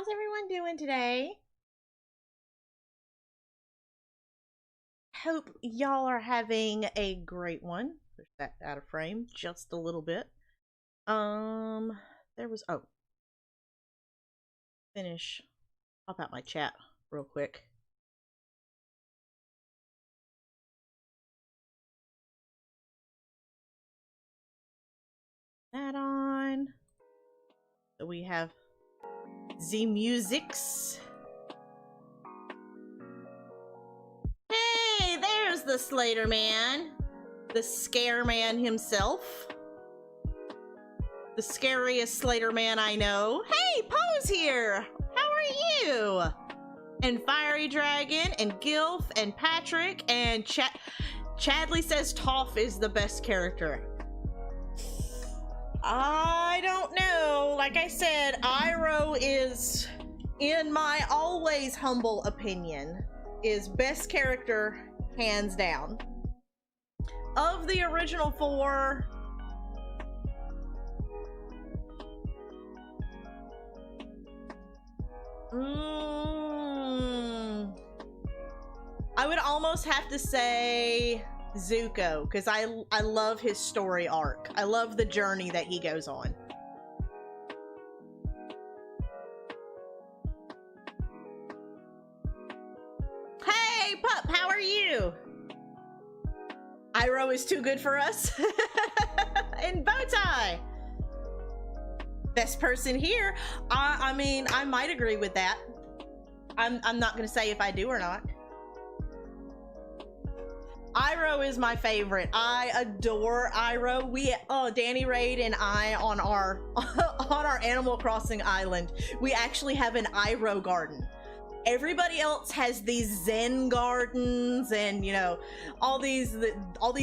How's everyone doing today? Hope y'all are having a great one. Push that out of frame just a little bit. There was, oh. Finish. Pop out my chat real quick. That on. So we have the musics. Hey, there's the Slater Man. The Scare Man himself. The scariest Slater Man I know. Hey, Poe's here! How are you? And Fiery Dragon, and Gilf, and Patrick, and Chadley says Toph is the best character. I don't know. Like I said, Iroh is, in my always humble opinion, is best character, hands down. Of the original four, I would almost have to say Zuko, because I love his story arc. I love the journey that he goes on. Hey, Pup, how are you? Iroh is too good for us. And Bowtie. Best person here. I mean, I might agree with that. I'm not gonna say if I do or not. Iroh is my favorite. I adore Iroh. We, Danny Raid and I on our on our Animal Crossing island, we actually have an Iroh garden. Everybody else has these Zen gardens and, you know, all these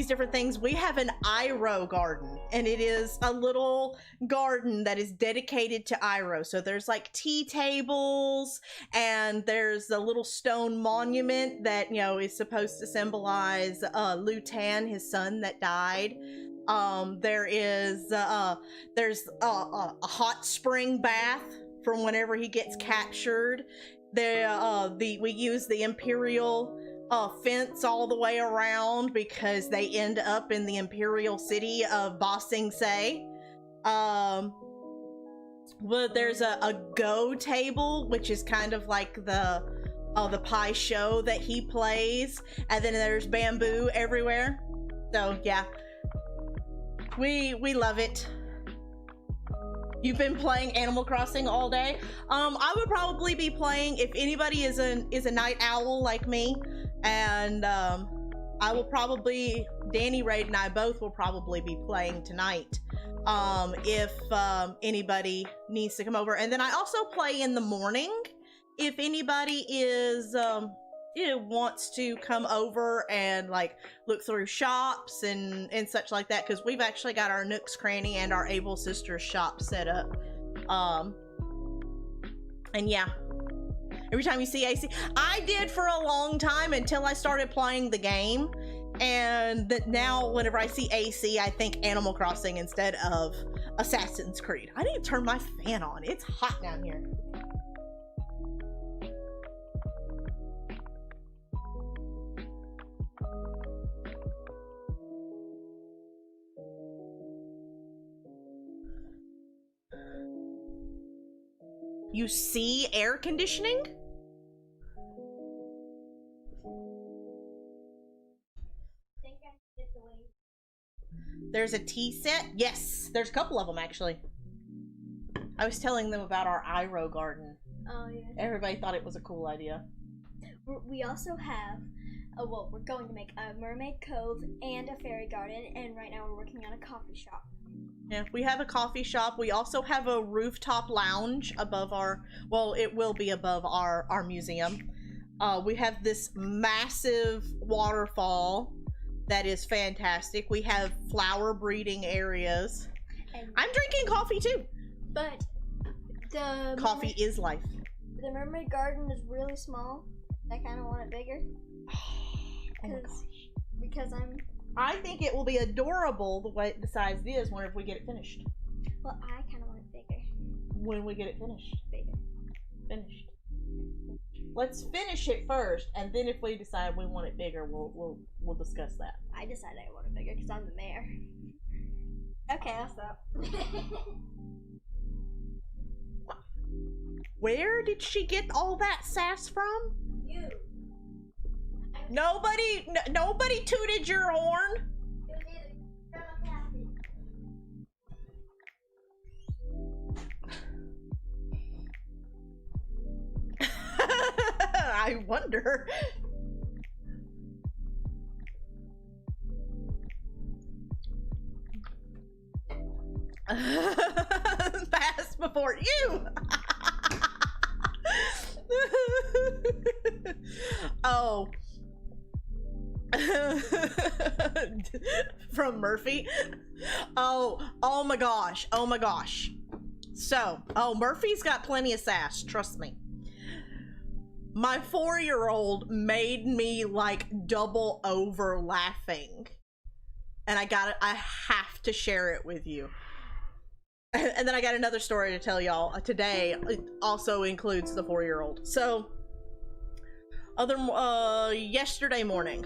different things. We have an Iroh garden, and it is a little garden that is dedicated to Iroh. So there's like tea tables, and there's a little stone monument that, you know, is supposed to symbolize Liu Tan, his son that died. There's a hot spring bath from whenever he gets captured. We use the Imperial fence all the way around because they end up in the Imperial city of Ba Sing Se. Well, there's a Go table, which is kind of like the Pai Sho that he plays, and then there's bamboo everywhere. So yeah, we love it. You've been playing Animal Crossing all day? I would probably be playing, if anybody is a night owl like me, and I will probably, Danny Raid and I both will probably be playing tonight, if anybody needs to come over. And then I also play in the morning if anybody is wants to come over and like look through shops and such like that, because we've actually got our Nook's Cranny and our Able Sisters shop set up. And yeah, every time you see AC, I did for a long time until I started playing the game, and that now whenever I see AC, I think Animal Crossing instead of Assassin's Creed. I need to turn my fan on. It's hot down here. You see air conditioning? There's a tea set? Yes, there's a couple of them actually. I was telling them about our Iroh garden. Oh yeah. Everybody thought it was a cool idea. We also have, well, we're going to make a mermaid cove and a fairy garden, and right now we're working on a coffee shop. Yeah, we have a coffee shop. We also have a rooftop lounge above our, well, it will be above our museum. We have this massive waterfall that is fantastic. We have flower breeding areas. And I'm drinking coffee too. But the coffee is life. The mermaid garden is really small. I kind of want it bigger. Oh my gosh. Because I think it will be adorable the size it is whenever we get it finished. Well, I kind of want it bigger. When we get it finished. Bigger. finished. Let's finish it first, and then if we decide we want it bigger, we'll discuss that. I decided I want it bigger because I'm the mayor. Okay, I'll stop. Where did she get all that sass from? You. Nobody tooted your horn. I wonder. Pass before you. Oh. From Murphy. Oh my gosh. So, Murphy's got plenty of sass, trust me. My 4-year-old made me like double over laughing. And I have to share it with you. And then I got another story to tell y'all today. It also includes the 4-year-old. So, yesterday morning,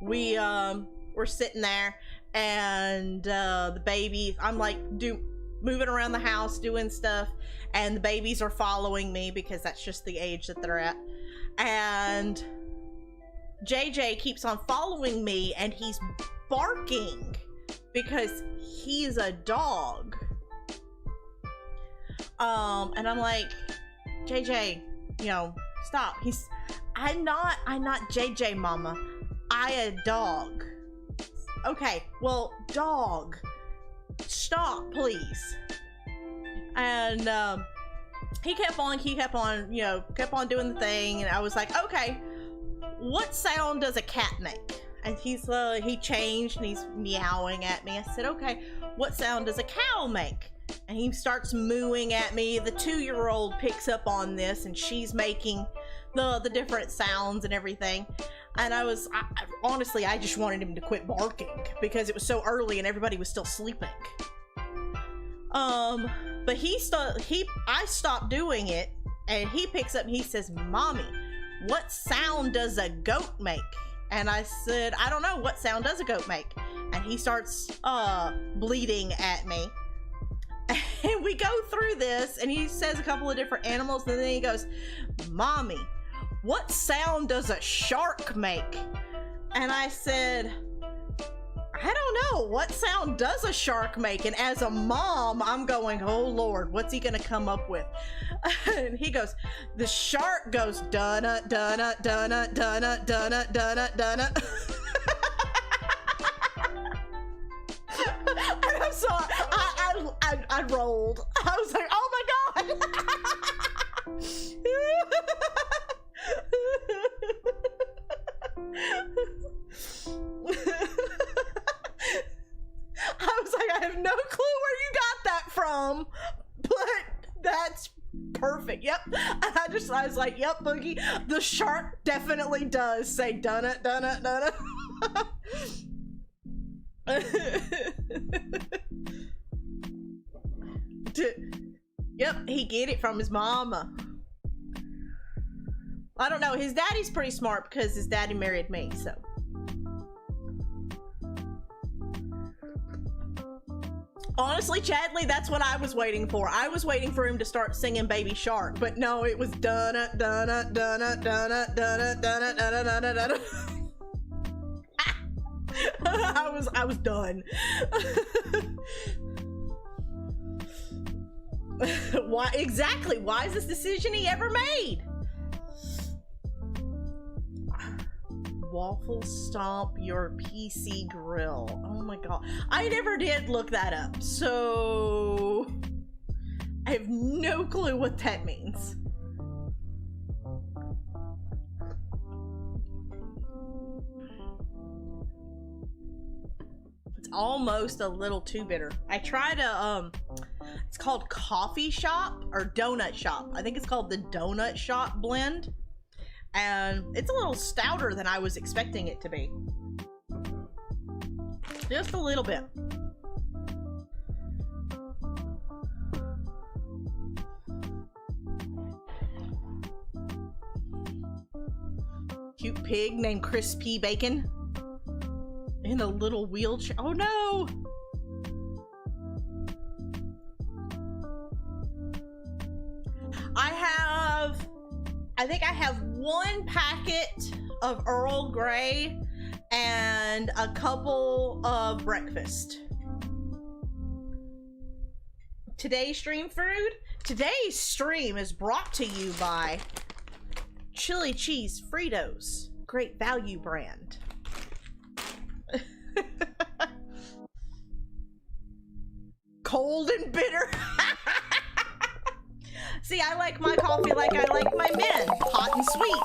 we were sitting there, and the baby, I'm like moving around the house doing stuff, and the babies are following me because that's just the age that they're at. And JJ keeps on following me, and he's barking because he's a dog. And I'm like, JJ, stop. I'm not JJ, mama. I a dog. Okay, well, dog, stop, please. And he kept on doing the thing, and I was like, okay, what sound does a cat make? And he changed, and he's meowing at me. I said, okay, what sound does a cow make? And he starts mooing at me. The 2-year-old picks up on this, and she's making the different sounds and everything. And honestly, I just wanted him to quit barking because it was so early and everybody was still sleeping. But I stopped doing it, and he picks up and he says, Mommy, what sound does a goat make? And I said, I don't know, what sound does a goat make? And he starts bleating at me. And we go through this, and he says a couple of different animals, and then he goes, Mommy, what sound does a shark make? And I said, I don't know, what sound does a shark make? And as a mom, I'm going, oh Lord, what's he gonna come up with? And he goes, the shark goes dunna dunna dunna dunna dunna dunna dunna. And I'm sorry, I rolled. I was like, oh my God. I was like, I have no clue where you got that from, but that's perfect. Yep. And I was like, yep, Boogie, the shark definitely does say dunna dunna dunna. Yep, he get it from his mama. I don't know, his daddy's pretty smart because his daddy married me, so. Honestly, Chadley, that's what I was waiting for. I was waiting for him to start singing Baby Shark, but no, it was dunna dunna dunna dunna dunna dunna dunna dunna dunna. I was done. Why exactly? Why is this decision he ever made? Waffle stomp your PC grill. Oh my God. I never did look that up, so I have no clue what that means. It's almost a little too bitter. I tried it's called Coffee Shop or Donut Shop. I think it's called the Donut Shop blend. And it's a little stouter than I was expecting it to be. Just a little bit. cute pig named Crispy Bacon in a little wheelchair. Oh no! I think I have one packet of Earl Grey and a couple of breakfast. Today's stream food? Today's stream is brought to you by Chili Cheese Fritos, great value brand. Cold and bitter. See, I like my coffee like I like my men, hot and sweet.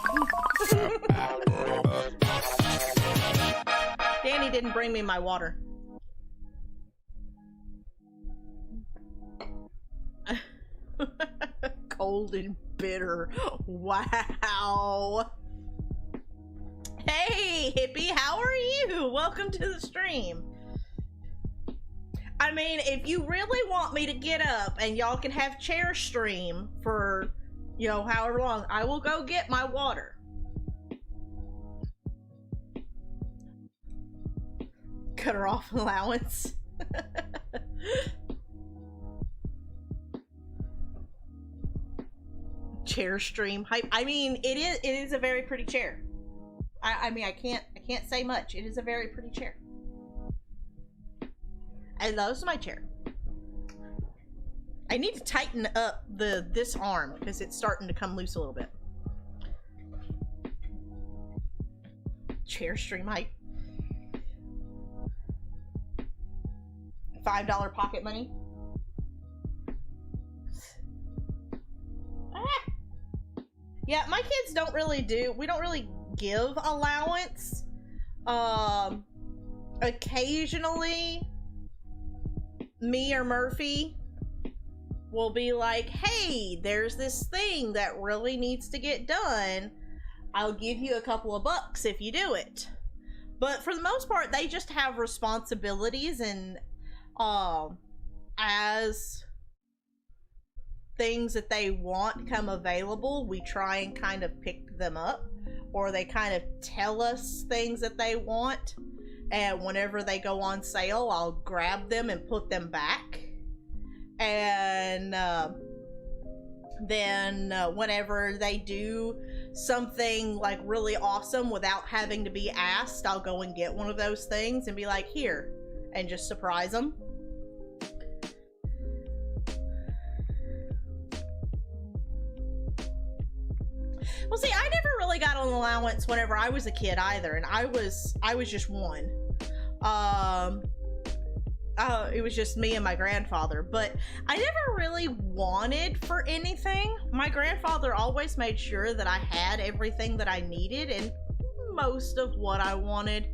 Danny didn't bring me my water. Cold and bitter. Wow. Hey, hippie, how are you? Welcome to the stream. I mean, if you really want me to get up and y'all can have chair stream for, you know, however long, I will go get my water. Cut her off allowance. Chair stream hype. I mean, it is a very pretty chair. I mean, I can't say much. It is a very pretty chair. I love my chair. I need to tighten up this arm because it's starting to come loose a little bit. Chair stream hype. $5 pocket money. Ah. Yeah, my kids don't really we don't really give allowance. Occasionally me or Murphy will be like, hey, there's this thing that really needs to get done. I'll give you a couple of bucks if you do it. But for the most part, they just have responsibilities, and as things that they want come available, we try and kind of pick them up, or they kind of tell us things that they want. And whenever they go on sale, I'll grab them and put them back. And then whenever they do something like really awesome without having to be asked, I'll go and get one of those things and be like, here, and just surprise them. Well, see, I never really got an allowance whenever I was a kid either, and I was just one. It was just me and my grandfather, but I never really wanted for anything. My grandfather always made sure that I had everything that I needed and most of what I wanted.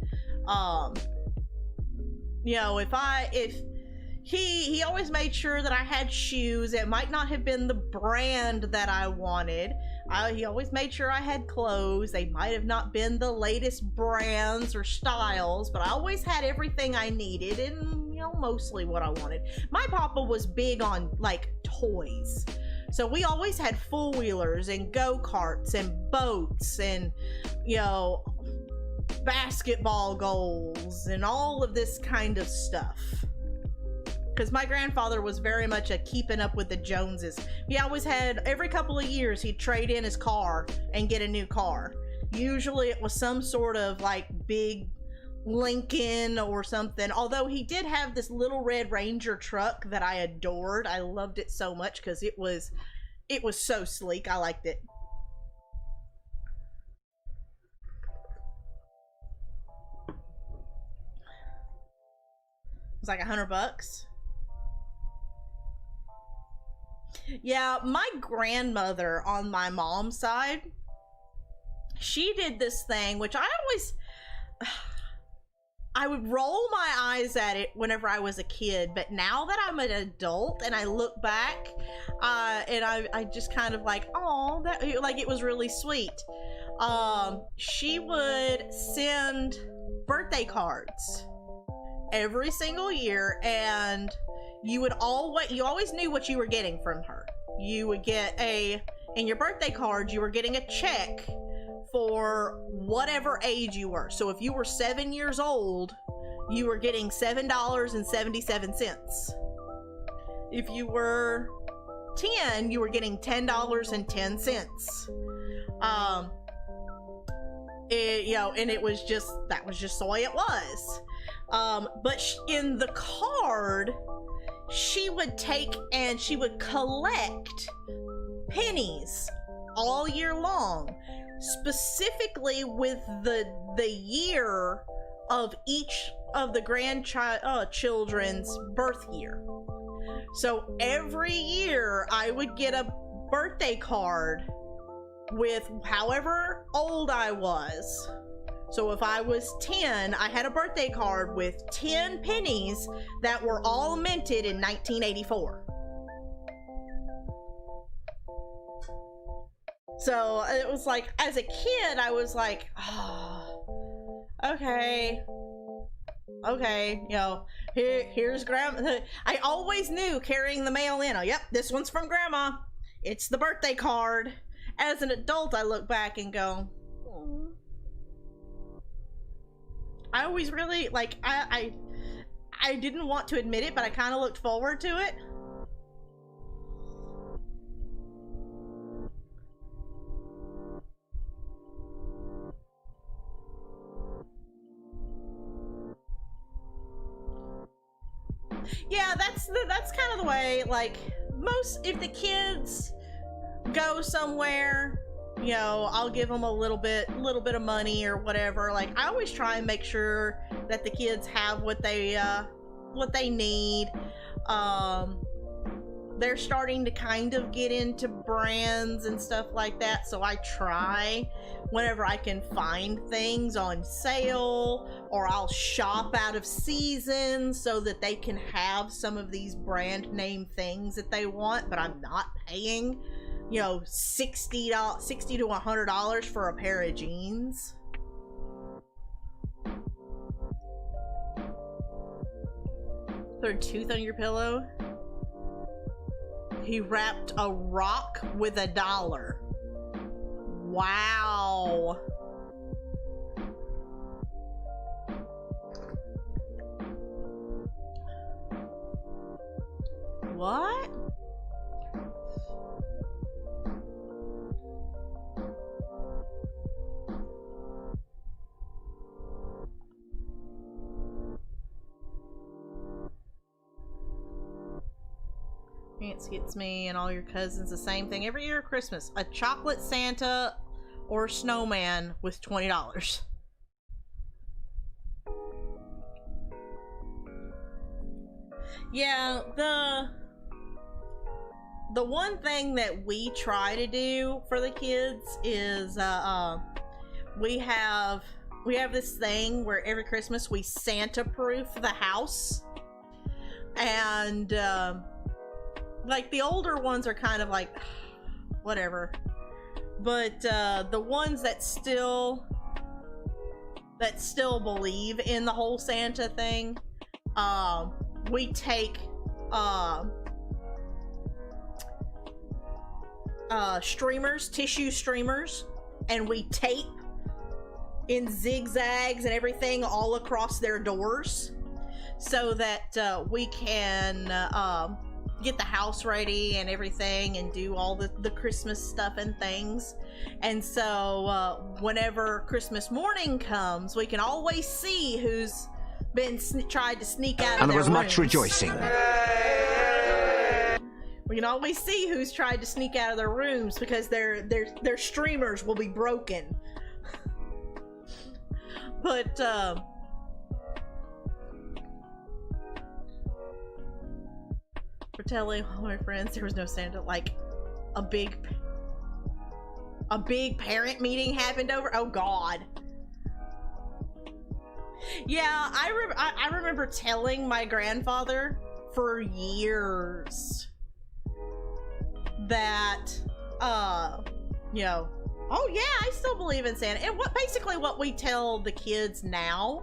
You know, if he always made sure that I had shoes. It might not have been the brand that I wanted. He always made sure I had clothes. They might have not been the latest brands or styles, but I always had everything I needed and, you know, mostly what I wanted. My papa was big on, like, toys. So we always had four-wheelers and go-karts and boats and, you know, basketball goals and all of this kind of stuff. Because my grandfather was very much a keeping up with the Joneses. He always had, every couple of years, he'd trade in his car and get a new car. Usually it was some sort of like big Lincoln or something. Although he did have this little red Ranger truck that I adored. I loved it so much because it was so sleek. I liked it. It was like $100. Yeah, my grandmother on my mom's side, she did this thing, which I would roll my eyes at it whenever I was a kid, but now that I'm an adult and I look back, and I just kind of like, oh, that, like, it was really sweet. She would send birthday cards every single year, and you always knew what you were getting from her. You would get in your birthday card, you were getting a check for whatever age you were. So if you were 7 years old, you were getting $7.77. If you were 10, you were getting $10.10. And it was just, that was just the way it was. But in the card, she would take and she would collect pennies all year long, specifically with the year of each of the grandchildren's birth year. So every year I would get a birthday card with however old I was. So if I was 10, I had a birthday card with 10 pennies that were all minted in 1984. So it was like, as a kid, I was like, oh, okay, here's grandma. I always knew carrying the mail in, oh, yep, this one's from grandma. It's the birthday card. As an adult, I look back and go, oh. I always really, like, I didn't want to admit it, but I kind of looked forward to it. Yeah, that's kind of the way, like, if the kids go somewhere, you know, I'll give them a little bit of money or whatever. Like, I always try and make sure that the kids have what they need. They're starting to kind of get into brands and stuff like that, so I try whenever I can find things on sale, or I'll shop out of season so that they can have some of these brand name things that they want, but I'm not paying, you know, $60 to $100 for a pair of jeans. Throw a tooth on your pillow? He wrapped a rock with $1. Wow. What? Nancy gets me and all your cousins the same thing every year at Christmas. A chocolate Santa or snowman with $20. Yeah, the one thing that we try to do for the kids is we have this thing where every Christmas we Santa-proof the house. And like, the older ones are kind of like, whatever. But the ones that still believe in the whole Santa thing, we take streamers, tissue streamers, and we tape in zigzags and everything all across their doors so that we can get the house ready and everything and do all the Christmas stuff and things. And so whenever Christmas morning comes, we can always see who's been tried to sneak out of and their there was much rooms. rejoicing. We can always see who's tried to sneak out of their rooms because their streamers will be broken. But for telling all my friends there was no Santa, like a big parent meeting happened over. Oh God. Yeah, I remember telling my grandfather for years that you know, oh yeah, I still believe in Santa. And basically what we tell the kids now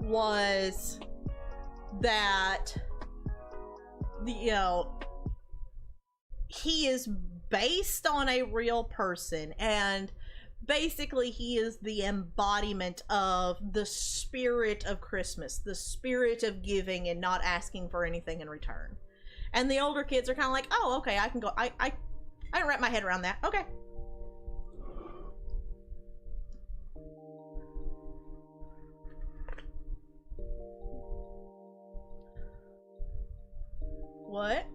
was that, you know, he is based on a real person, and basically he is the embodiment of the spirit of Christmas, the spirit of giving and not asking for anything in return. And the older kids are kind of like, oh, okay, I can go. I can wrap my head around that. Okay. What?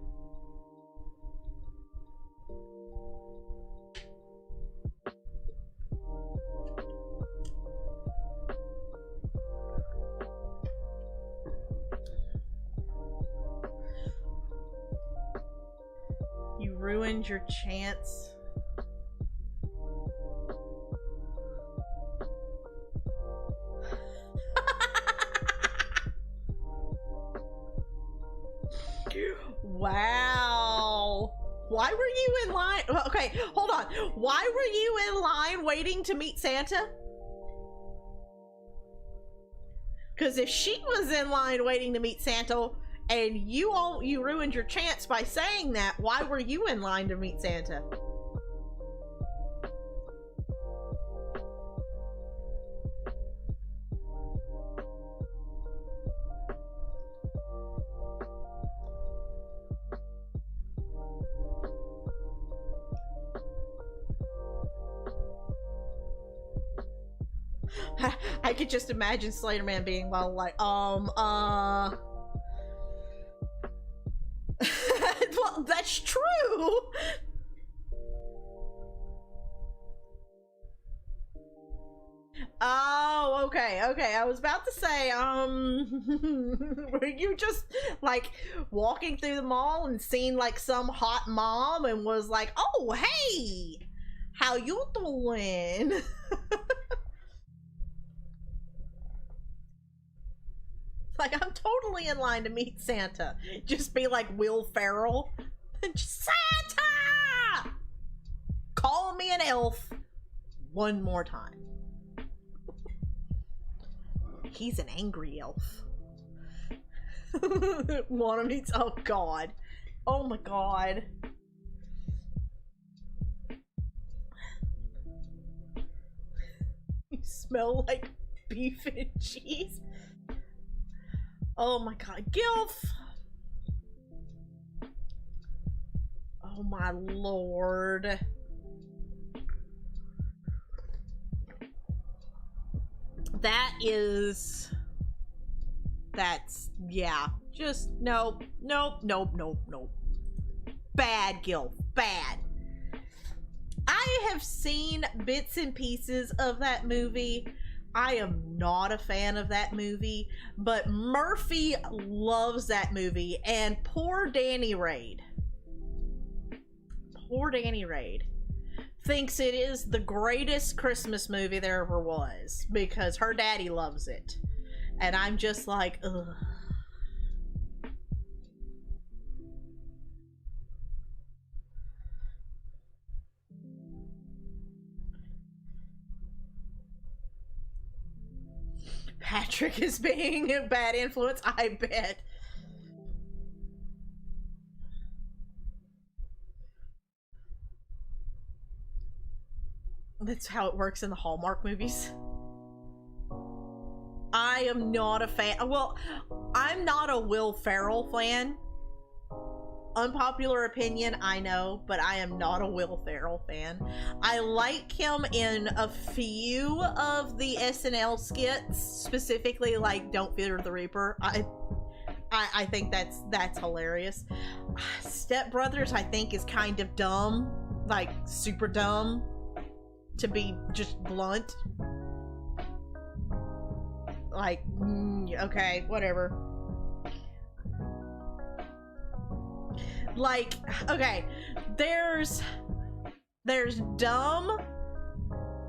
You ruined your chance. Wow. Why were you in line? Okay, hold on. Why were you in line waiting to meet Santa? Because if she was in line waiting to meet Santa and you ruined your chance by saying that, why were you in line to meet Santa? I could just imagine Slenderman being like, well, that's true. Oh, okay. I was about to say, were you just like walking through the mall and seeing like some hot mom and was like, oh, hey, how you doing? Like, I'm totally in line to meet Santa. Just be like Will Ferrell. Santa! Call me an elf one more time. He's an angry elf. Wanna meet? Oh god. Oh my god. You smell like beef and cheese. Oh my god, Gilf! Oh my lord. That's, yeah. Just, nope. Bad, Gilf. Bad. I have seen bits and pieces of that movie. I am not a fan of that movie, but Murphy loves that movie, and poor Danny Raid thinks it is the greatest Christmas movie there ever was because her daddy loves it. And I'm just like, ugh. Patrick is being a bad influence, I bet. That's how it works in the Hallmark movies. I am not a fan. Well, I'm not a Will Ferrell fan. Unpopular opinion, I know, but I am not a Will Ferrell fan. I like him in a few of the SNL skits, specifically like Don't Fear the Reaper. I think that's hilarious. Step Brothers, I think, is kind of dumb, like super dumb, to be just blunt. Like, okay, whatever. Like, okay, there's dumb,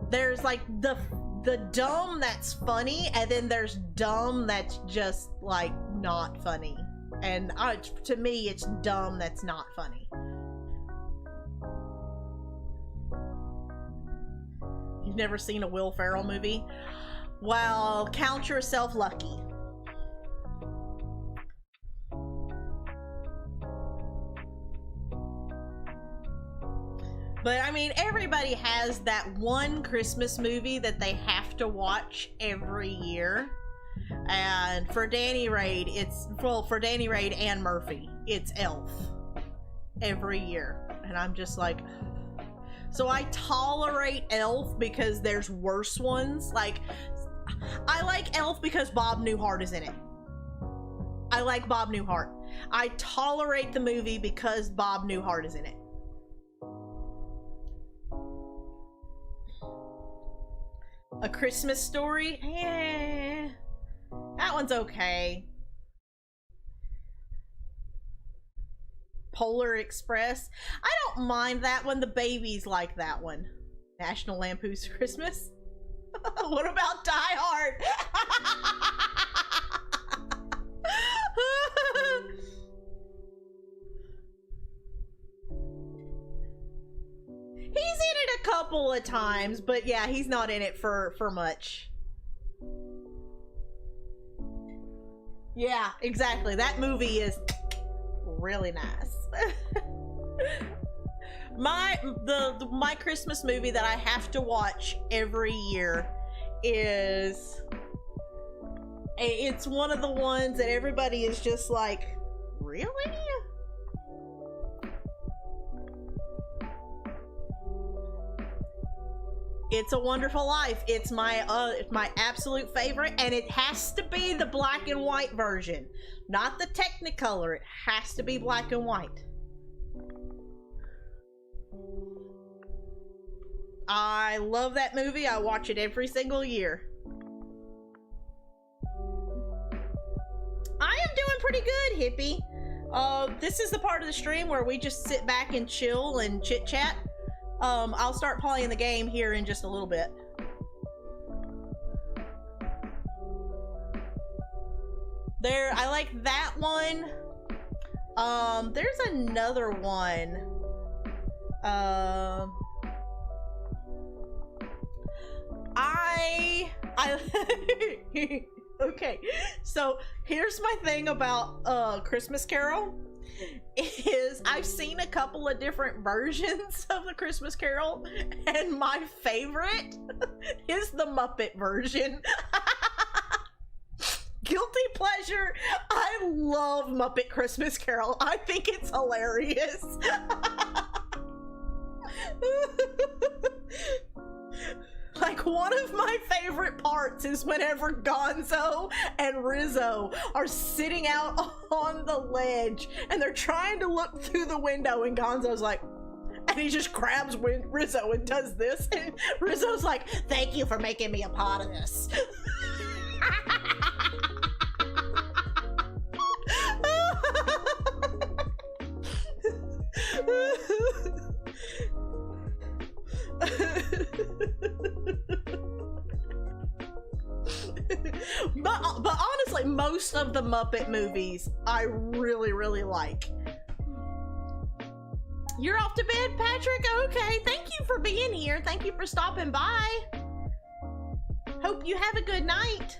there's like the dumb that's funny, and then there's dumb that's just like not funny. And to me, it's dumb that's not funny. You've never seen a Will Ferrell movie? Well, count yourself lucky. But I mean, everybody has that one Christmas movie that they have to watch every year. And for Danny Raid, for Danny Raid and Murphy, it's Elf every year. And I'm just like, so I tolerate Elf because there's worse ones. Like, I like Elf because Bob Newhart is in it. I like Bob Newhart. I tolerate the movie because Bob Newhart is in it. A Christmas Story? Eh, that one's okay. Polar Express? I don't mind that one. The babies like that one. National Lampoon's Christmas? What about Die Hard? He's in it a couple of times, but yeah, he's not in it for much. Yeah, exactly. That movie is really nice. My Christmas movie that I have to watch every year is, it's one of the ones that everybody is just like, really? It's a Wonderful Life. It's my absolute favorite, and it has to be the black and white version, not the Technicolor. It has to be black and white. I love that movie. I watch it every single year. I am doing pretty good, Hippie. This is the part of the stream where we just sit back and chill and chit chat. I'll start playing the game here in just a little bit. I like that one. There's another one. Okay, so here's my thing about Christmas Carol. Is I've seen a couple of different versions of the Christmas Carol, and my favorite is the Muppet version. Guilty pleasure. I love Muppet Christmas Carol. I think it's hilarious. Like, one of my favorite parts is whenever Gonzo and Rizzo are sitting out on the ledge and they're trying to look through the window, and Gonzo's like, and he just grabs Rizzo and does this, and Rizzo's like, thank you for making me a part of this. But honestly, most of the Muppet movies I really, really like. You're off to bed, Patrick? Okay, thank you for being here. Thank you for stopping by. Hope you have a good night.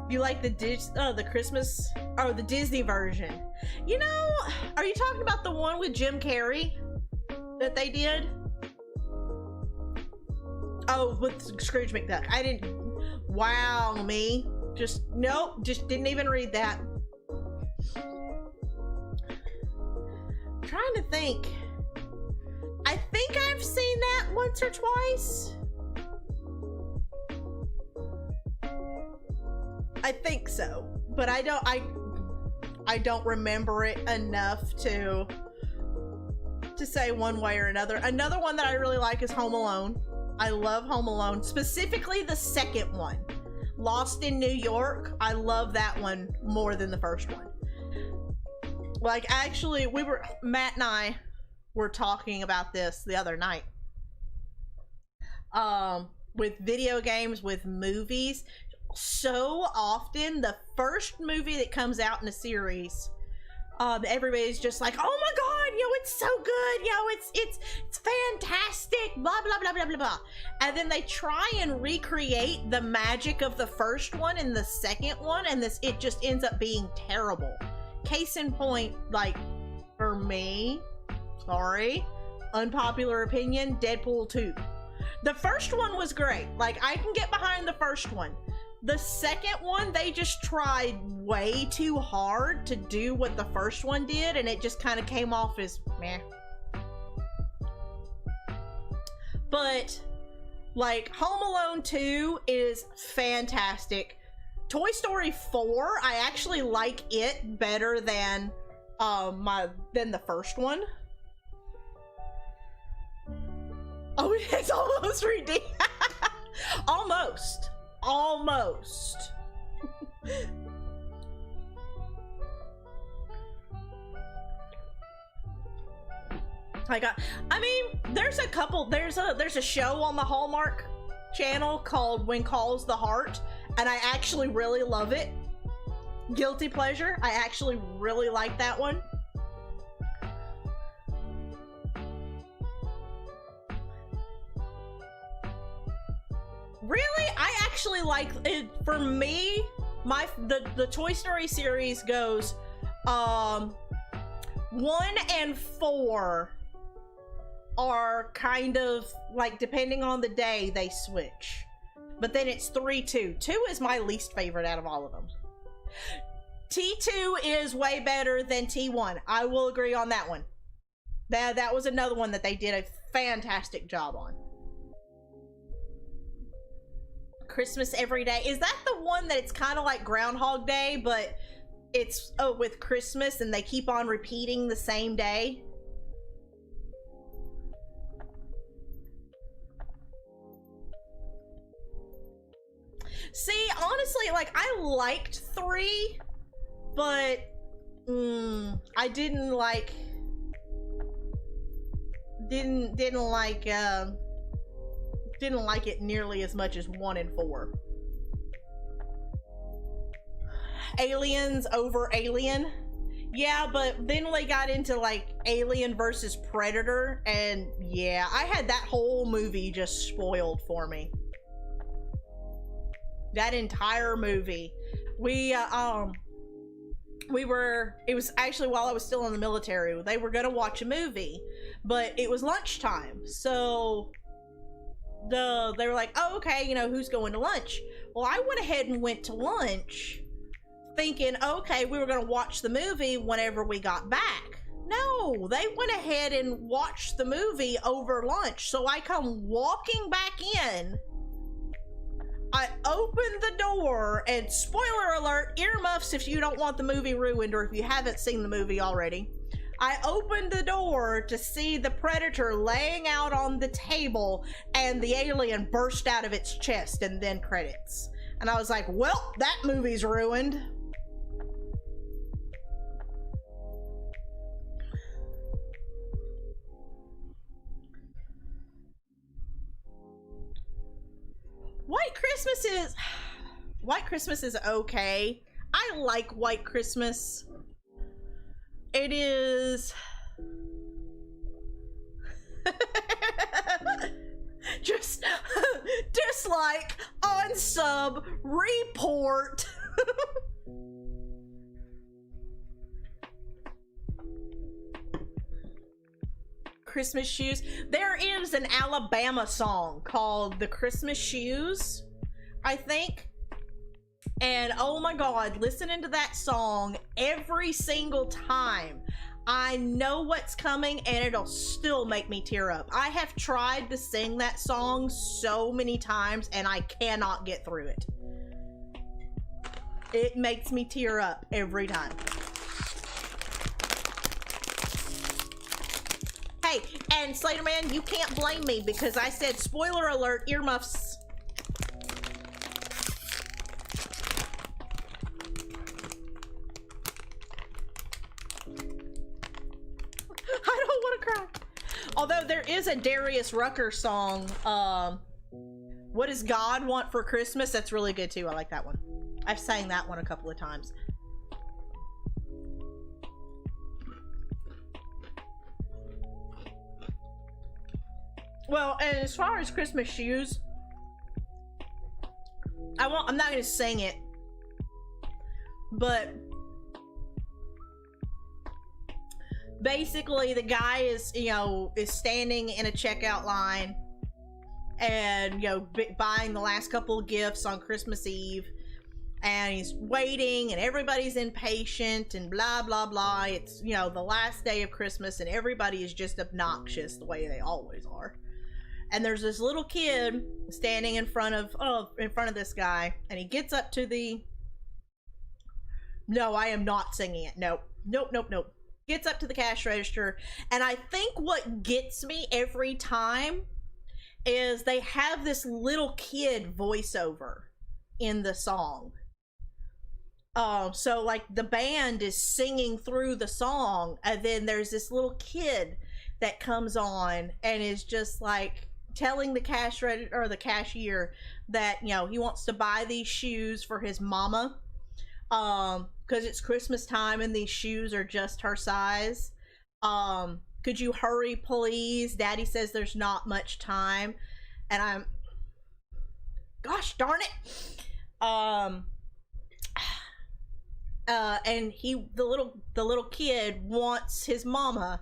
You like the Christmas, or the Disney version? You know, are you talking about the one with Jim Carrey that they did? Oh, with Scrooge McDuck. I didn't. Wow, me. Nope, just didn't even read that. Trying to think. I think I've seen that once or twice. I think so, but I don't remember it enough to say one way or another. Another one that I really like is Home Alone. I love Home Alone, specifically the second one, Lost in New York. I love that one more than the first one. Like, actually, Matt and I were talking about this the other night. With video games, with movies, so often the first movie that comes out in a series, everybody's just like, oh my god, it's so good, it's fantastic, blah blah blah blah blah blah, and then they try and recreate the magic of the first one in the second one, and it just ends up being terrible. Case in point, like, for me, sorry, unpopular opinion, Deadpool 2. The first one was great. Like, I can get behind the first one. The second one, they just tried way too hard to do what the first one did, and it just kind of came off as meh. But, like, Home Alone 2 is fantastic. Toy Story 4, I actually like it better than the first one. Oh, it's almost redeemed. Almost. I mean, there's a show on the Hallmark channel called When Calls the Heart, and I actually really love it. Guilty pleasure. I actually really like that one. Really? I actually like it. For me, the Toy Story series goes 1 and 4 are kind of like, depending on the day, they switch. But then it's 3, 2. 2 is my least favorite out of all of them. T2 is way better than T1. I will agree on that one. That was another one that they did a fantastic job on. Christmas Every Day. Is that the one that it's kind of like Groundhog Day, but it's with Christmas and they keep on repeating the same day? See, honestly, like, I liked 3, but I didn't like it nearly as much as 1 and 4. Aliens over Alien. Yeah, but then they got into like Alien versus Predator, and yeah, I had that whole movie just spoiled for me. That entire movie. It was actually while I was still in the military. They were gonna watch a movie, but it was lunchtime, so they were like, oh, okay, you know, who's going to lunch? Well, I went ahead and went to lunch thinking, okay, we were going to watch the movie whenever we got back. No, they went ahead and watched the movie over lunch. So I come walking back in, I open the door, and spoiler alert, earmuffs if you don't want the movie ruined or if you haven't seen the movie already. I opened the door to see the Predator laying out on the table and the alien burst out of its chest, and then credits. And I was like, well, that movie's ruined. White Christmas is okay. I like White Christmas. It is just dislike, unsub, report. Christmas Shoes. There is an Alabama song called The Christmas Shoes, I think. And oh my god, listening to that song every single time, I know what's coming and it'll still make me tear up. I have tried to sing that song so many times and I cannot get through it. It makes me tear up every time. Hey, and Slaterman, you can't blame me because I said, spoiler alert, earmuffs. I don't want to cry. Although there is a Darius Rucker song, What Does God Want for Christmas? That's really good too. I like that one. I've sang that one a couple of times. Well, and as far as Christmas Shoes, I'm not gonna sing it, but basically the guy is, you know, is standing in a checkout line and, you know, buying the last couple of gifts on Christmas Eve, and he's waiting and everybody's impatient and blah blah blah. It's, you know, the last day of Christmas and everybody is just obnoxious the way they always are. And there's this little kid standing in front of this guy, and he gets up to the, no, I am not singing it, nope, gets up to the cash register, and I think what gets me every time is they have this little kid voiceover in the song. So like the band is singing through the song, and then there's this little kid that comes on and is just like telling the cashier that, you know, he wants to buy these shoes for his mama, because it's Christmas time and these shoes are just her size. Could you hurry please? Daddy says there's not much time. And I'm, gosh darn it. And the little kid wants his mama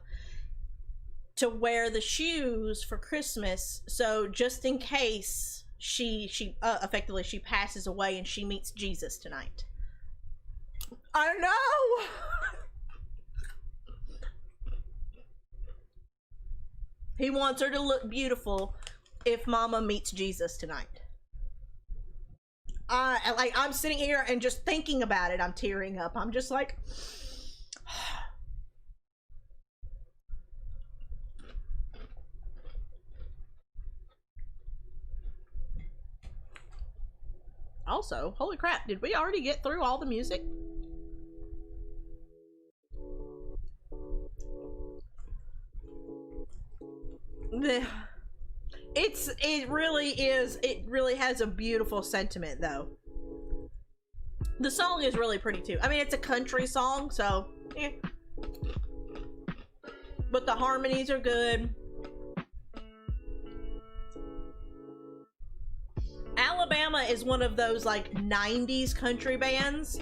to wear the shoes for Christmas, so just in case she effectively she passes away and she meets Jesus tonight. I know. He wants her to look beautiful if mama meets Jesus tonight. I'm sitting here and just thinking about it, I'm tearing up. I'm just like, also, holy crap, did we already get through all the music? It really has a beautiful sentiment though. The song is really pretty too. I mean, it's a country song, so yeah. But the harmonies are good. Alabama is one of those like 90s country bands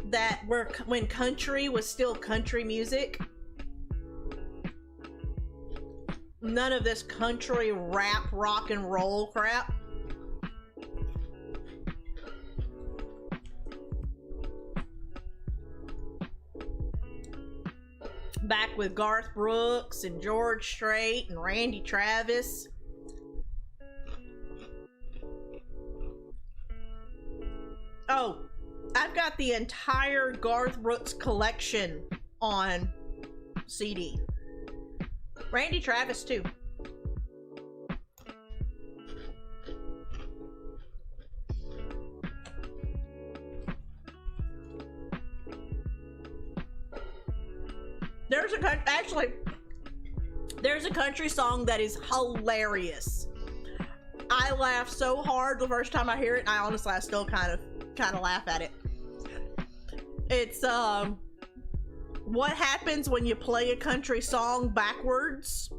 that were when country was still country music. None of this country rap, rock and roll crap. Back with Garth Brooks and George Strait and Randy Travis. Oh, I've got the entire Garth Brooks collection on CD. Randy Travis too. There's a country song that is hilarious. I laughed so hard the first time I hear it, and I still kind of laugh at it. It's what happens when you play a country song backwards?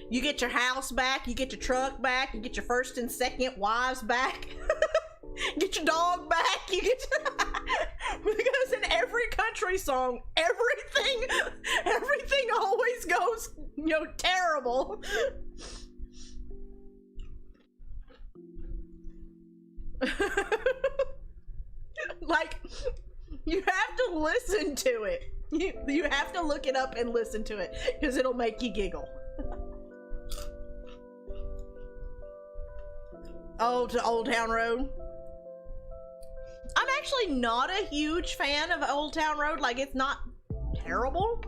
You get your house back, you get your truck back, you get your first and second wives back. Get your dog back, you get because in every country song, everything always goes, you know, terrible. Like, you have to listen to it. You have to look it up and listen to it, because it'll make you giggle. Oh, to Old Town Road. I'm actually not a huge fan of Old Town Road. Like, it's not terrible.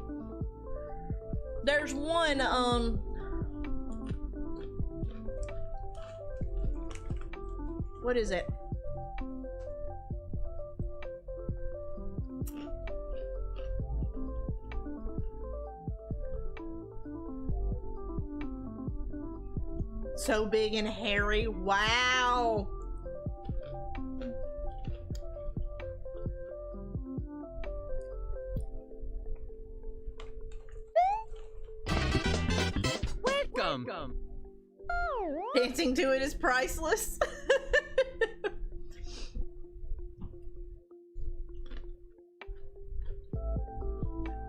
There's one, what is it? So Big and Hairy. Wow. Welcome. Dancing to it is priceless.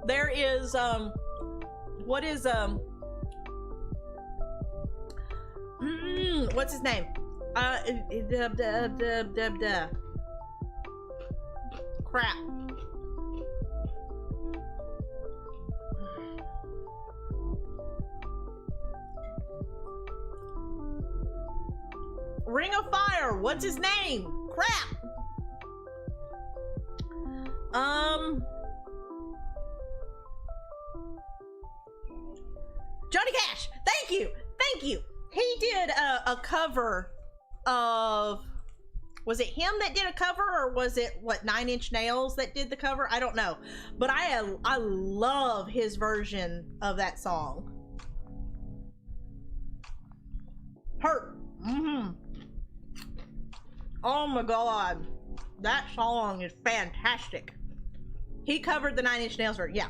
There is what is what's his name? Crap. Ring of Fire. What's his name? Crap. Johnny Cash. Thank you. Thank you. He did a cover of, was it him that did a cover, or was it what, 9 Inch Nails that did the cover? I don't know, but I love his version of that song. Hurt. Oh my god, that song is fantastic. He covered the 9 Inch Nails version. Yeah.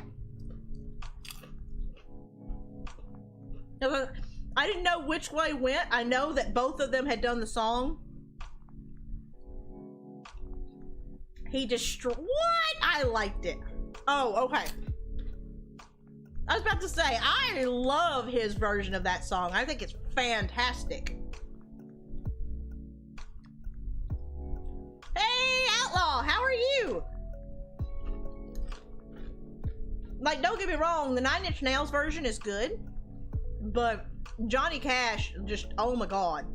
I didn't know which way went. I know that both of them had done the song. He destroyed. What? I liked it. Oh, okay. I was about to say, I love his version of that song. I think it's fantastic. Hey, Outlaw, how are you? Like, don't get me wrong, the 9 Inch Nails version is good, but Johnny Cash, just, oh my god.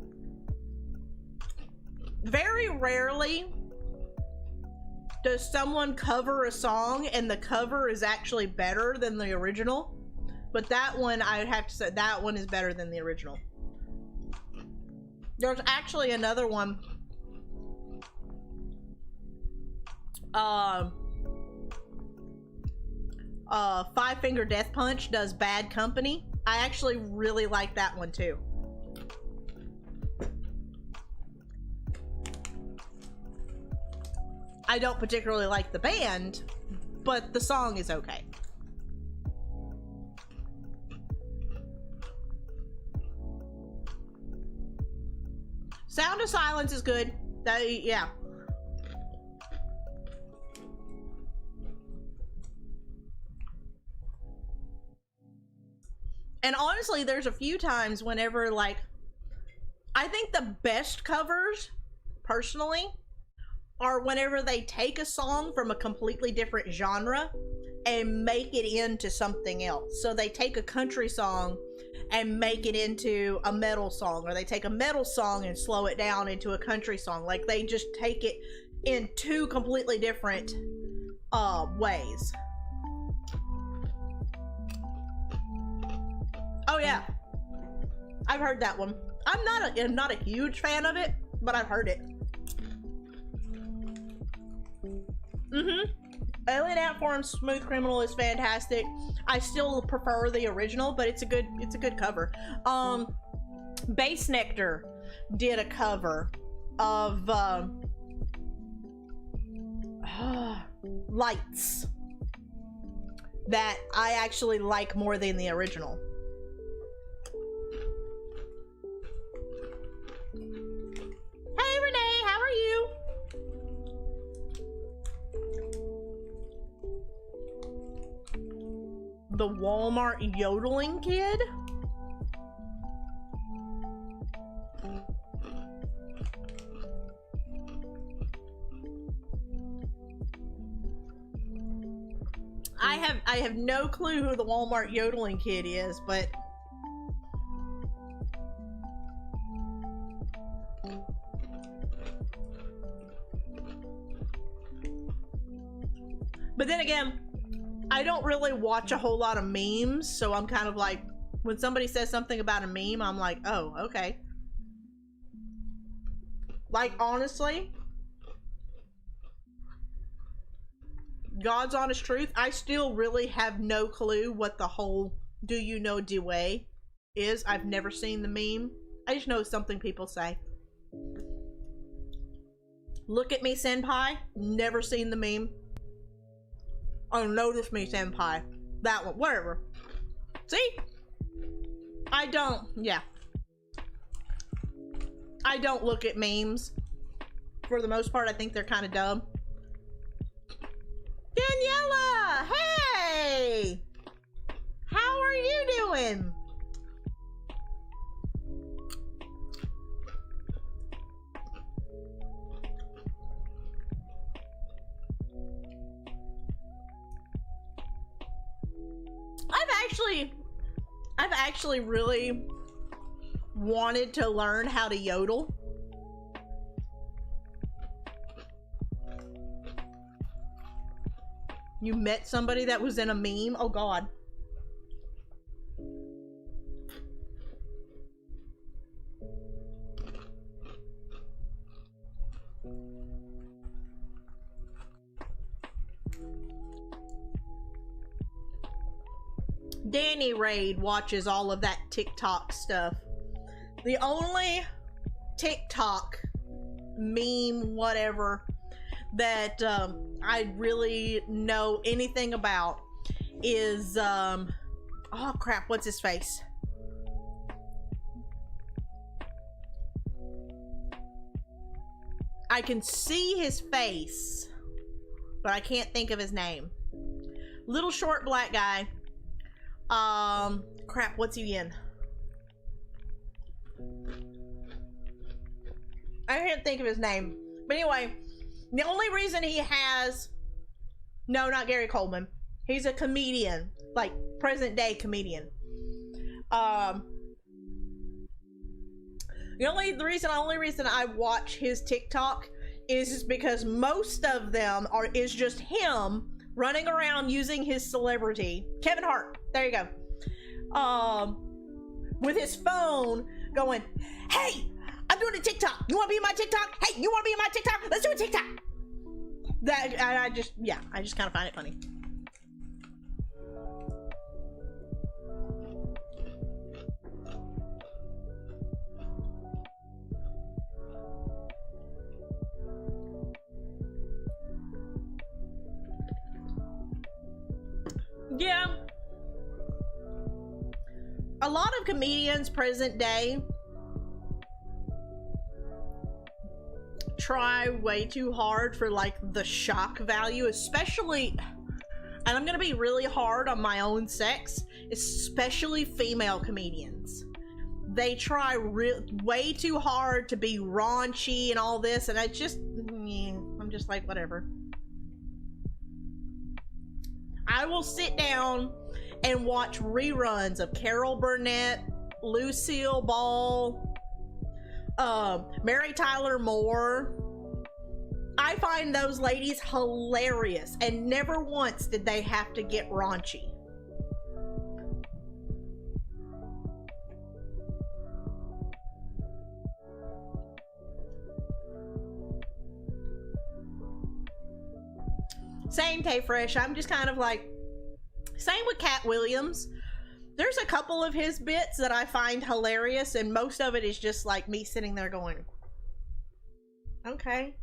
Very rarely does someone cover a song and the cover is actually better than the original, but that one, I would have to say, that one is better than the original. There's actually another one. Five Finger Death Punch does Bad Company. I actually really like that one too. I don't particularly like the band, but the song is okay. Sound of Silence is good. Yeah. And honestly, there's a few times whenever, like, I think the best covers, personally, are whenever they take a song from a completely different genre and make it into something else. So they take a country song and make it into a metal song, or they take a metal song and slow it down into a country song. Like, they just take it in two completely different ways. Oh yeah, I've heard that one. I'm not a huge fan of it, but I've heard it. Alien Ant Farm Smooth Criminal is fantastic. I still prefer the original, but it's a good cover. Bass Nectar did a cover of Lights that I actually like more than the original. Hey Renee, how are you? The Walmart yodeling kid? I have no clue who the Walmart yodeling kid is, but then again, I don't really watch a whole lot of memes, so I'm kind of like, when somebody says something about a meme, I'm like, oh, okay. Like, honestly, God's honest truth, I still really have no clue what the whole "do you know Dewey" is. I've never seen the meme. I just know it's something people say. Look at me, senpai. Never seen the meme. Oh, notice me, senpai. That one, whatever. See? I don't, yeah. I don't look at memes. For the most part, I think they're kind of dumb. Daniela! Hey! How are you? again. I've actually really wanted to learn how to yodel. You met somebody that was in a meme? Oh God. Danny Raid watches all of that TikTok stuff. The only TikTok meme, whatever, that I really know anything about is, oh crap, what's his face? I can see his face, but I can't think of his name. Little short black guy. Crap, what's he in? I can't think of his name. But anyway, the only reason he has... No, not Gary Coleman. He's a comedian. Like, present day comedian. The only reason I watch his TikTok is because most of them is just him running around using his celebrity. Kevin Hart. There you go. With his phone going, hey, I'm doing a TikTok. You want to be in my TikTok? Hey, you want to be in my TikTok? Let's do a TikTok. That I just kind of find it funny. Yeah. A lot of comedians present day try way too hard for like the shock value, especially, and I'm gonna be really hard on my own sex, especially female comedians. They try way too hard to be raunchy and all this, and I'm just like, whatever. I will sit down and watch reruns of Carol Burnett, Lucille Ball, Mary Tyler Moore. I find those ladies hilarious, and never once did they have to get raunchy. Same, Tay Fresh. I'm just kind of like, same with Cat Williams. There's a couple of his bits that I find hilarious, and most of it is just like me sitting there going, okay.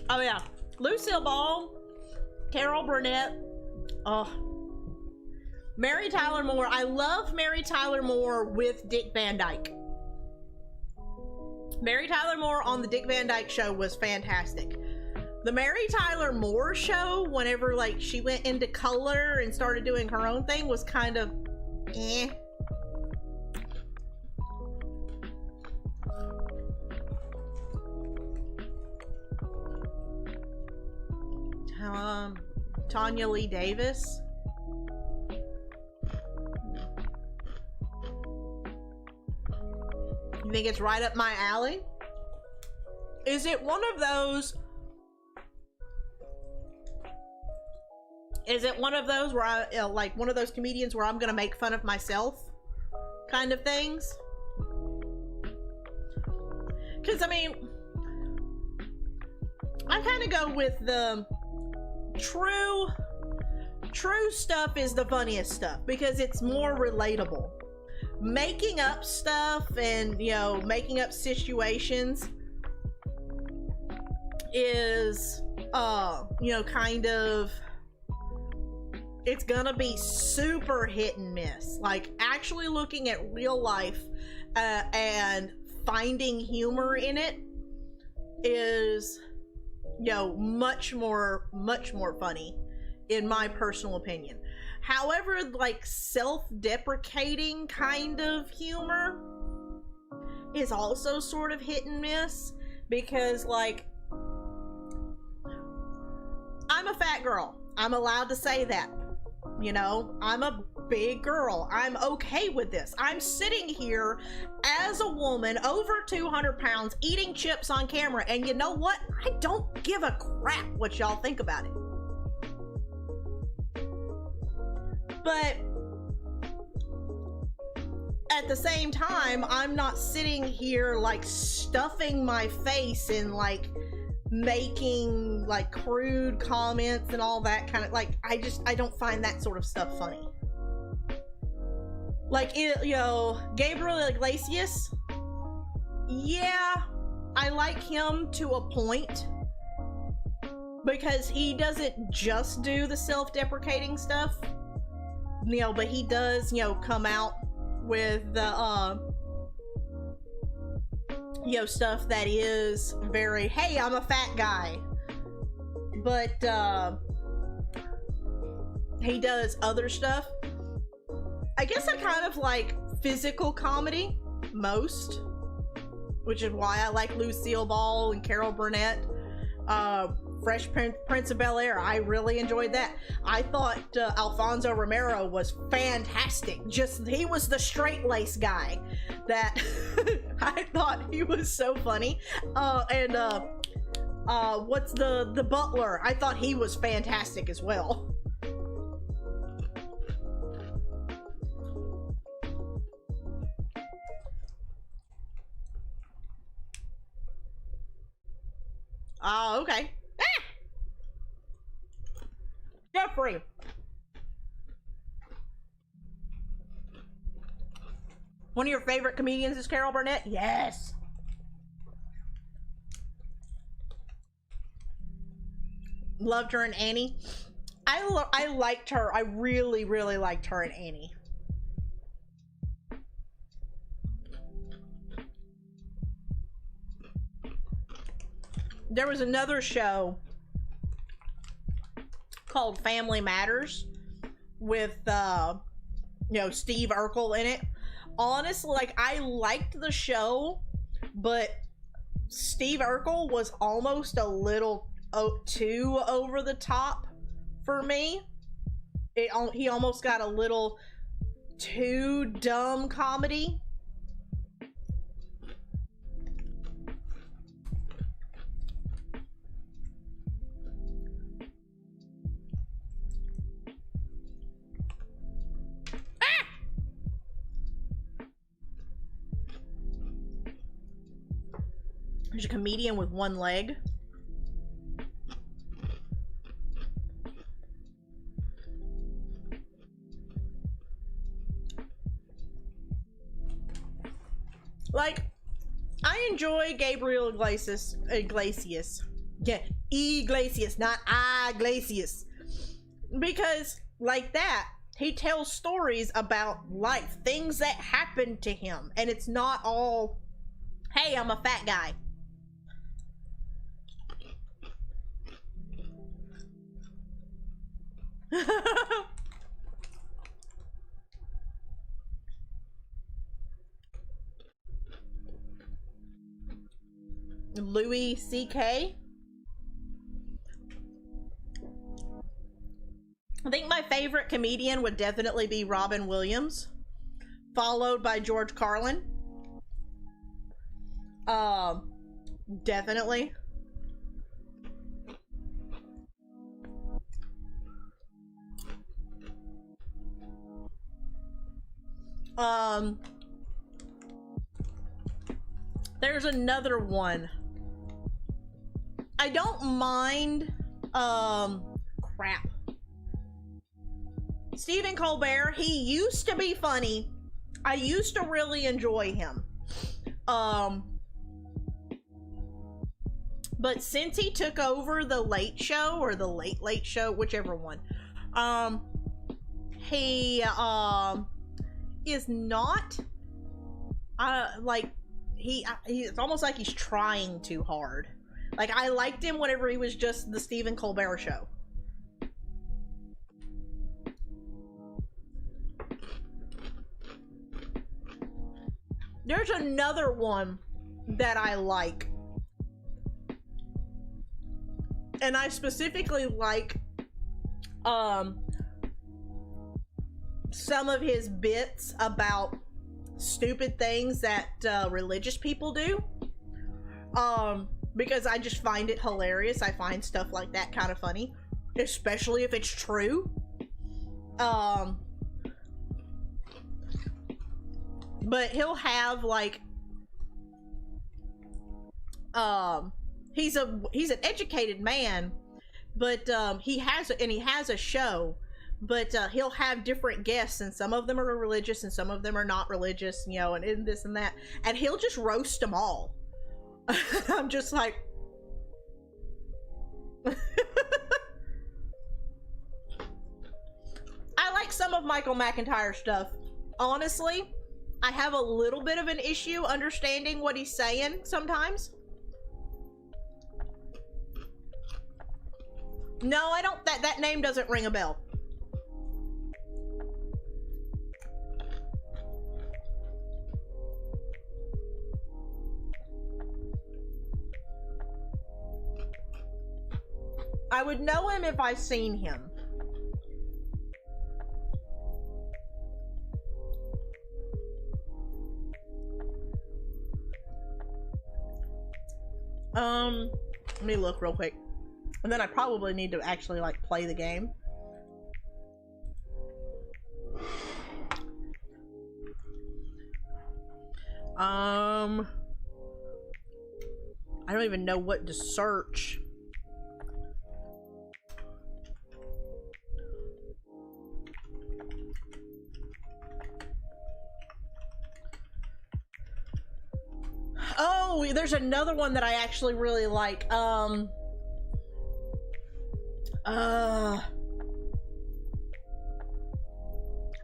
Oh yeah, Lucille Ball, Carol Burnett, oh, Mary Tyler Moore. I love Mary Tyler Moore with Dick Van Dyke. Mary Tyler Moore on the Dick Van Dyke Show was fantastic. The Mary Tyler Moore show, whenever like she went into color and started doing her own thing, was kind of eh. Tanya Lee Davis. You think it's right up my alley? Is it one of those? Is it one of those where I like one of those comedians where I'm gonna make fun of myself, kind of things? Because I mean, I kind of go with the true stuff is the funniest stuff because it's more relatable. Making up stuff and, you know, making up situations is, you know, kind of, it's gonna be super hit and miss. Like, actually looking at real life and finding humor in it is, you know, much more funny, in my personal opinion. However, like, self-deprecating kind of humor is also sort of hit and miss, because, like, I'm a fat girl. I'm allowed to say that. You know, I'm a big girl. I'm okay with this. I'm sitting here as a woman, over 200 pounds, eating chips on camera, and you know what? I don't give a crap what y'all think about it. But at the same time, I'm not sitting here like stuffing my face and like making like crude comments and all that kind of, like, I don't find that sort of stuff funny. Like, you know, Gabriel Iglesias, yeah, I like him to a point, because he doesn't just do the self-deprecating stuff, you know, but he does, you know, come out with the you know, stuff that is very, hey, I'm a fat guy. But he does other stuff. I guess I kind of like physical comedy most, which is why I like Lucille Ball and Carol Burnett. Fresh Prince of Bel-Air, I really enjoyed that. I thought Alfonso Romero was fantastic. Just, he was the straight-laced guy that I thought he was so funny. What's the butler? I thought he was fantastic as well. Oh, okay. Ah! Jeffrey. One of your favorite comedians is Carol Burnett? Yes. Loved her in Annie. I liked her. I really, really liked her in Annie. There was another show called Family Matters with you know, Steve Urkel in it. Honestly, like, I liked the show, but Steve Urkel was almost a little too over the top for me. He almost got a little too dumb comedy. There's a comedian with one leg. Like, I enjoy Gabriel Iglesias. Yeah, Iglesias, not Iglesias. Because, like that, he tells stories about life, things that happened to him. And it's not all, hey, I'm a fat guy. Louis C.K. I think my favorite comedian would definitely be Robin Williams, followed by George Carlin. Definitely. There's another one. I don't mind, crap. Stephen Colbert, he used to be funny. I used to really enjoy him. But since he took over the Late Show, or the Late Late Show, whichever one, he is not like it's almost like he's trying too hard. Like, I liked him whenever he was just the Stephen Colbert Show. There's another one that I like. And I specifically like some of his bits about stupid things that religious people do. Because I just find it hilarious. I find stuff like that kind of funny, especially if it's true. But he'll have like he's an educated man, but he has a show, but he'll have different guests, and some of them are religious and some of them are not religious, you know, and this and that, and he'll just roast them all. I'm just like I like some of Michael McIntyre's stuff. Honestly, I have a little bit of an issue understanding what he's saying sometimes. No, I don't. That name doesn't ring a bell. I would know him if I've seen him. Let me look real quick. And then I probably need to actually like play the game. I don't even know what to search. Oh, there's another one that I actually really like. I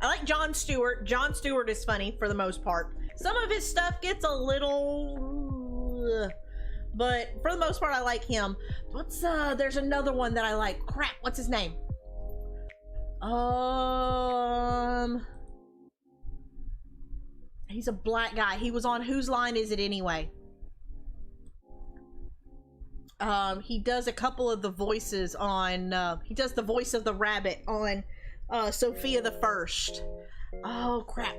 like Jon Stewart. Jon Stewart is funny for the most part. Some of his stuff gets a little, but for the most part, I like him. There's another one that I like. Crap, what's his name? He's a black guy. He was on Whose Line Is It Anyway? He does a couple of the voices on, he does the voice of the rabbit on, Sophia the First. Oh, crap.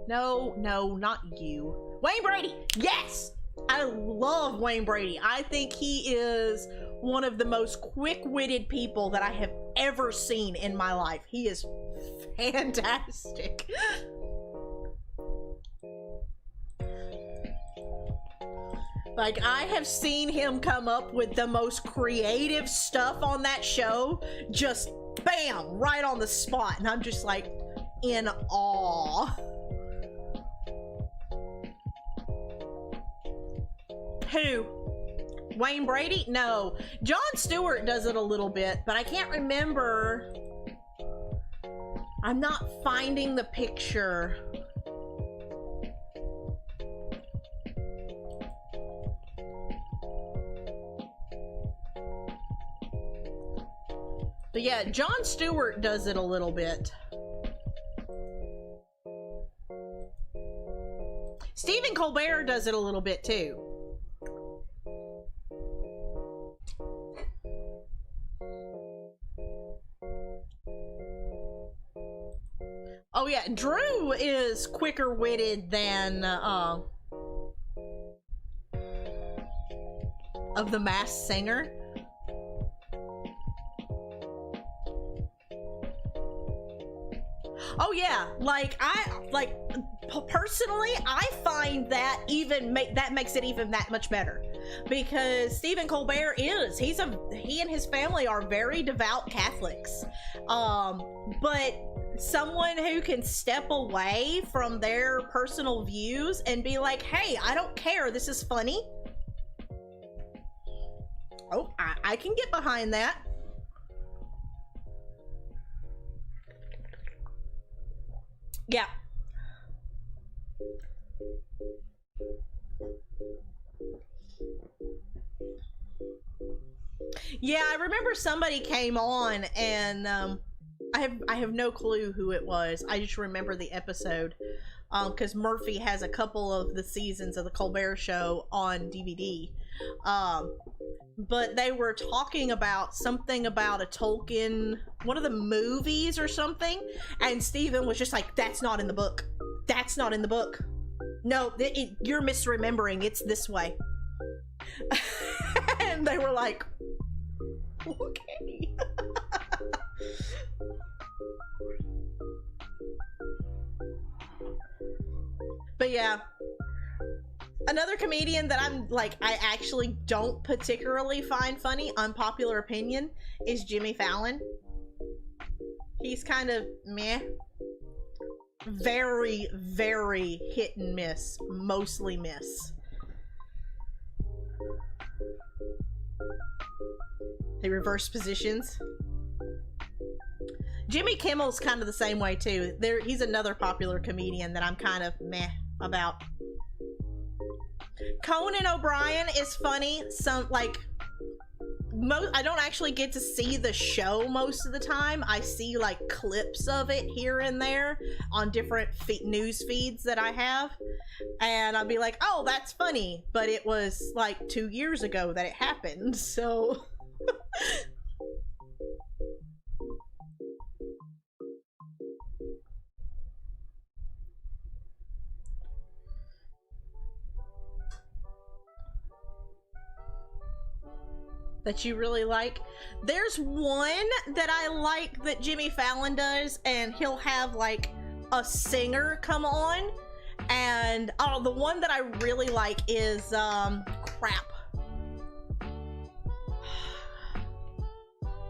No, not you. Wayne Brady! Yes! I love Wayne Brady. I think he is one of the most quick-witted people that I have ever seen in my life. He is fantastic. Like, I have seen him come up with the most creative stuff on that show. Just bam, right on the spot. And I'm just like in awe. Who? Wayne Brady? No. Jon Stewart does it a little bit, but I can't remember. I'm not finding the picture. But yeah, Jon Stewart does it a little bit. Stephen Colbert does it a little bit too. Oh yeah, Drew is quicker witted than of the Masked Singer. Oh yeah, personally, I find that that makes it even that much better, because Stephen Colbert he and his family are very devout Catholics, but someone who can step away from their personal views and be like, hey, I don't care, this is funny. Oh, I can get behind that. Yeah. Yeah, I remember somebody came on and I have no clue who it was. I just remember the episode because Murphy has a couple of the seasons of the Colbert Show on DVD. But they were talking about something about a Tolkien, one of the movies or something, and Steven was just like, that's not in the book. That's not in the book. No, you're misremembering. It's this way. And they were like, okay. But yeah, another comedian that I'm like, I actually don't particularly find funny, unpopular opinion, is Jimmy Fallon. He's kind of meh. Very, very hit and miss. Mostly miss. They reverse positions. Jimmy Kimmel's kind of the same way too. He's another popular comedian that I'm kind of meh about. Conan O'Brien is funny. Some like I don't actually get to see the show most of the time. I see like clips of it here and there on different news feeds that I have, and I'll be like, oh, that's funny, but it was like 2 years ago that it happened, so that you really like. There's one that I like that Jimmy Fallon does, and he'll have like a singer come on, and oh, the one that I really like is crap.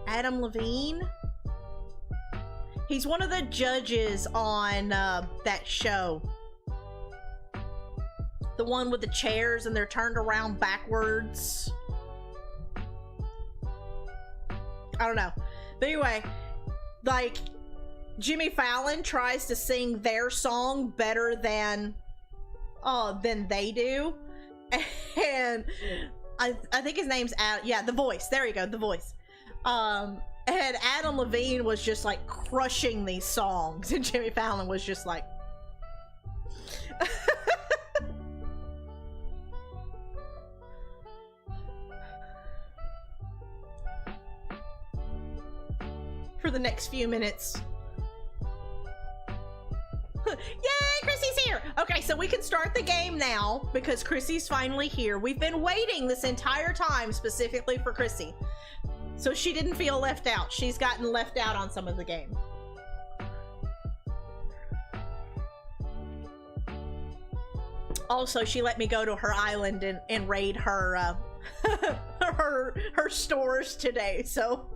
Adam Levine. He's one of the judges on that show. The one with the chairs and they're turned around backwards. I don't know. But anyway, like, Jimmy Fallon tries to sing their song better than they do. And I think his name's Adam. Yeah, The Voice. There you go, The Voice. And Adam Levine was just like crushing these songs, and Jimmy Fallon was just like for the next few minutes. Yay, Chrissy's here! Okay, so we can start the game now because Chrissy's finally here. We've been waiting this entire time specifically for Chrissy, so she didn't feel left out. She's gotten left out on some of the game. Also, she let me go to her island and raid her her stores today, so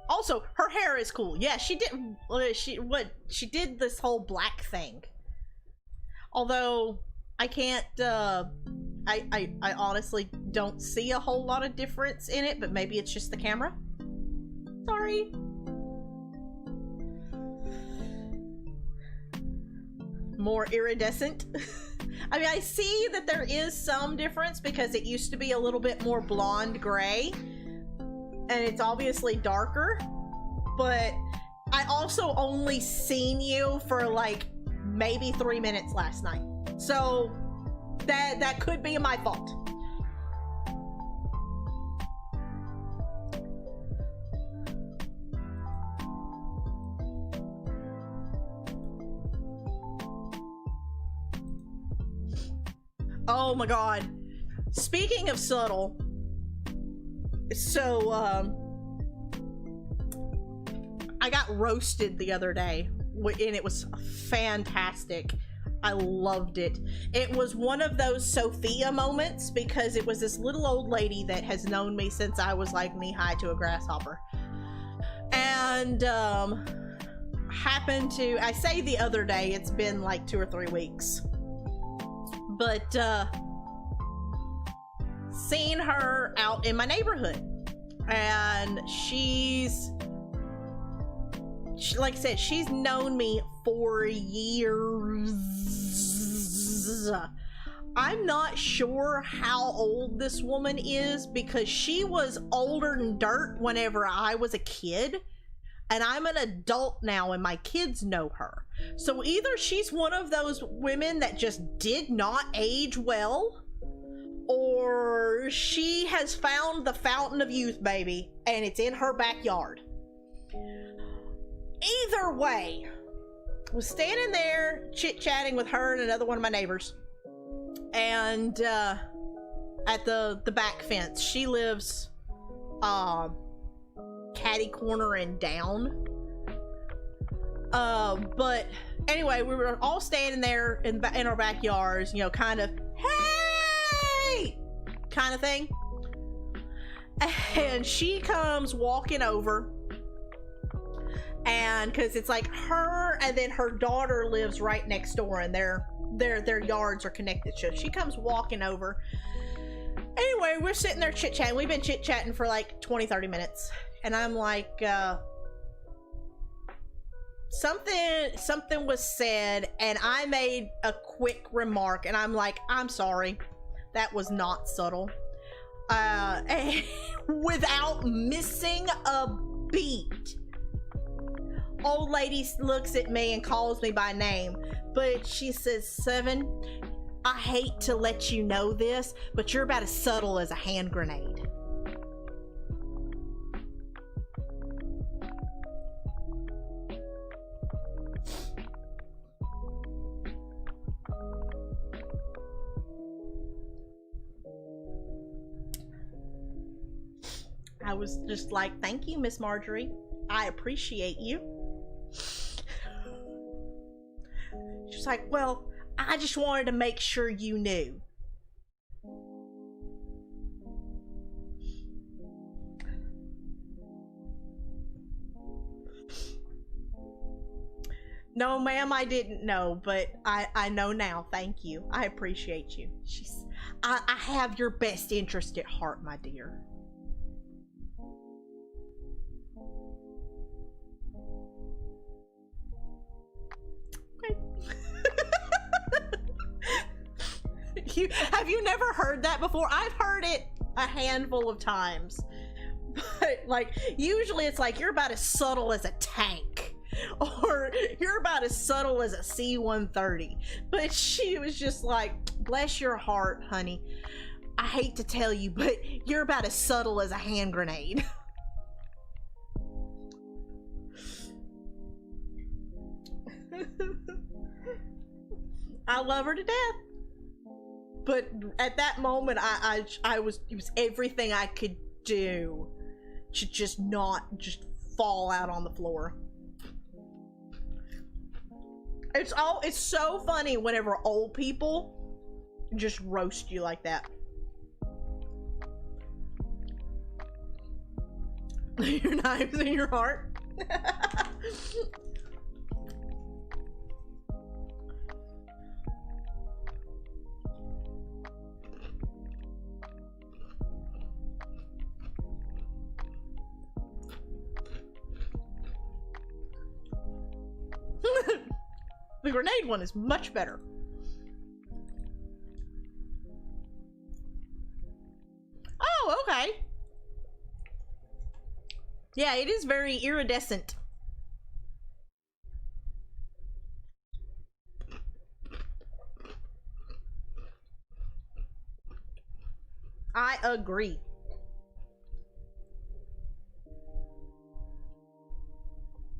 also, her hair is cool. Yeah, she did this whole black thing. Although I can't I honestly don't see a whole lot of difference in it, but maybe it's just the camera. Sorry. More iridescent. I mean, I see that there is some difference because it used to be a little bit more blonde gray, and it's obviously darker, but I also only seen you for like maybe 3 minutes last night, so that could be my fault. Oh my god. Speaking of subtle, so I got roasted the other day and it was fantastic. I loved it. It was one of those Sophia moments because it was this little old lady that has known me since I was like knee-high to a grasshopper, and happened to, I say the other day, it's been like 2 or 3 weeks, but seen her out in my neighborhood, and like I said, she's known me for years. I'm not sure how old this woman is because she was older than dirt whenever I was a kid, and I'm an adult now and my kids know her. So either she's one of those women that just did not age well, or she has found the fountain of youth, baby, and it's in her backyard. Either way, I was standing there chit-chatting with her and another one of my neighbors, and at the back fence. She lives catty corner and down. But anyway, we were all standing there in our backyards, you know, kind of, hey, kind of thing. And she comes walking over, and because it's like her and then her daughter lives right next door, and their yards are connected. So she comes walking over. Anyway, we're sitting there chit-chatting. We've been chit-chatting for like 20-30 minutes, and I'm like, something was said, and I made a quick remark, and I'm like, I'm sorry, that was not subtle. And without missing a beat, old lady looks at me and calls me by name, but she says, Seven, I hate to let you know this, but you're about as subtle as a hand grenade. I was just like, thank you, Miss Marjorie. I appreciate you. She's like, well, I just wanted to make sure you knew. No, ma'am, I didn't know, but I know now. Thank you. I appreciate you. I have your best interest at heart, my dear. Have you never heard that before? I've heard it a handful of times, but like usually it's like, you're about as subtle as a tank, or you're about as subtle as a C-130. But she was just like, bless your heart, honey, I hate to tell you, but you're about as subtle as a hand grenade. I love her to death. But at that moment, it was everything I could do to just not fall out on the floor. It's so funny whenever old people just roast you like that. Your knives in your heart. The grenade one is much better. Oh, okay. Yeah, it is very iridescent. I agree.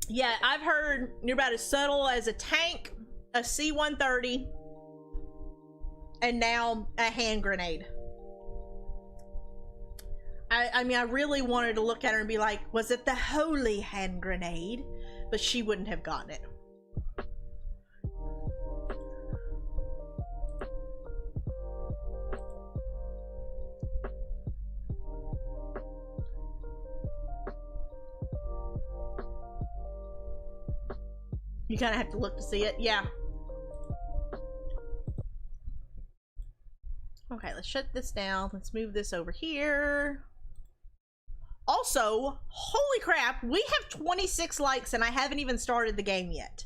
Yeah, I've heard you're about as subtle as a tank, a C-130, and now a hand grenade. I mean, I really wanted to look at her and be like, was it the holy hand grenade? But she wouldn't have gotten it. You kind of have to look to see it. Yeah. Okay, let's let's shut this down. Let's move this over here. Also, holy crap, we have 26 likes and I haven't even started the game yet.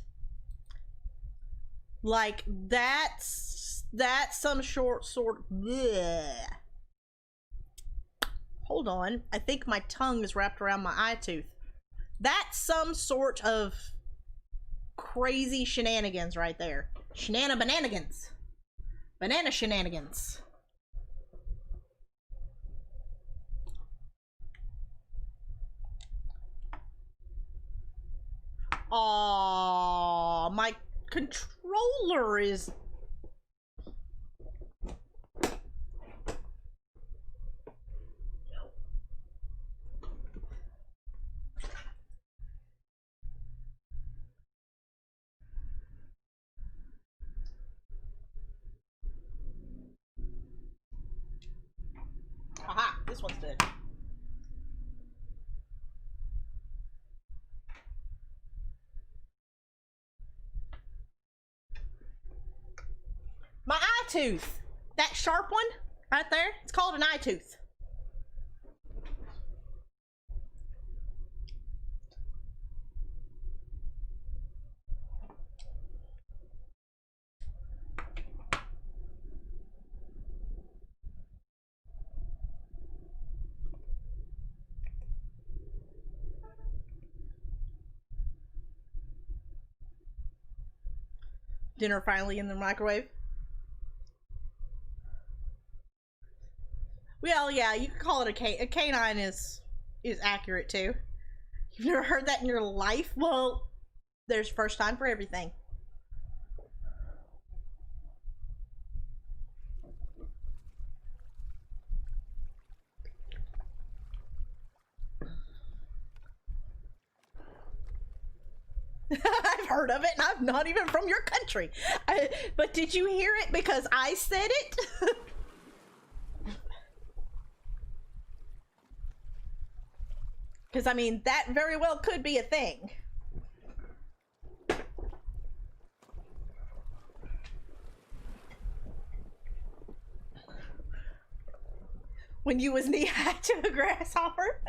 Like, that's some short sort. Bleh. Hold on, I think my tongue is wrapped around my eye tooth. That's some sort of crazy shenanigans right there. Bananigans. Banana shenanigans. Aww, my controller is... Aha, this one's dead. My eye tooth. That sharp one right there, it's called an eye tooth. Dinner finally in the microwave. Well, yeah, you could call it a canine is accurate too. You've never heard that in your life? Well, there's first time for everything. I've heard of it, and I'm not even from your country. But did you hear it because I said it? Because, I mean, that very well could be a thing. When you was knee-high to a grasshopper?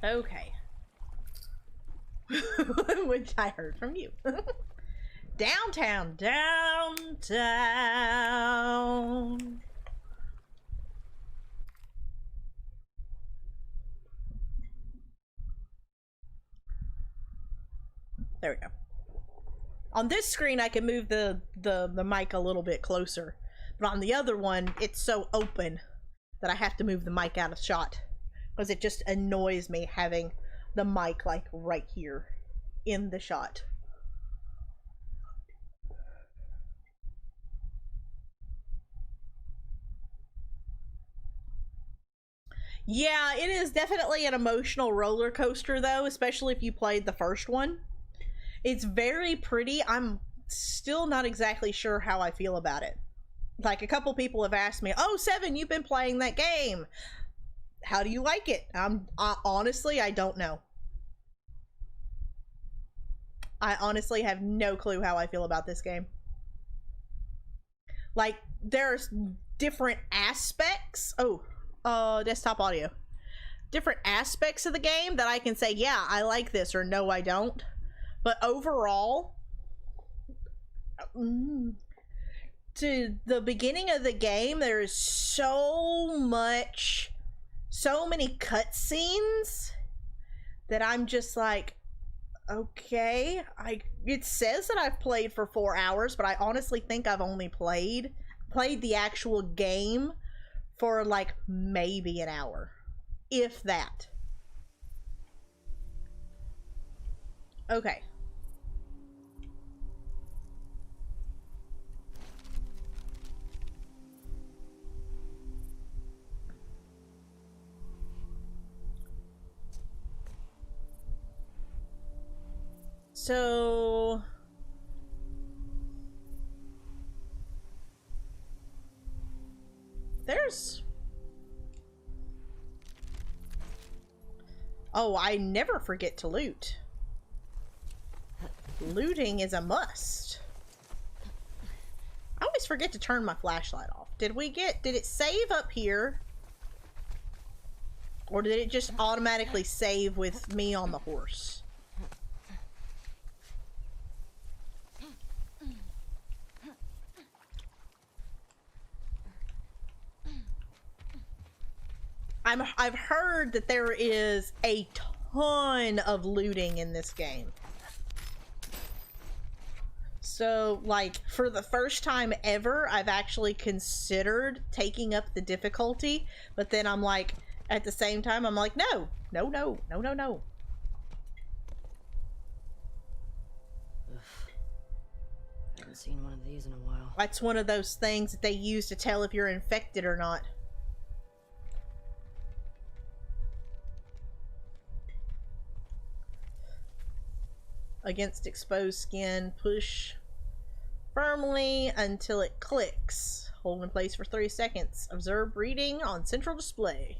Okay. Which I heard from you. Downtown. There we go. On this screen, I can move the mic a little bit closer. But on the other one, it's so open that I have to move the mic out of shot. Because it just annoys me having the mic, like, right here in the shot. Yeah, it is definitely an emotional roller coaster, though, especially if you played the first one. It's very pretty. I'm still not exactly sure how I feel about it. Like, a couple people have asked me, "Oh, Seven, you've been playing that game. How do you like it?" Honestly, I don't know. I honestly have no clue how I feel about this game. Like, there's different aspects. Desktop audio. Different aspects of the game that I can say, yeah, I like this, or no, I don't. But overall, to the beginning of the game, there is so many cutscenes that I'm just like, okay, it says that I've played for 4 hours, but I honestly think I've only played the actual game for like maybe an hour, if that. Okay. So there's... Oh, I never forget to loot. Looting is a must. I always forget to turn my flashlight off. Did it save up here? Or did it just automatically save with me on the horse? I've heard that there is a ton of looting in this game. So, like, for the first time ever, I've actually considered taking up the difficulty, but then I'm like, at the same time, I'm like, no. Ugh. Haven't seen one of these in a while. That's one of those things that they use to tell if you're infected or not. Against exposed skin, push firmly until it clicks. Hold in place for 3 seconds. Observe reading on central display.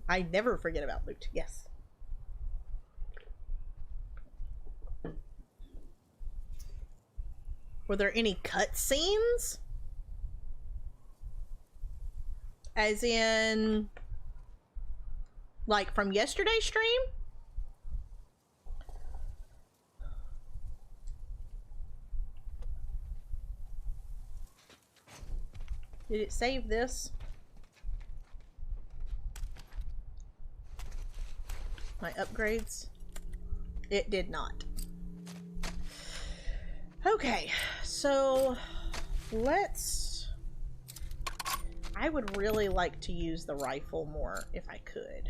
I never forget about loot. Yes. Were there any cutscenes? As in, like, from yesterday's stream? Did it save this? My upgrades? It did not. Okay, so let's... I would really like to use the rifle more if I could.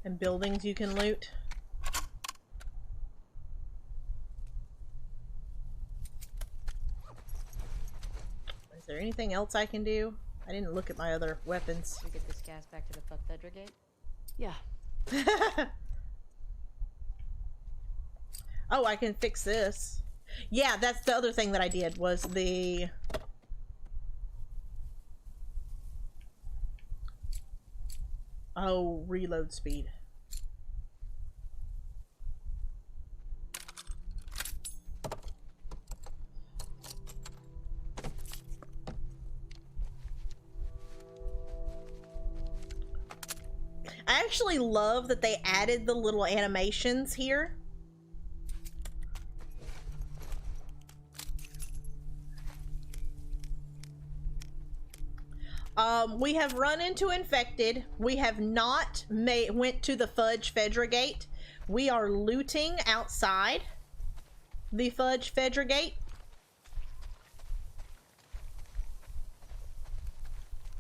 And buildings you can loot. Is there anything else I can do? I didn't look at my other weapons. We get this gas back to the Fedra gate? Yeah. Oh, I can fix this. Yeah, that's the other thing that I did was the... Oh, reload speed. I actually love that they added the little animations here. We have run into infected. We have not went to the Fedra gate. We are looting outside the Fedra gate.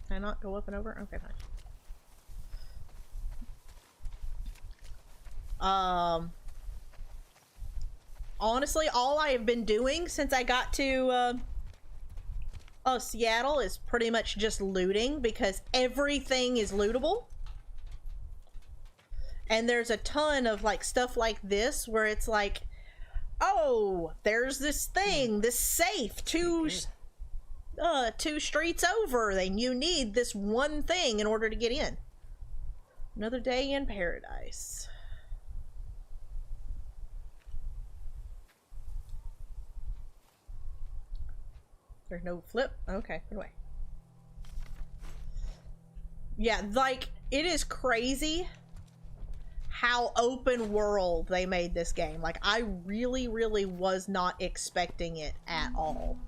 Can I not go up and over? Okay, fine. Honestly, all I have been doing since I got to Seattle is pretty much just looting because everything is lootable. And there's a ton of like stuff like this where it's like, oh, there's this thing, this safe, two streets over, and you need this one thing in order to get in. Another day in paradise. There's no flip. Okay, anyway. Yeah, like, it is crazy how open world they made this game. Like, I really, really was not expecting it at all.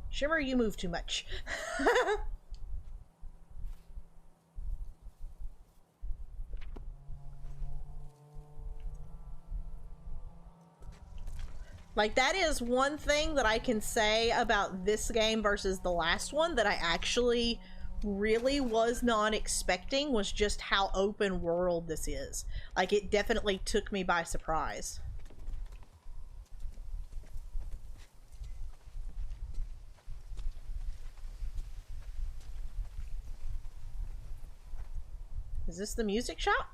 Shimmer, you move too much. Like, that is one thing that I can say about this game versus the last one that I actually really was not expecting, was just how open world this is. Like, it definitely took me by surprise. Is this the music shop?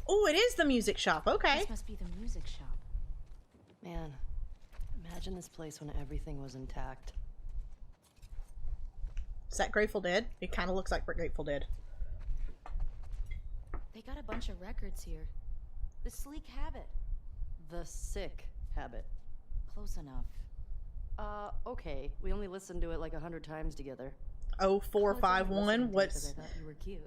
Oh, it is the music shop. Okay. This must be the music shop. Man, imagine this place when everything was intact. Is that Grateful Dead? It kind of looks like Grateful Dead. They got a bunch of records here. The Sleek Habit. The Sick Habit. Close enough. Okay. We only listened to it like 100 times together. Oh, 451. What's... I thought you were cute.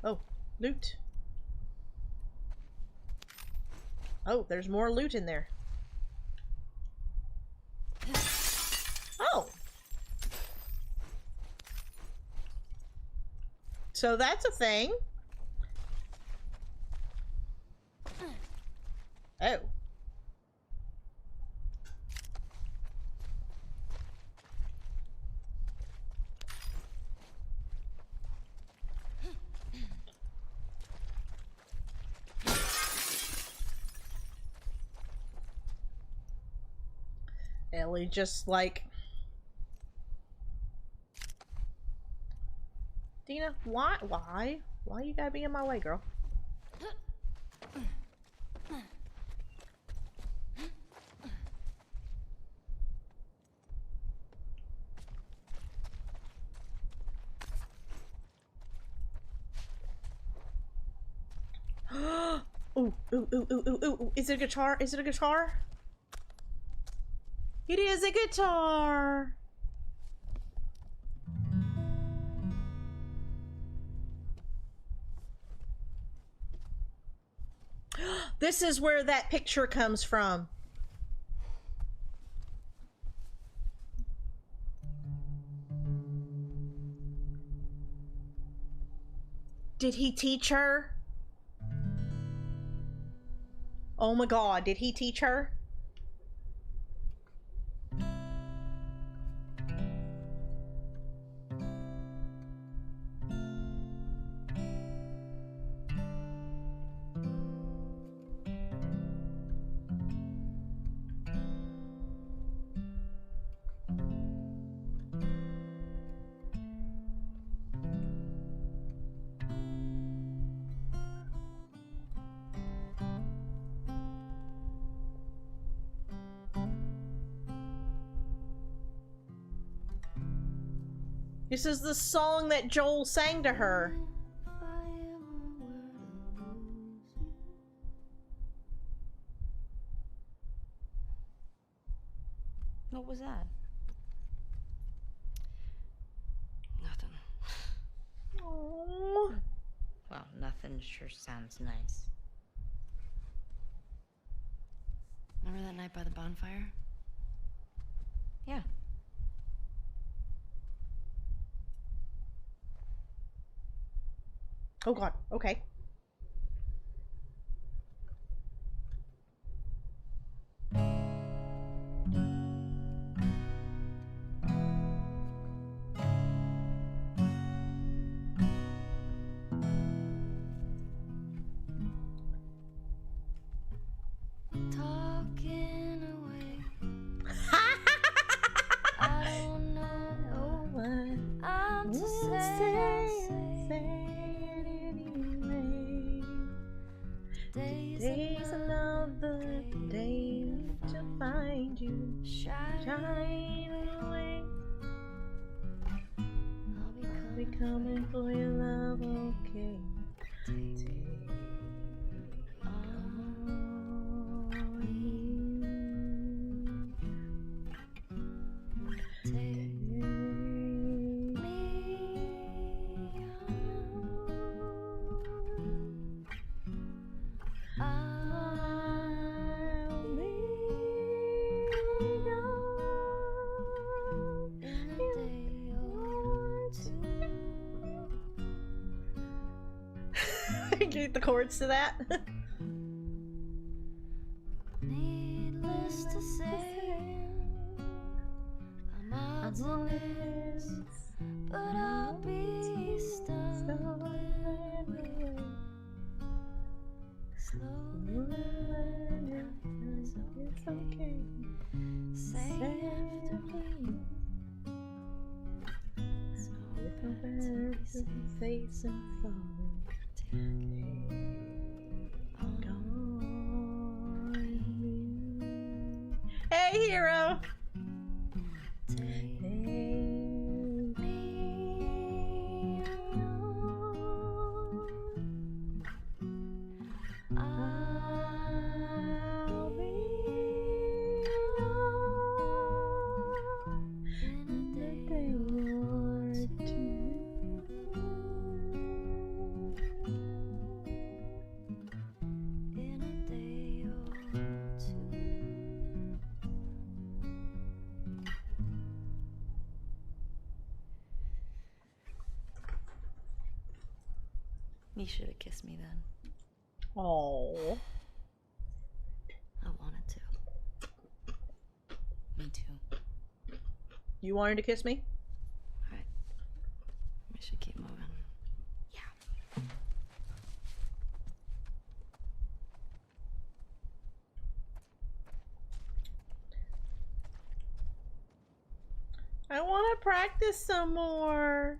Oh, loot. Oh, there's more loot in there. Oh. So that's a thing. Oh. Ellie just like... Dina, why? Why you gotta be in my way, girl? Ooh, ooh, ooh, ooh, ooh, ooh. Is it a guitar? Is it a guitar? It is a guitar! This is where that picture comes from. Did he teach her? Oh my god, did he teach her? This is the song that Joel sang to her. What was that? Nothing. Aww. Well, nothing sure sounds nice. Remember that night by the bonfire? Yeah. Oh god, okay. Talking away. I don't know what I'm to say anyway. Today's another day to find you shining away. I'll be coming for your love, okay? Take Get the chords to that. Needless to say, I'm odds and ends, but I'll be stumbling away. Slowly learning as I it's okay. Say after me. With my birds face and flowers. Hey, hero! You should have kissed me then. Oh. I wanted to. Me too. You wanted to kiss me? Alright. We should keep moving. Yeah. I want to practice some more.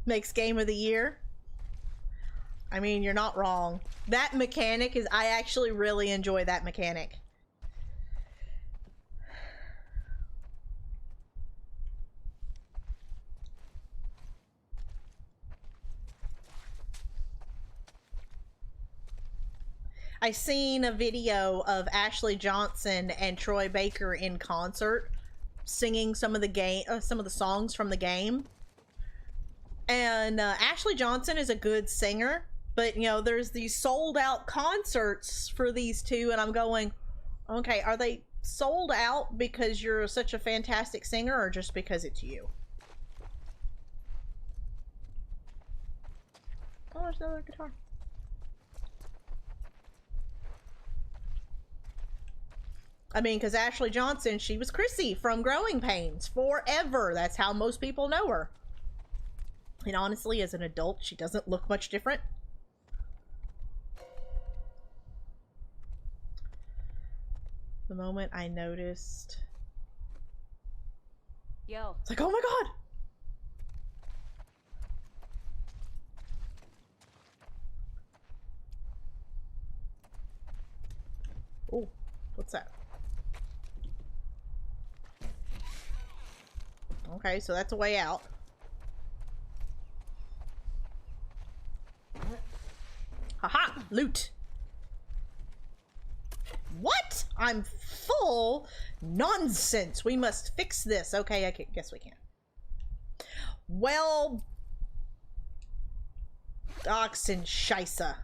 Makes game of the year. I mean, you're not wrong. That mechanic is, I actually really enjoy that mechanic. I seen a video of Ashley Johnson and Troy Baker in concert singing some of the songs from the game. And Ashley Johnson is a good singer, but you know, there's these sold out concerts for these two, and I'm going, okay, are they sold out because you're such a fantastic singer, or just because it's you? Oh, there's another guitar. I mean, because Ashley Johnson, she was Chrissy from Growing Pains forever. That's how most people know her. And honestly, as an adult, she doesn't look much different. The moment I noticed... Yo. It's like, oh my god! Oh, what's that? Okay, so that's a way out. Haha! Loot! What? I'm full? Nonsense! We must fix this. Okay, I guess we can. Well... Oxen Scheisse.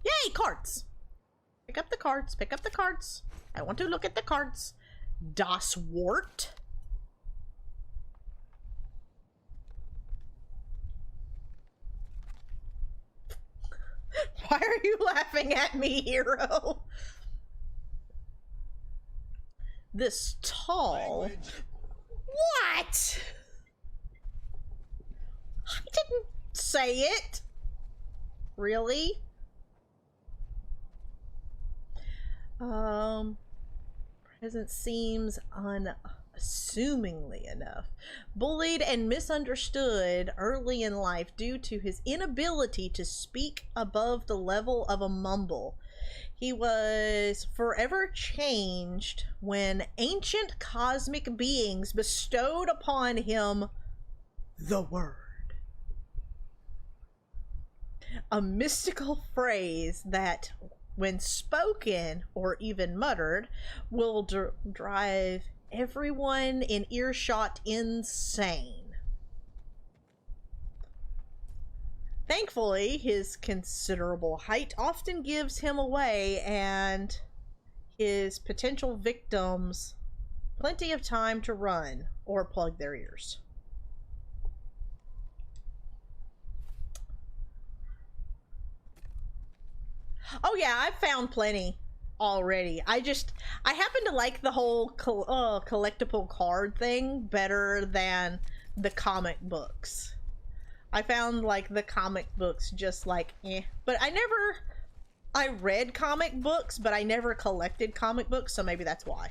Yay, cards! Pick up the cards, pick up the cards. I want to look at the cards. Das Wort. Why are you laughing at me, hero? This tall... Language. What? I didn't say it. Really? Present seems unassumingly enough. Bullied and misunderstood early in life due to his inability to speak above the level of a mumble. He was forever changed when ancient cosmic beings bestowed upon him the word. A mystical phrase that, when spoken or even muttered, will drive everyone in earshot insane. Thankfully, his considerable height often gives him away, and his potential victims plenty of time to run or plug their ears. Oh yeah, I've found plenty already. I happen to like the whole collectible card thing better than the comic books. I found like the comic books just like eh. But I read comic books, but I never collected comic books, so maybe that's why.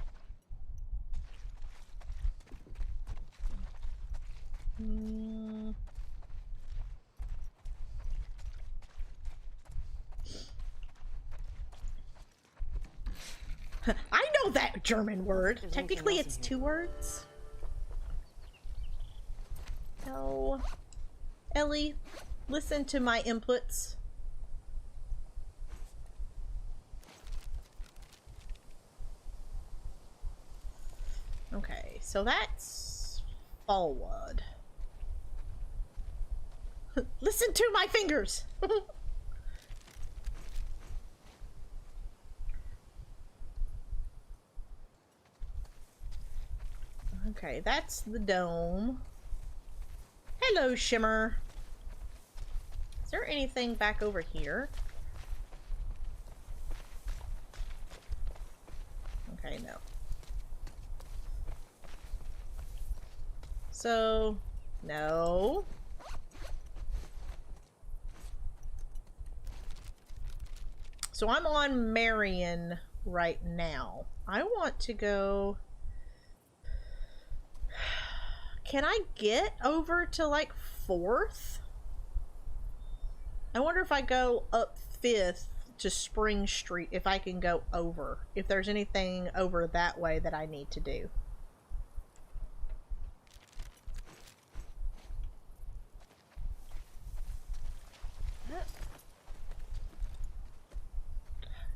I know that German word. There's Technically, anything else it's in here. 2 words. No. Ellie, listen to my inputs. Okay, so that's forward. Listen to my fingers. Okay, that's the dome. Hello, Shimmer. Is there anything back over here? Okay, no. So, no. So I'm on Marion right now. I want to go... Can I get over to like 4th? I wonder if I go up 5th to Spring Street, if I can go over. If there's anything over that way that I need to do.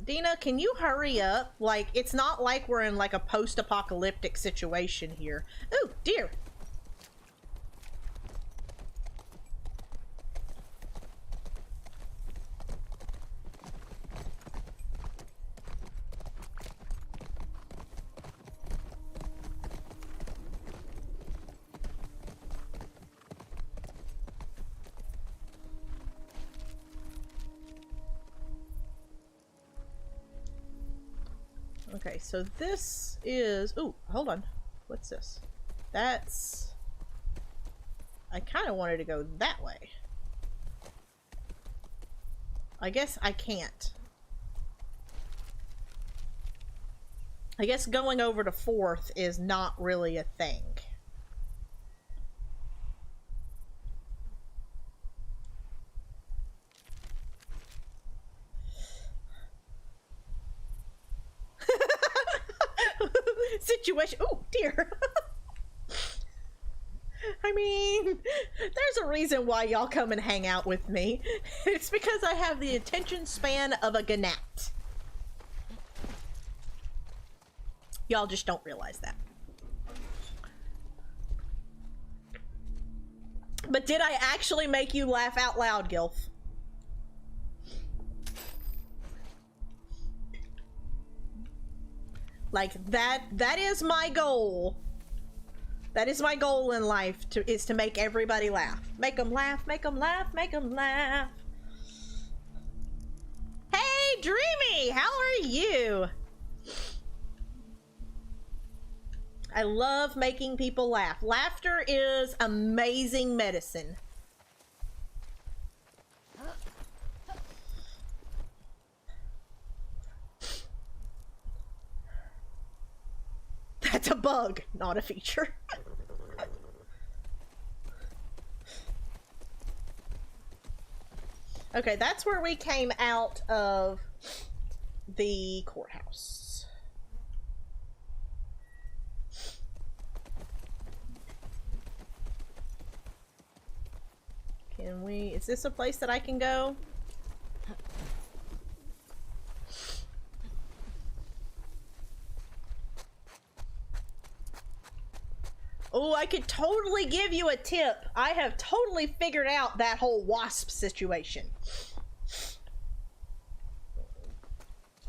Dina, can you hurry up? Like, it's not like we're in like a post-apocalyptic situation here. Oh, dear. Okay, so this is... Ooh, hold on. What's this? That's... I kind of wanted to go that way. I guess I can't. I guess going over to 4th is not really a thing. Situation. Oh dear. I mean, there's a reason why y'all come and hang out with me. It's because I have the attention span of a gnat. Y'all just don't realize that. But did I actually make you laugh out loud, Gilf? Like, that is my goal. That is my goal in life, is to make everybody laugh. Make them laugh, make them laugh, make them laugh. Hey, Dreamy, how are you? I love making people laugh. Laughter is amazing medicine. That's a bug, not a feature. Okay, that's where we came out of the courthouse. Can we... Is this a place that I can go? Oh, I could totally give you a tip. I have totally figured out that whole wasp situation.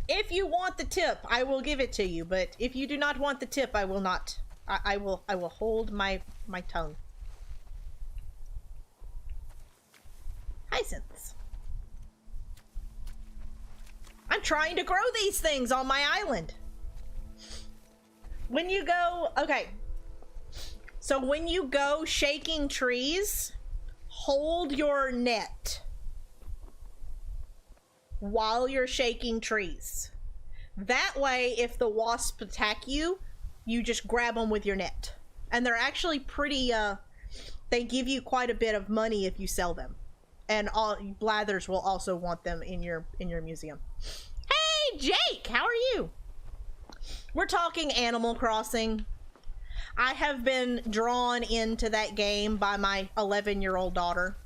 If you want the tip, I will give it to you. But if you do not want the tip, I will not. I will hold my tongue. Hyacinths. I'm trying to grow these things on my island. When you go... Okay. So when you go shaking trees, hold your net while you're shaking trees. That way, if the wasps attack you, you just grab them with your net. And they're actually pretty, they give you quite a bit of money if you sell them. And all Blathers will also want them in your museum. Hey, Jake, how are you? We're talking Animal Crossing. I have been drawn into that game by my 11-year-old daughter.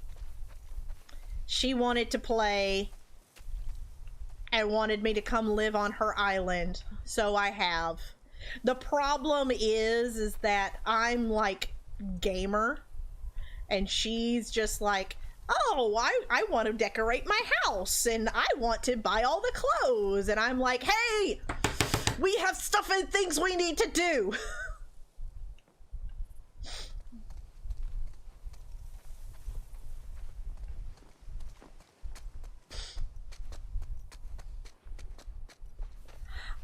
She wanted to play and wanted me to come live on her island, so I have. The problem is that I'm like gamer, and she's just like, oh, I want to decorate my house, and I want to buy all the clothes, and I'm like, hey, we have stuff and things we need to do.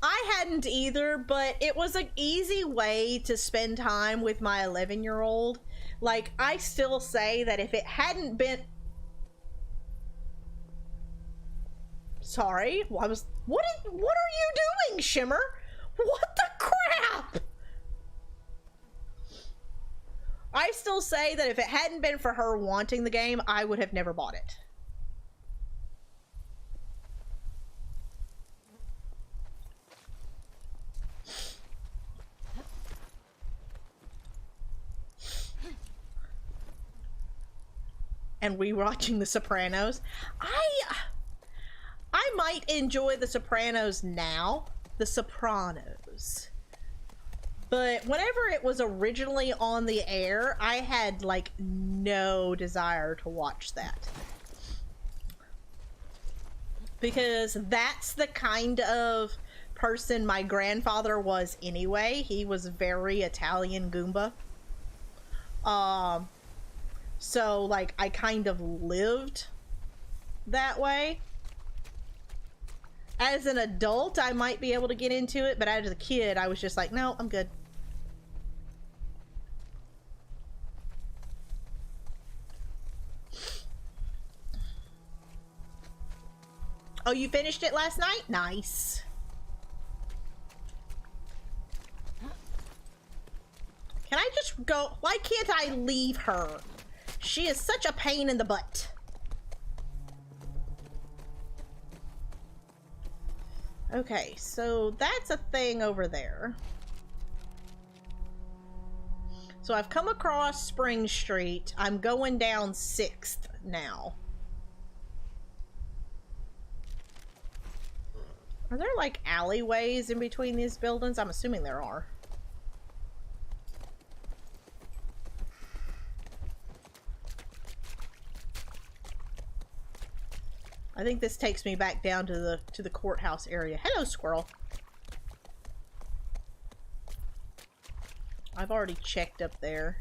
I hadn't either, but it was an easy way to spend time with my 11-year-old. Like, I still say that if it hadn't been... Sorry, what are you doing, Shimmer? What the crap? I still say that if it hadn't been for her wanting the game, I would have never bought it. And rewatching The Sopranos. I might enjoy The Sopranos now. The Sopranos. But whenever it was originally on the air, I had like no desire to watch that. Because that's the kind of person my grandfather was anyway. He was very Italian Goomba. So, like, I kind of lived that way. As an adult, I might be able to get into it, but as a kid, I was just like, no, I'm good. Oh, you finished it last night? Nice. Can I just go? Why can't I leave her? She is such a pain in the butt. Okay, so that's a thing over there. So I've come across Spring Street. I'm going down 6th now. Are there like alleyways in between these buildings? I'm assuming there are. I think this takes me back down to the courthouse area. Hello, squirrel. I've already checked up there.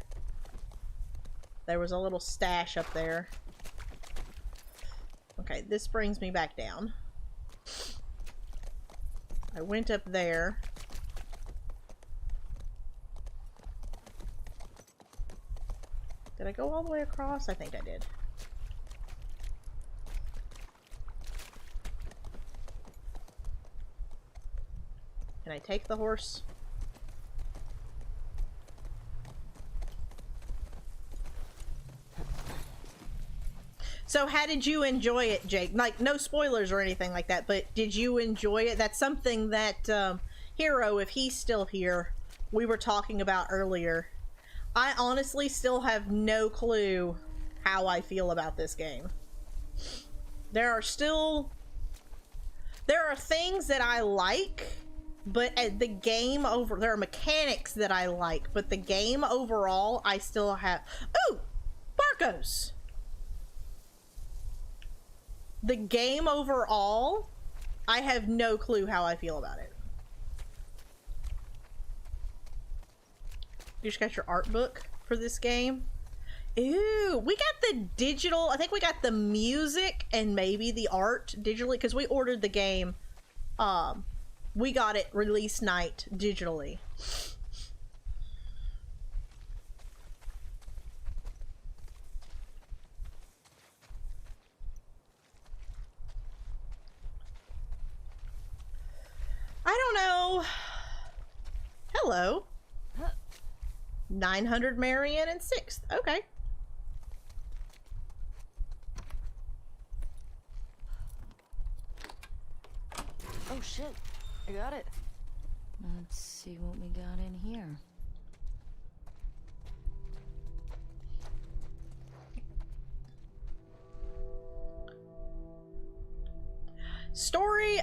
There was a little stash up there. Okay, this brings me back down. I went up there. Did I go all the way across? I think I did. Can I take the horse? So how did you enjoy it, Jake? Like, no spoilers or anything like that, but did you enjoy it? That's something that Hero, if he's still here, we were talking about earlier. I honestly still have no clue how I feel about this game. There are things that I like, but the game there are mechanics that I like, but the game overall, I still have... Ooh! Barcos! The game overall, I have no clue how I feel about it. You just got your art book for this game? Ooh, we got the digital... I think we got the music and maybe the art digitally, because we ordered the game... we got it release night digitally. no. Hello. 900 Marion and 6th. Okay. Oh shit, I got it. Let's see what we got in here. Story.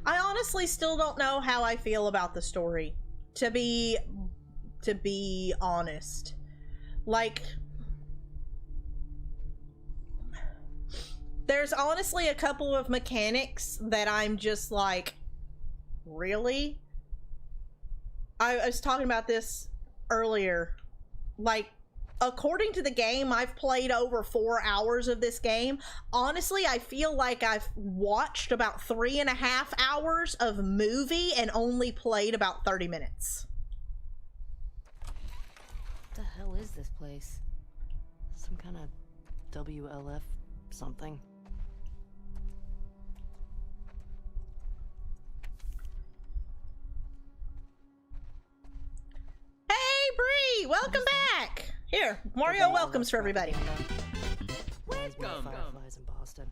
I honestly still don't know how I feel about the story. To be honest. Like, there's honestly a couple of mechanics that I'm just like, really? I was talking about this earlier. Like, according to the game, I've played over 4 hours of this game. Honestly, I feel like I've watched about 3.5 hours of movie and only played about 30 minutes. What the hell is this place? Some kind of WLF something. Hey, Bree! Welcome back! Here, Mario welcomes for everybody. Welcome. Fireflies in Boston.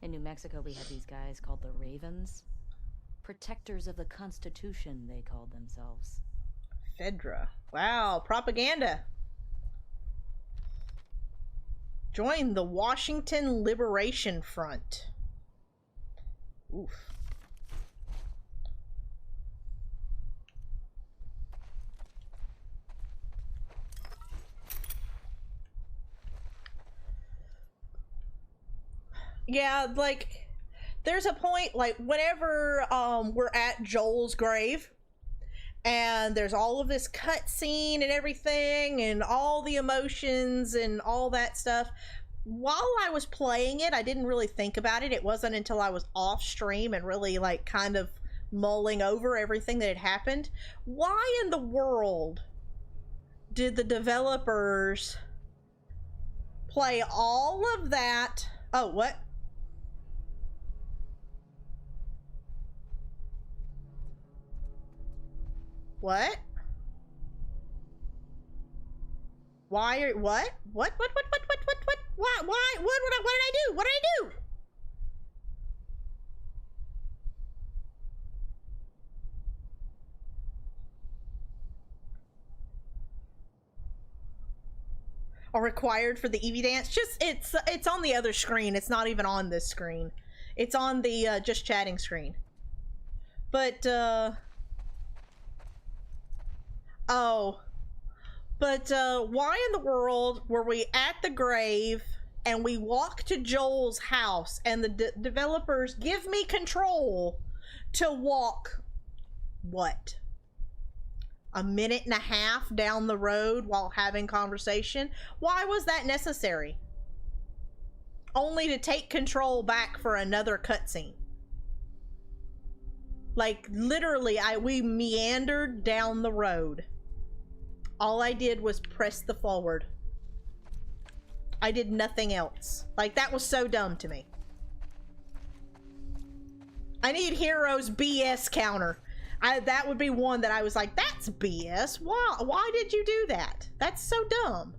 In New Mexico, we had these guys called the Ravens. Protectors of the Constitution, they called themselves. Fedra. Wow, propaganda. Join the Washington Liberation Front. Oof. Yeah, like, there's a point, like, whenever we're at Joel's grave, and there's all of this cutscene and everything, and all the emotions and all that stuff. While I was playing it, I didn't really think about it. It wasn't until I was off stream and really, like, kind of mulling over everything that had happened. Why in the world did the developers play all of that? Oh, what? What? Why are, what? What? Why? What did I do? What did I do? Are required for the Eevee dance? Just, it's on the other screen. It's not even on this screen. It's on the, just chatting screen. But, oh. But, why in the world were we at the grave and we walk to Joel's house and the developers give me control to walk, what? A minute and a half down the road while having conversation? Why was that necessary? Only to take control back for another cutscene. Like, literally, we meandered down the road. All I did was press the forward. I did nothing else. Like, that was so dumb to me. I need Hero's BS counter. That would be one that I was like, that's BS. Why did you do that? That's so dumb.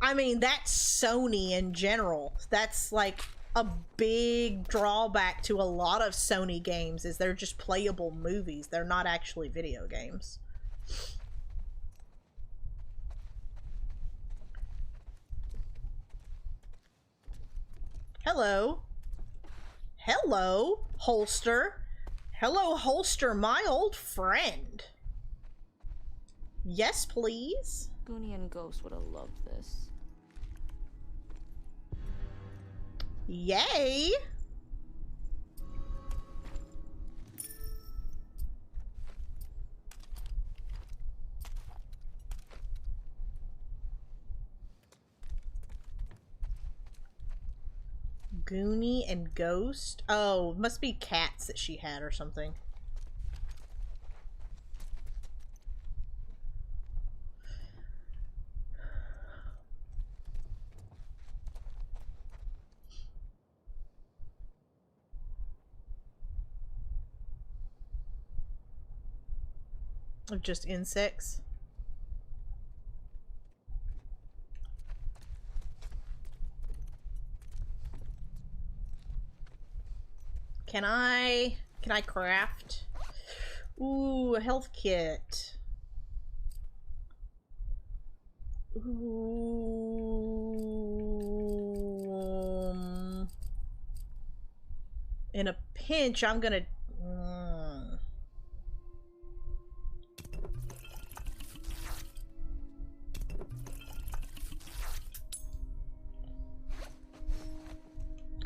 I mean, that's Sony in general. That's like a big drawback to a lot of Sony games, is they're just playable movies. They're not actually video games. Hello. Hello, Holster. Hello, Holster, my old friend. Yes, please. Goonie and Ghost would have loved this. Yay! Goonie and Ghost. Oh, must be cats that she had or something. Of just insects. Can I craft? Ooh, a health kit. Ooh. In a pinch, I'm gonna...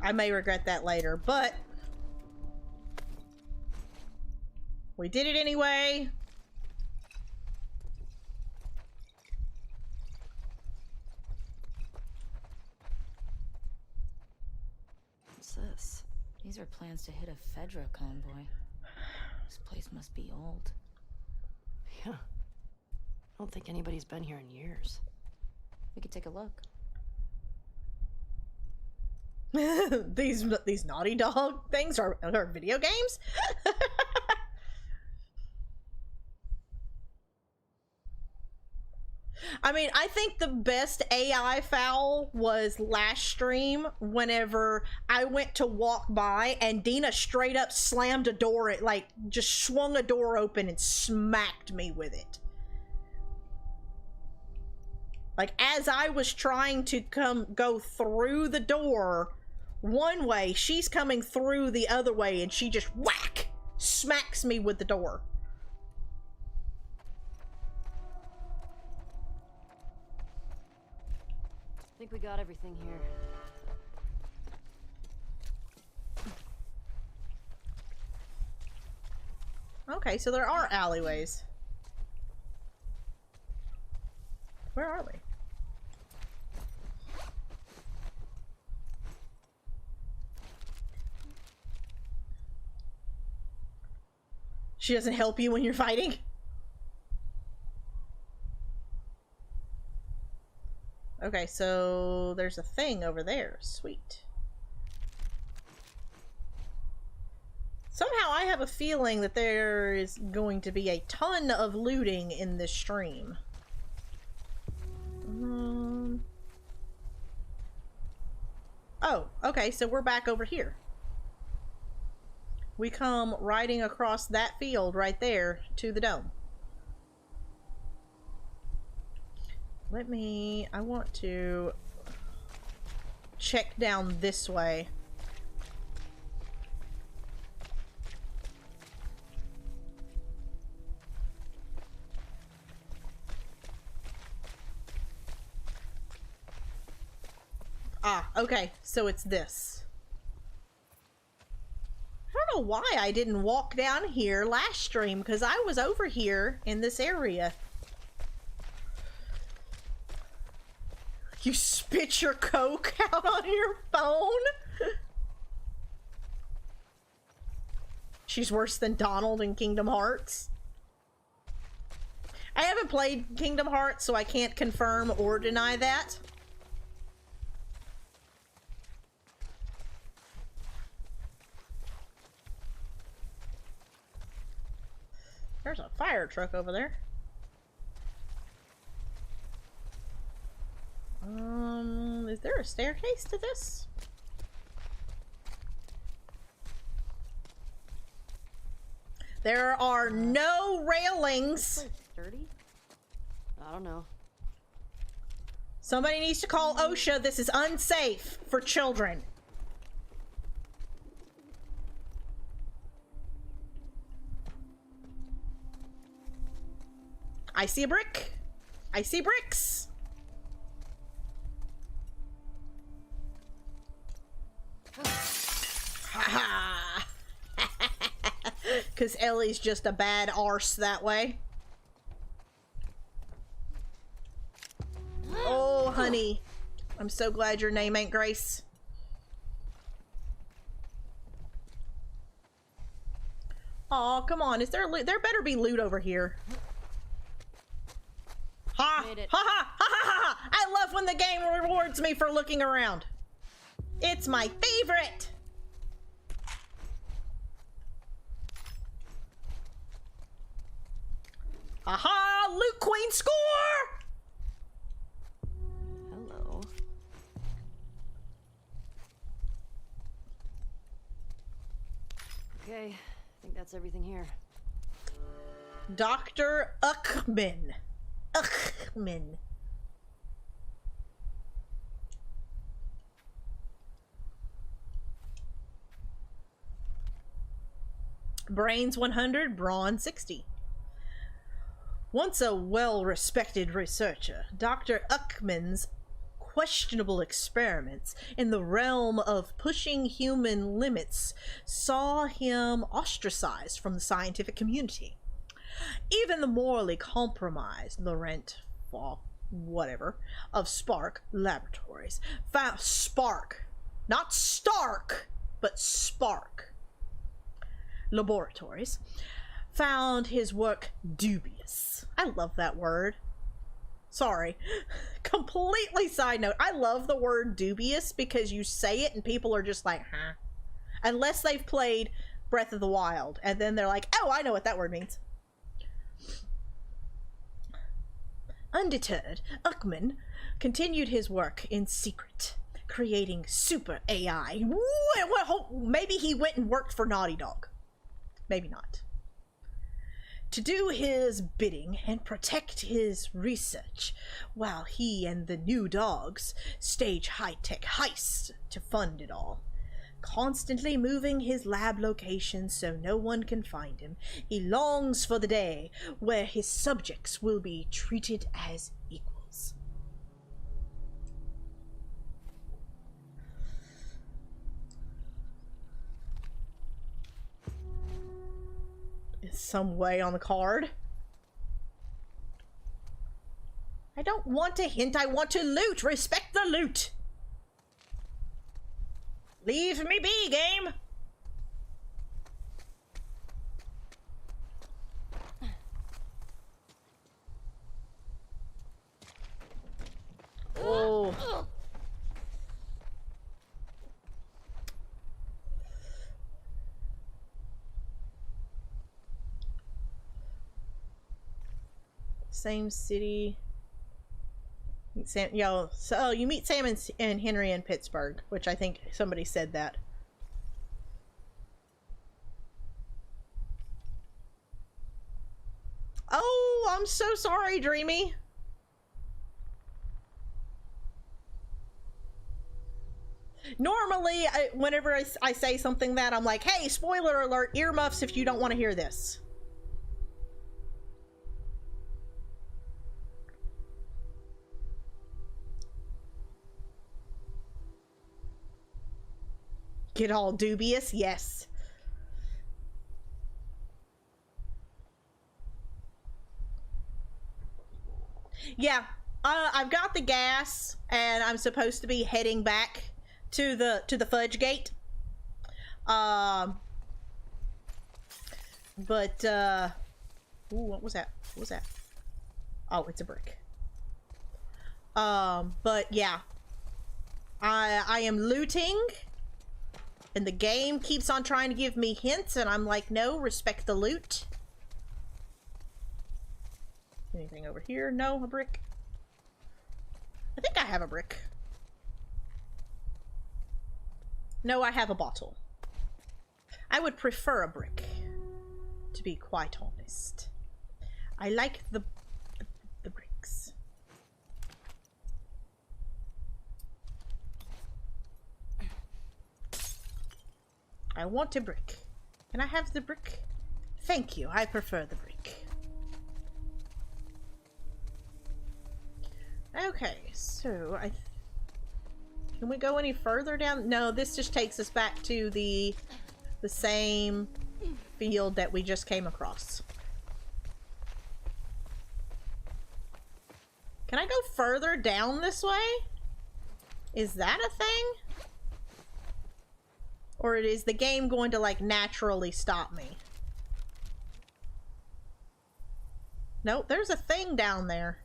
I may regret that later, but... we did it anyway. What's this? These are plans to hit a Fedra convoy. This place must be old. Yeah. I don't think anybody's been here in years. We could take a look. These Naughty Dog things are video games? I mean, I think the best AI foul was last stream whenever I went to walk by and Dina straight up slammed a door, like just swung a door open and smacked me with it. Like as I was trying to go through the door one way, she's coming through the other way and she just whack smacks me with the door. I think we got everything here. Okay, so there are alleyways. Where are we? She doesn't help you when you're fighting? Okay, so there's a thing over there. Sweet. Somehow I have a feeling that there is going to be a ton of looting in this stream. Oh, okay, so we're back over here. We come riding across that field right there to the dome. I want to check down this way. Ah, okay, so it's this. I don't know why I didn't walk down here last stream, because I was over here in this area. You spit your Coke out on your phone? She's worse than Donald in Kingdom Hearts. I haven't played Kingdom Hearts, so I can't confirm or deny that. There's a fire truck over there. Is there a staircase to this? There are no railings. Sturdy? I don't know. Somebody needs to call OSHA. This is unsafe for children. I see a brick. I see bricks. Haha. Because Ellie's just a bad arse that way. Oh, honey. I'm so glad your name ain't Grace. Oh, come on. Is there loot? There better be loot over here. Ha! Made it. Ha ha! Ha ha ha ha! I love when the game rewards me for looking around. It's my favorite! Aha! Loot Queen score! Hello. Okay, I think that's everything here. Dr. Uckman. Uckman. Brains 100, brawn 60. Once a well-respected researcher, Dr. Uckman's questionable experiments in the realm of pushing human limits saw him ostracized from the scientific community. Even the morally compromised Laurent Falk, whatever, of Spark Laboratories found Spark, not Stark, but Spark Laboratories found his work dubious. I love that word. Sorry. Completely side note. I love the word dubious because you say it and people are just like, huh? Unless they've played Breath of the Wild and then they're like, oh, I know what that word means. Undeterred, Uckman continued his work in secret, creating super AI. Maybe he went and worked for Naughty Dog. Maybe not. To do his bidding and protect his research, while he and the new dogs stage high-tech heists to fund it all. Constantly moving his lab location so no one can find him, he longs for the day where his subjects will be treated as equals. Is some way on the card? I don't want a hint, I want to loot! Respect the loot! Leave me be, game! Oh. Same city. Sam, yo, so you meet Sam and Henry in Pittsburgh, which I think somebody said that. Oh, I'm so sorry, Dreamy. Normally, whenever I say something that, I'm like, hey, spoiler alert, earmuffs if you don't want to hear this. Get all dubious? Yes. Yeah, I've got the gas, and I'm supposed to be heading back to the fudge gate. But ooh, what was that? What was that? Oh, it's a brick. But yeah, I am looting. And the game keeps on trying to give me hints, and I'm like, no, respect the loot. Anything over here? No, a brick. I think I have a brick. No, I have a bottle. I would prefer a brick, to be quite honest. I like the bricks. I want a brick. Can I have the brick? Thank you. I prefer the brick. Okay, so can we go any further down? No, this just takes us back to the same field that we just came across. Can I go further down this way? Is that a thing? Or is the game going to, like, naturally stop me? No, there's a thing down there.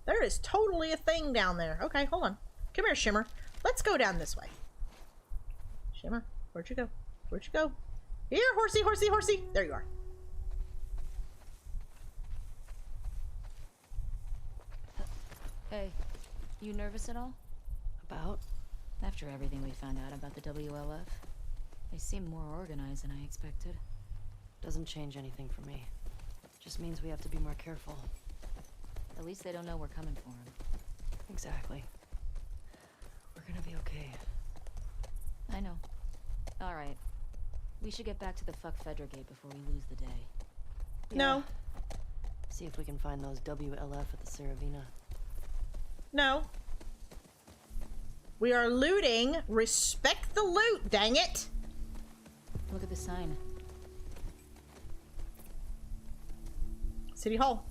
There is totally a thing down there. Okay, hold on. Come here, Shimmer. Let's go down this way. Shimmer, where'd you go? Where'd you go? Here, horsey, horsey, horsey. There you are. Hey, you nervous at all? About? After everything we found out about the WLF, they seem more organized than I expected. Doesn't change anything for me. Just means we have to be more careful. At least they don't know we're coming for them. Exactly. We're gonna be okay. I know. All right. We should get back to the fuck Fedra gate before we lose the day. No. See if we can find those WLF at the Saravina. No. We are looting. Respect the loot, dang it. Look at the sign. City Hall.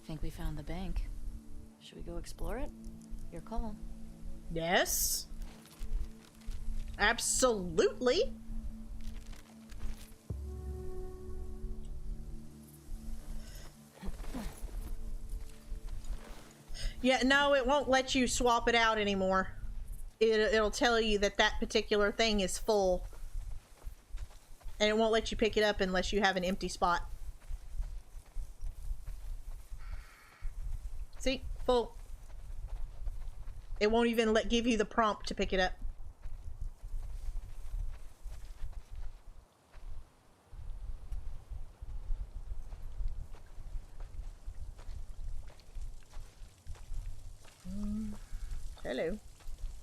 Think we found the bank. Should we go explore it? Your call. Yes. Absolutely. Yeah, no, it won't let you swap it out anymore. It'll tell you that that particular thing is full. And it won't let you pick it up unless you have an empty spot. See? Full. It won't even give you the prompt to pick it up. Hello.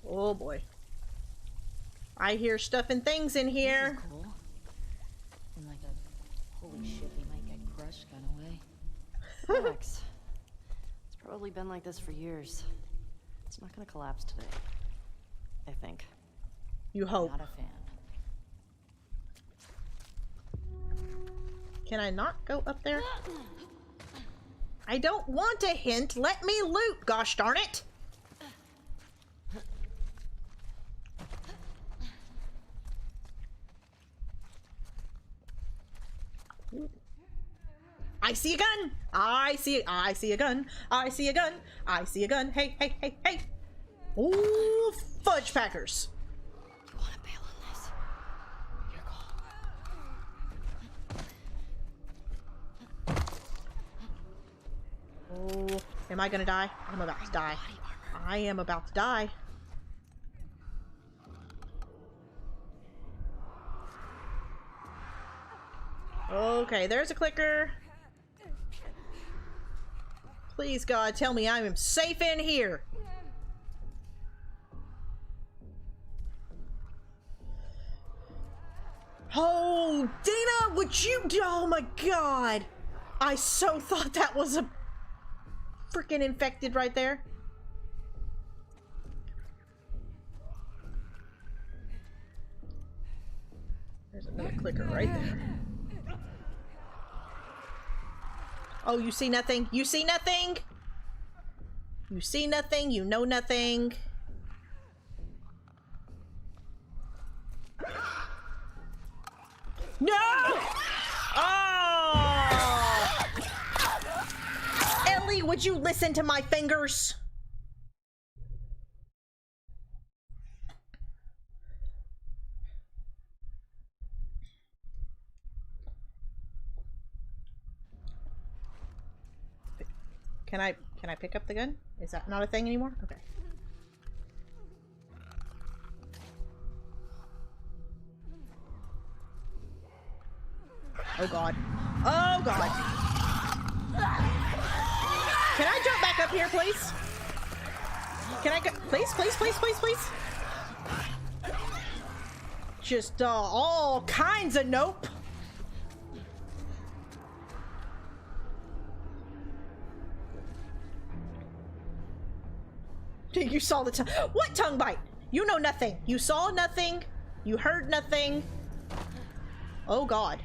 Oh boy. I hear stuff and things in here. This is cool. In like a holy shit, we might get crushed kind of way. Relax. It's probably been like this for years. It's not gonna collapse today. I think. You hope. Not a fan. Can I not go up there? I don't want a hint. Let me loot, gosh darn it. I see a gun. I see a gun. I see a gun. I see a gun. Hey, hey, hey, hey. Ooh, fudge packers. You wanna bail on this? Your call. Oh, am I gonna die? I'm about to die. I am about to die. Okay, there's a clicker. Please, God, tell me I am safe in here. Oh, Dana, would you? Oh my God. I so thought that was a freaking infected right there. There's another clicker right there. Oh, you see nothing? You see nothing? You see nothing? You know nothing? No! Oh! Ellie, would you listen to my fingers? Can I pick up the gun? Is that not a thing anymore? Okay. Oh God. Oh God. Can I jump back up here, please? Can I go? Please, please, please, please, please. Just all kinds of nope. You saw the tongue. What tongue bite? You know nothing. You saw nothing. You heard nothing. Oh God.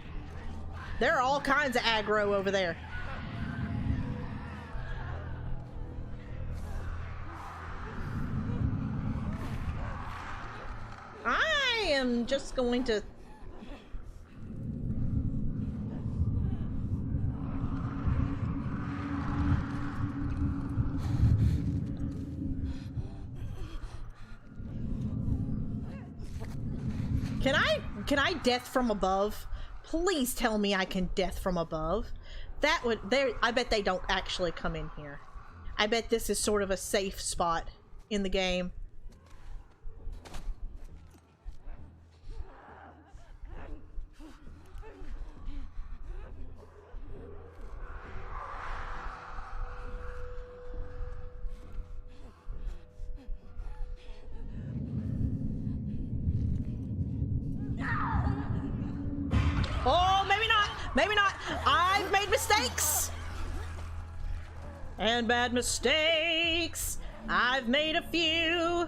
There are all kinds of aggro over there. I am just going to... Can I death from above? Please tell me I can death from above. That would I bet they don't actually come in here. I bet this is sort of a safe spot in the game. Oh, maybe not. Maybe not. I've made mistakes. And bad mistakes. I've made a few.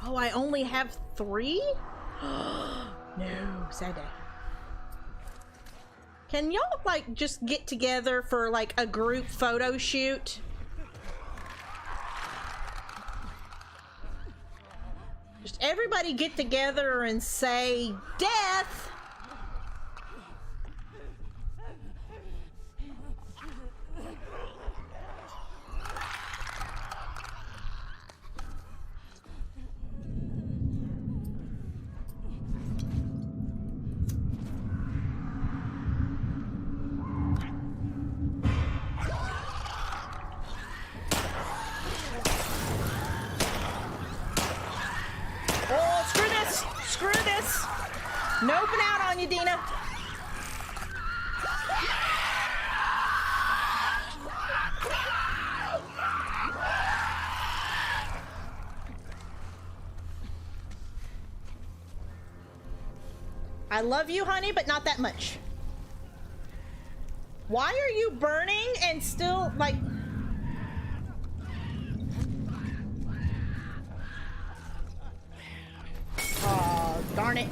Oh, I only have 3? No, sad day. Can y'all, like, just get together for, like, a group photo shoot? Just everybody get together and say, death! Noping out on you, Dina. I love you, honey, but not that much. Why are you burning and still, like... Oh, darn it.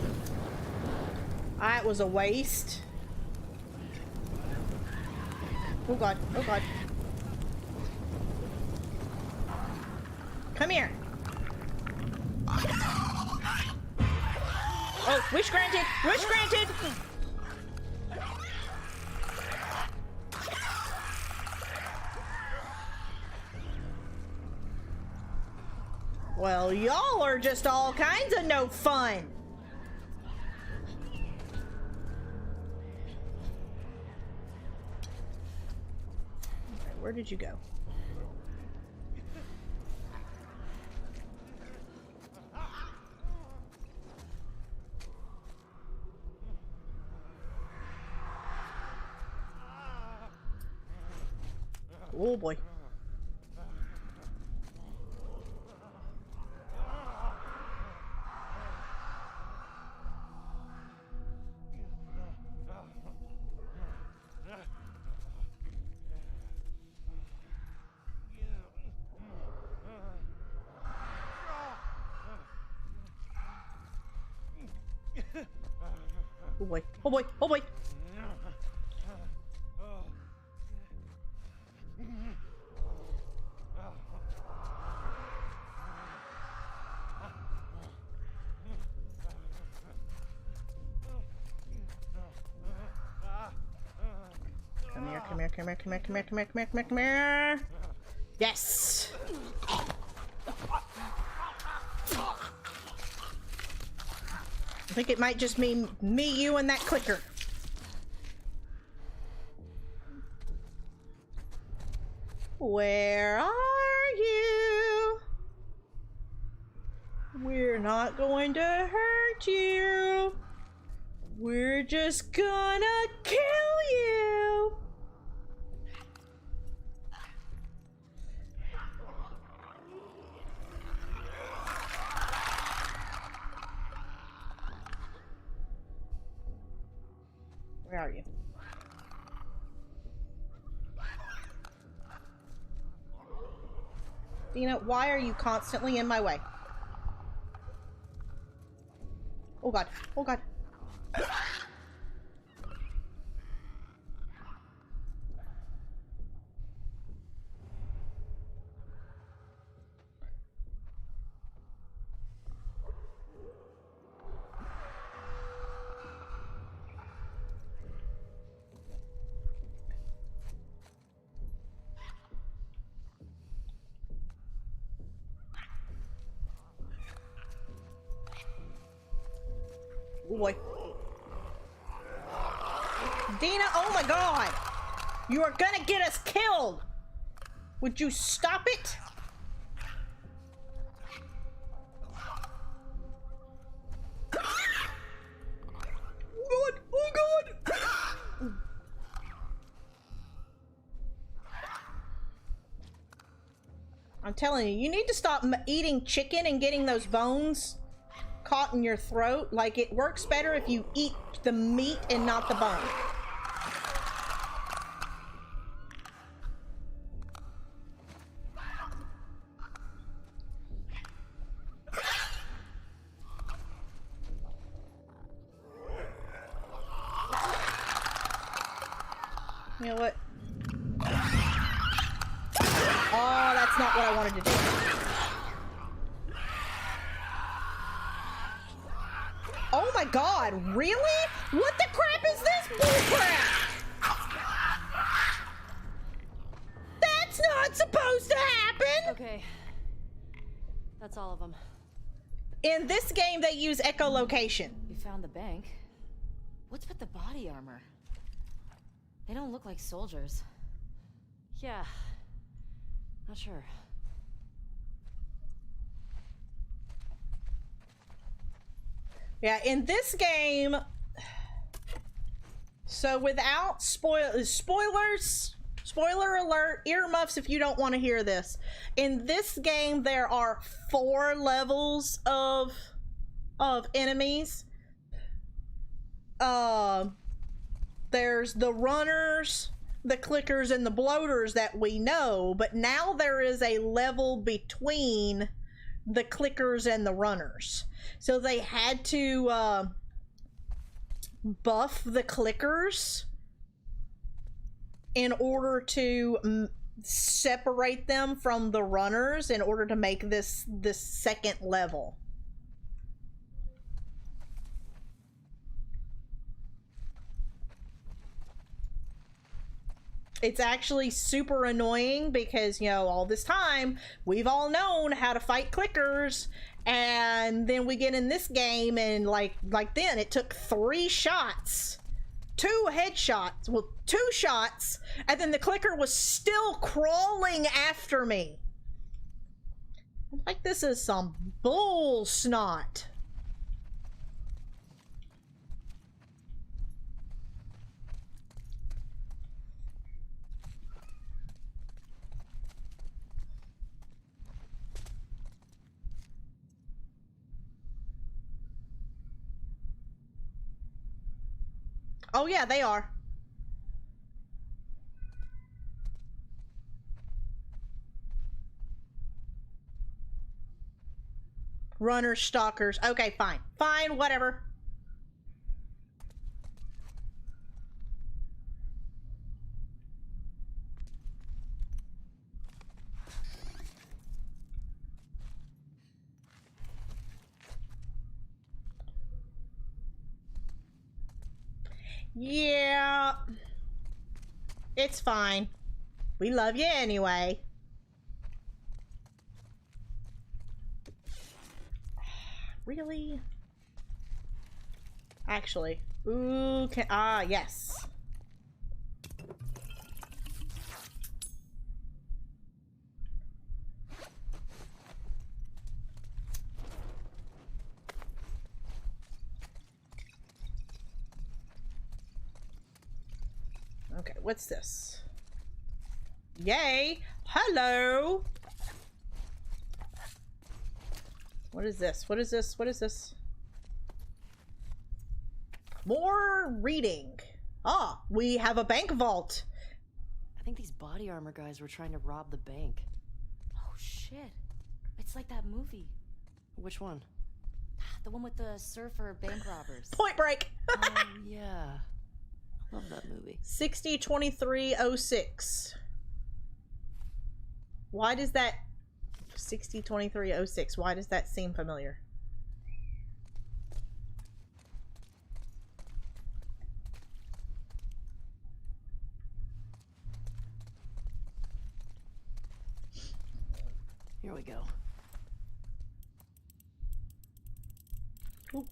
That was a waste. Oh god, oh god. Come here. Oh, wish granted! Wish granted! Well, y'all are just all kinds of no fun. Where did you go? Oh boy. Oh boy, oh boy, oh boy. Come here, come here, come here, come here, come here, come here, come here, come here, come here. Yes! I think it might just mean me, you, and that clicker. Where are you? We're not going to hurt you. We're just gonna kill you. Where are you? Dina, why are you constantly in my way? Oh god. Oh god. boy. Dina, oh my god! You are gonna get us killed! Would you stop it? Oh god! Oh god! I'm telling you, you need to stop eating chicken and getting those bones caught in your throat. Like, it works better if you eat the meat and not the bone. You know what? Oh, that's not what I wanted to do. Oh my god, really? What the crap is this bullcrap? That's not supposed to happen! Okay. That's all of them. In this game, they use echolocation. We found the bank. What's with the body armor? They don't look like soldiers. Yeah. Not sure. Yeah, in this game, so without spoilers, spoiler alert, earmuffs if you don't want to hear this. In this game, there are 4 levels of enemies. There's the runners, the clickers, and the bloaters that we know, but now there is a level between the clickers and the runners. So they had to buff the clickers in order to separate them from the runners in order to make this second level. It's actually super annoying because, you know, all this time we've all known how to fight clickers, and then we get in this game and like then it took 3 shots, 2 headshots, well, 2 shots, and then the clicker was still crawling after me. Like, this is some bull snot. Oh yeah, they are. Runners, stalkers. Okay, fine. Fine, whatever. Yeah. It's fine. We love you anyway. Really? Actually. Ooh, yes. Okay, what's this? Yay! Hello! What is this? What is this? What is this? More reading. Ah, we have a bank vault. I think these body armor guys were trying to rob the bank. Oh shit. It's like that movie. Which one? The one with the surfer bank robbers. Point Break. Oh, yeah. Love that movie. 602306. Why does that 602306? Why does that seem familiar? Here we go. Ooh.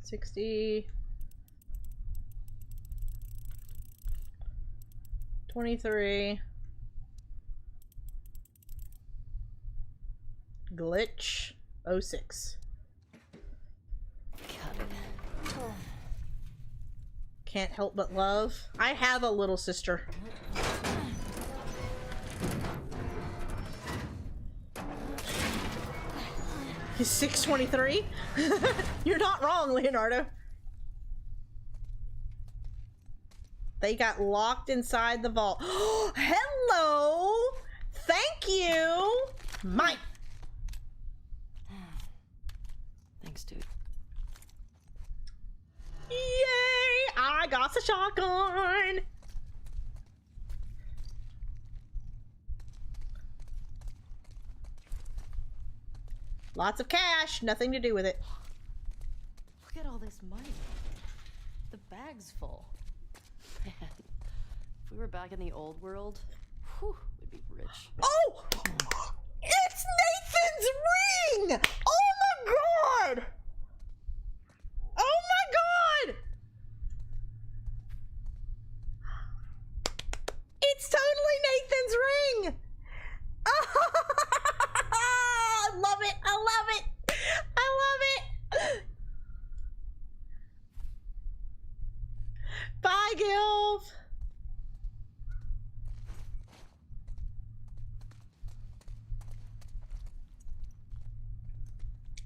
60. 23. Glitch 06. Can't help but love. I have a little sister. He's 623? You're not wrong, Leonardo. They got locked inside the vault. Hello! Thank you! Mike! Thanks, dude. Yay! I got the shotgun! Lots of cash, nothing to do with it. Look at all this money. The bag's full. Man, if we were back in the old world, whew, we'd be rich. Oh! It's Nathan's ring! Oh my god! Oh my god! It's totally Nathan's ring! I love it! I love it! I love it! Bye, Gilf!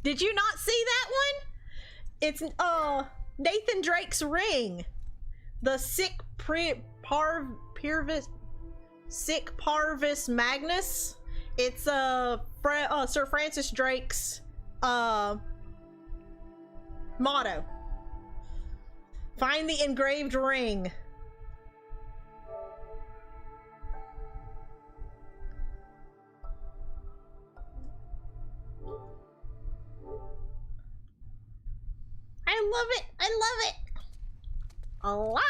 Did you not see that one? It's Nathan Drake's ring. The Sic Parvis Magnus. It's Sir Francis Drake's motto. Find the engraved ring. I love it. I love it. I love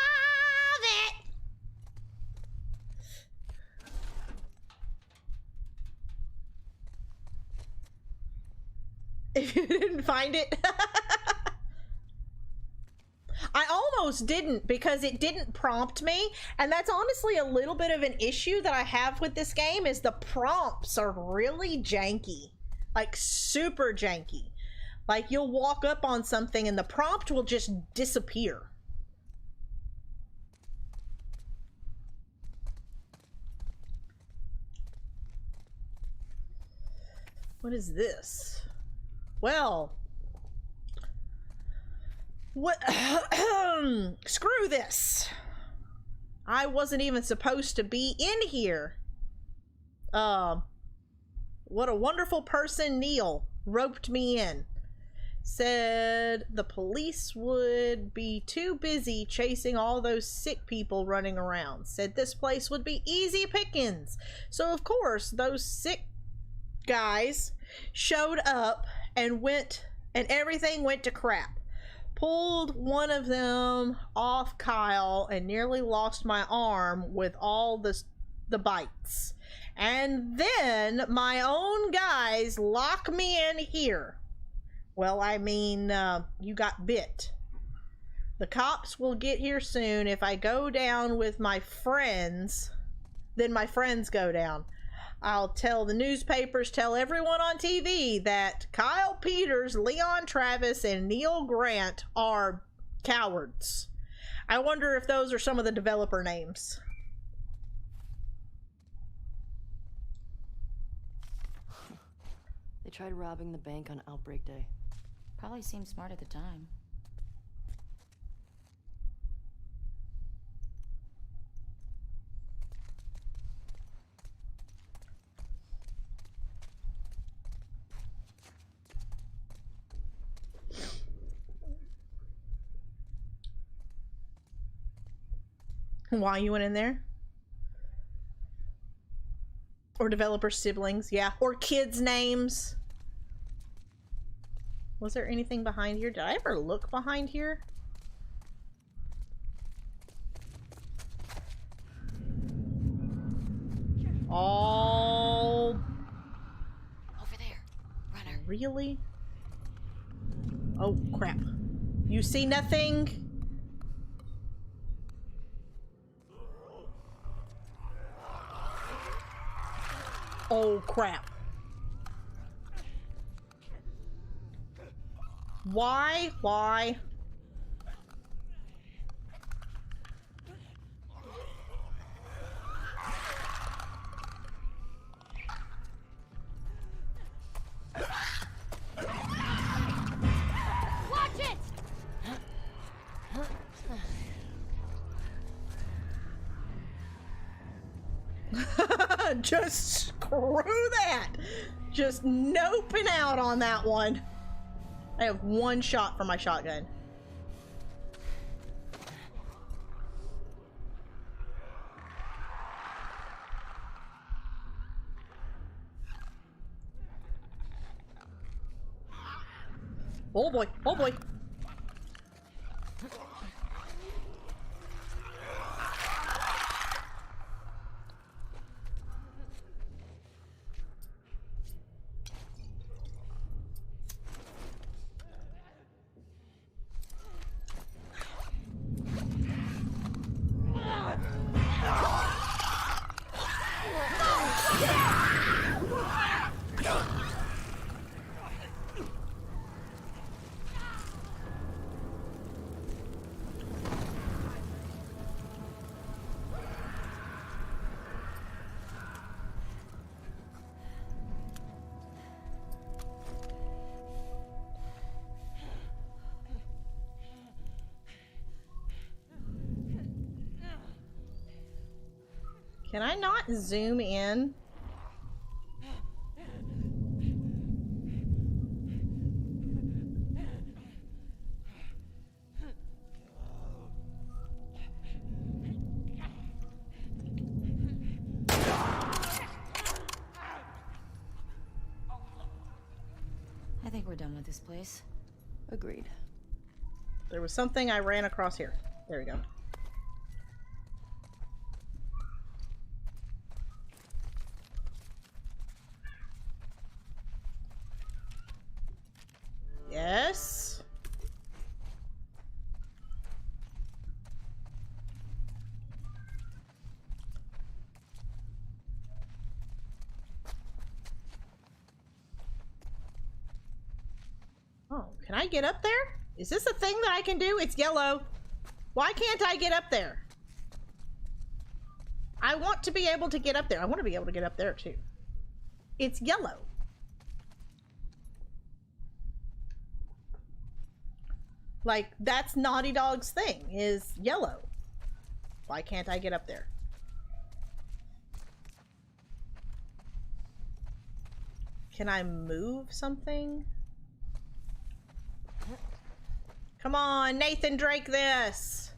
it. If you didn't find it. I almost didn't because it didn't prompt me, and that's honestly a little bit of an issue that I have with this game is the prompts are really janky. Like super janky. Like you'll walk up on something and the prompt will just disappear. What is this? Well, what? Screw this. I wasn't even supposed to be in here. What a wonderful person, Neil, roped me in. Said the police would be too busy chasing all those sick people running around. Said this place would be easy pickings. So of course those sick guys showed up and everything went to crap. Pulled one of them off Kyle and nearly lost my arm with all the bites. And then my own guys lock me in here. Well, I mean, you got bit. The cops will get here soon. If I go down with my friends, then my friends go down. I'll tell the newspapers, tell everyone on TV that Kyle Peters, Leon Travis, and Neil Grant are cowards. I wonder if those are some of the developer names. They tried robbing the bank on Outbreak Day. Probably seemed smart at the time. Why you went in there? Or developer siblings, yeah. Or kids' names. Was there anything behind here? Did I ever look behind here? All... Over there. Runner. Really? Oh, crap. You see nothing? Oh crap. Why? Why? Watch it! Just screw that. Just noping out on that one. I have one shot for my shotgun. Oh boy, oh boy. Can I not zoom in? I think we're done with this place. Agreed. There was something I ran across here. There we go. Yes. Oh, can I get up there? Is this a thing that I can do? It's yellow. Why can't I get up there? I want to be able to get up there. I want to be able to get up there too. It's yellow. Like, that's Naughty Dog's thing, is yellow. Why can't I get up there? Can I move something? Come on, Nathan Drake this.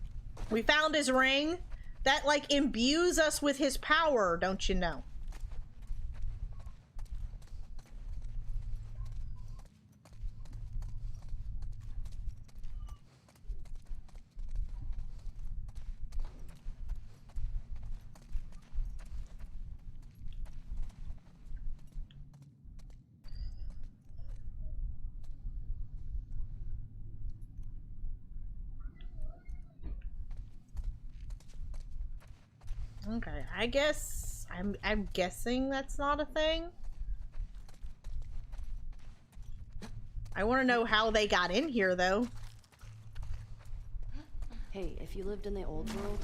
We found his ring. That, like, imbues us with his power, don't you know? Okay, I guess I'm guessing that's not a thing. I want to know how they got in here though. Hey, if you lived in the old world,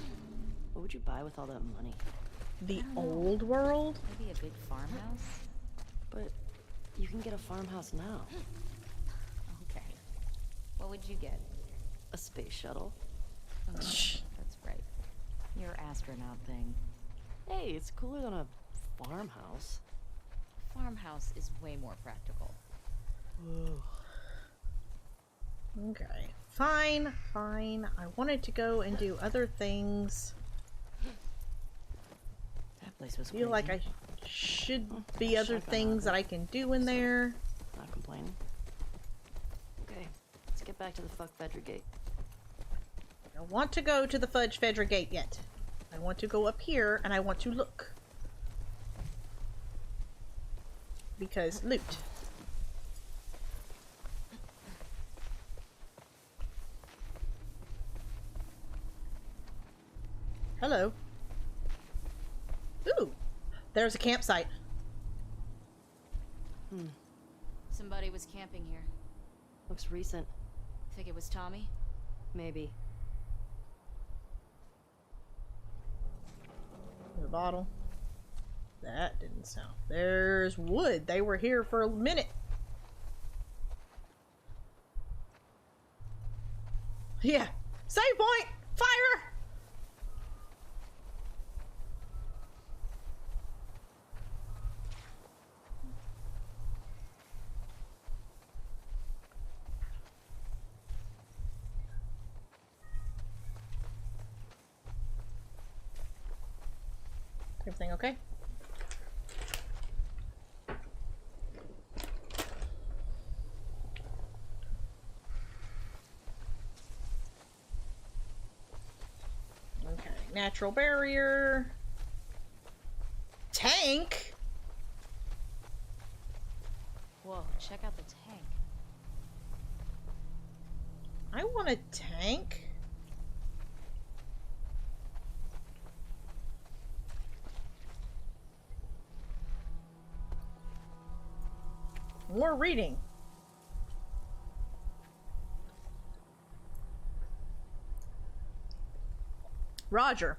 what would you buy with all that money? The old world? Maybe a big farmhouse? But you can get a farmhouse now. Okay. What would you get? A space shuttle. Oh, that's right. Your astronaut thing. Hey, it's cooler than a farmhouse. Farmhouse is way more practical. Okay. Fine, fine. I wanted to go and do other things. That place was I feel like I should be other Shotgun things that out. I can do in there. Not complaining. Okay, let's get back to the fuck Fedra gate. I don't want to go to the Fudge Fedra gate yet. I want to go up here and I want to look. Because loot. Hello. Ooh, there's a campsite. Somebody was camping here. Looks recent. Think it was Tommy? Maybe. The bottle. That didn't sound. There's wood. They were here for a minute. Yeah. Save point! Fire! Everything okay? Okay, natural barrier. Tank? Whoa, check out the tank. I want a tank. More reading. Roger.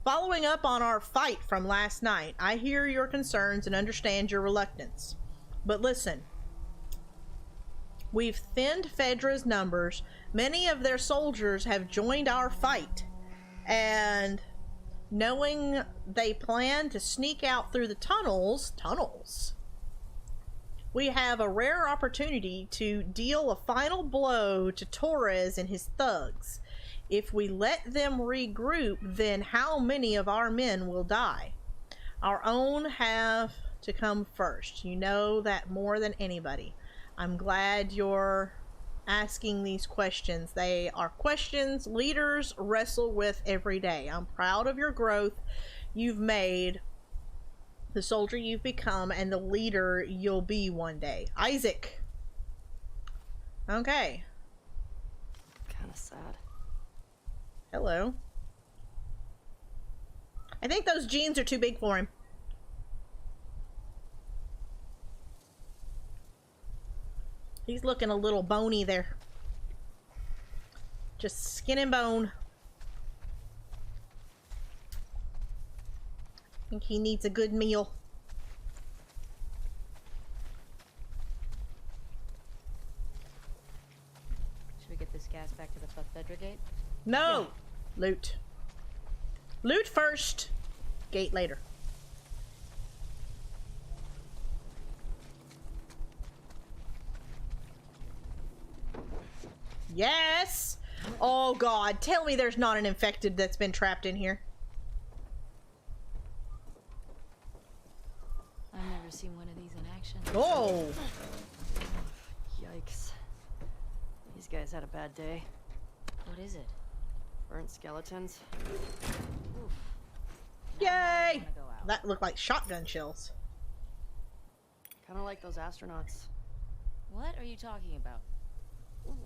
Following up on our fight from last night, I hear your concerns and understand your reluctance. But listen, we've thinned Fedra's numbers. Many of their soldiers have joined our fight. And knowing they plan to sneak out through the tunnels, we have a rare opportunity to deal a final blow to Torres and his thugs. If we let them regroup, then how many of our men will die? Our own have to come first. You know that more than anybody. I'm glad you're asking these questions. They are questions leaders wrestle with every day. I'm proud of your growth you've made, the soldier you've become, and the leader you'll be one day. Isaac. Okay. Kind of sad. Hello. I think those jeans are too big for him. He's looking a little bony there. Just skin and bone. I think he needs a good meal. Should we get this gas back to the Fedra gate? No! Loot. Loot first. Gate later. Yes! Oh god, tell me there's not an infected that's been trapped in here. I've never seen one of these in action. Oh! Yikes. These guys had a bad day. What is it? Burnt skeletons. Oof. Yay! Now I wanna go out. That looked like shotgun shells. Kind of like those astronauts. What are you talking about?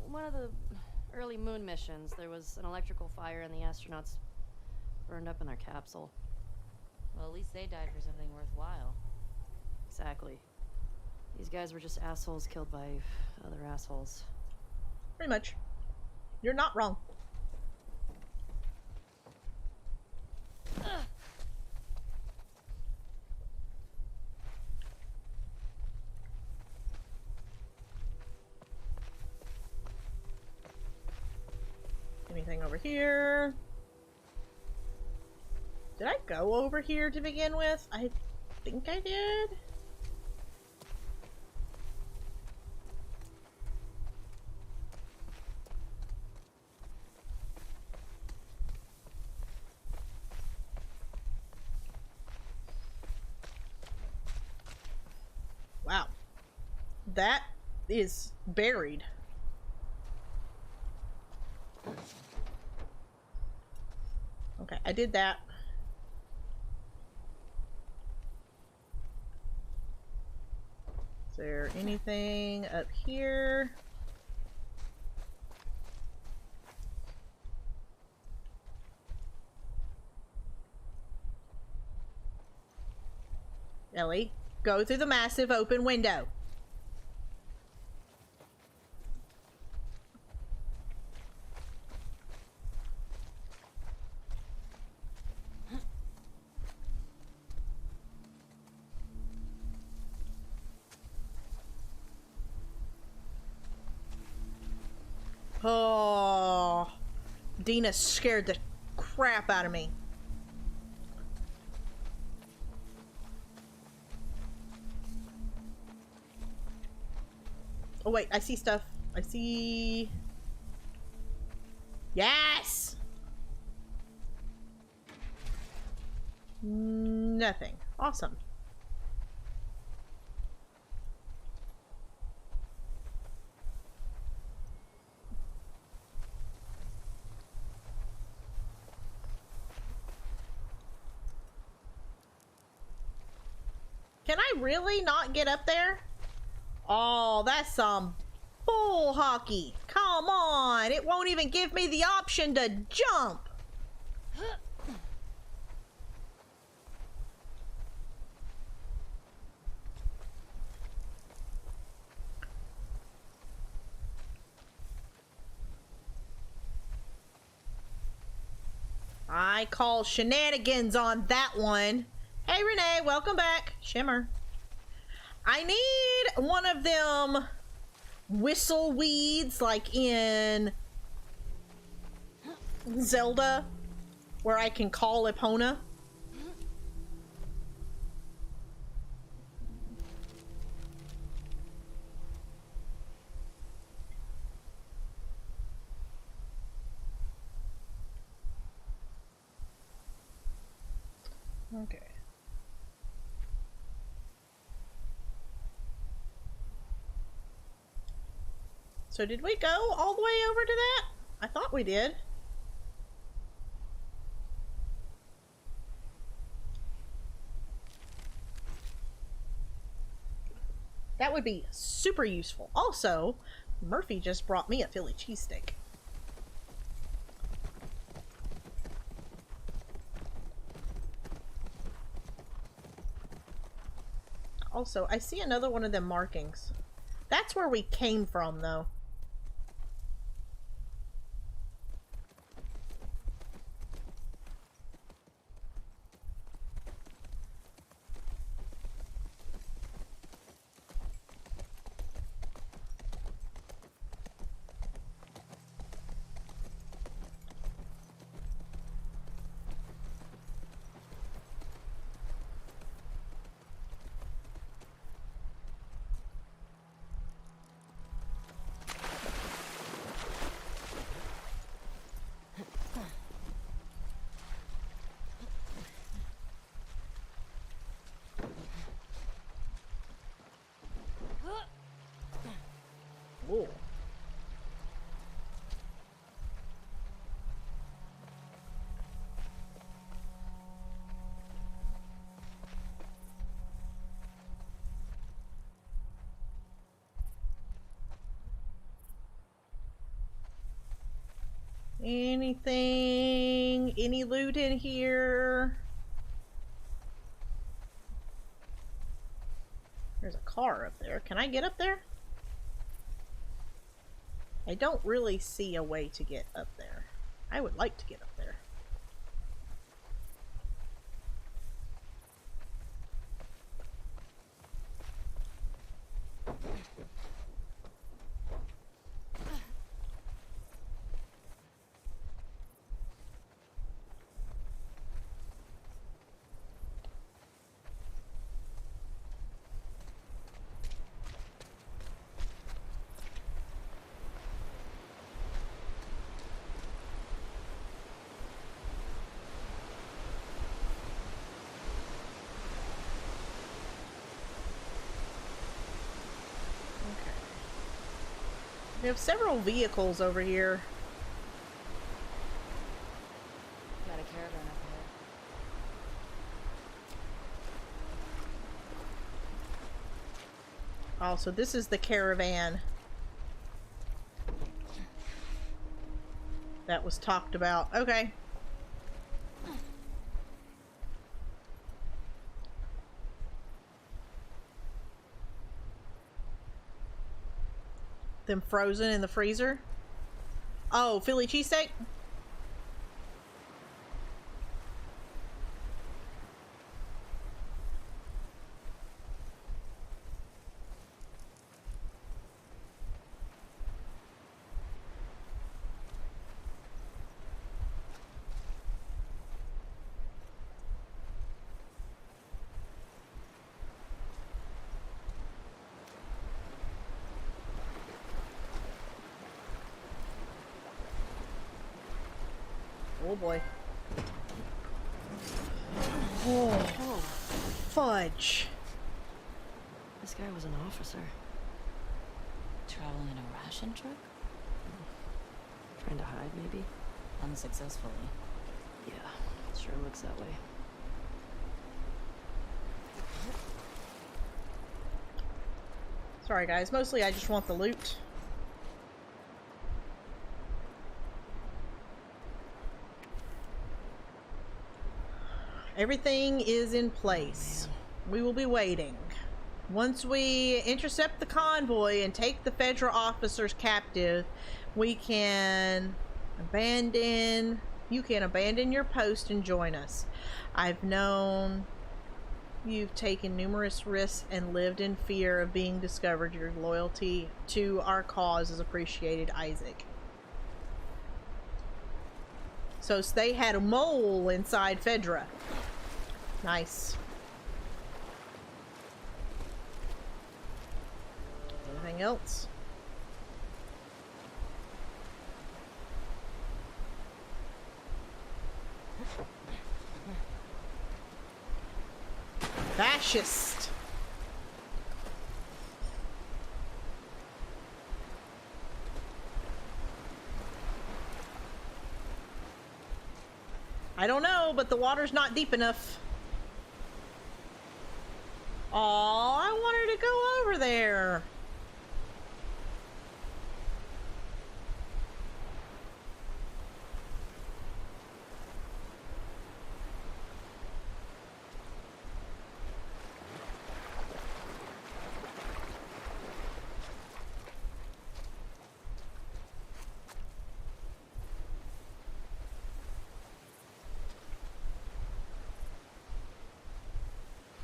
One of the early moon missions, there was an electrical fire and the astronauts burned up in their capsule. Well, at least they died for something worthwhile. Exactly. These guys were just assholes killed by other assholes. Pretty much. You're not wrong. Anything over here? Did I go over here to begin with? I think I did. Wow. That is buried. Okay, I did that. Is there anything up here? Ellie, go through the massive open window. Oh, Dina scared the crap out of me. Oh wait, I see stuff. I see... Yes! Nothing. Awesome. Can I really not get up there? Oh, that's some bull hockey. Come on. It won't even give me the option to jump. I call shenanigans on that one. Hey, Renee, welcome back. Shimmer. I need one of them whistle weeds like in Zelda where I can call Epona. Okay. So did we go all the way over to that? I thought we did. That would be super useful. Also, Murphy just brought me a Philly cheesesteak. Also, I see another one of them markings. That's where we came from, though. Ooh. Anything? Any loot in here? There's a car up there. Can I get up there? I don't really see a way to get up there. I would like to get up there. We have several vehicles over here. Got a caravan up ahead. Oh, so this is the caravan that was talked about. Okay. them frozen in the freezer. Oh, Philly cheesesteak? Oh boy. Oh, fudge. This guy was an officer. Traveling in a ration truck? Trying to hide, maybe? Unsuccessfully. Yeah, it sure looks that way. Sorry guys, mostly I just want the loot. Everything is in place. We will be waiting. Once we intercept the convoy and take the federal officers captive, we can abandon... You can abandon your post and join us. I've known you've taken numerous risks and lived in fear of being discovered. Your loyalty to our cause is appreciated, Isaac. So they had a mole inside Fedra. Nice. Anything else? Fascist. I don't know, but the water's not deep enough. Aw, I want her to go over there.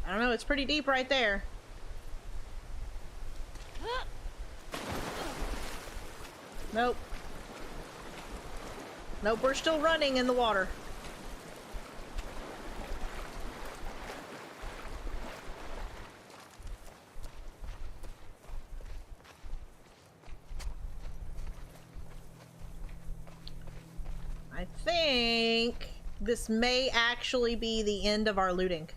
I don't know, it's pretty deep right there. Nope. Nope, we're still running in the water. I think this may actually be the end of our looting.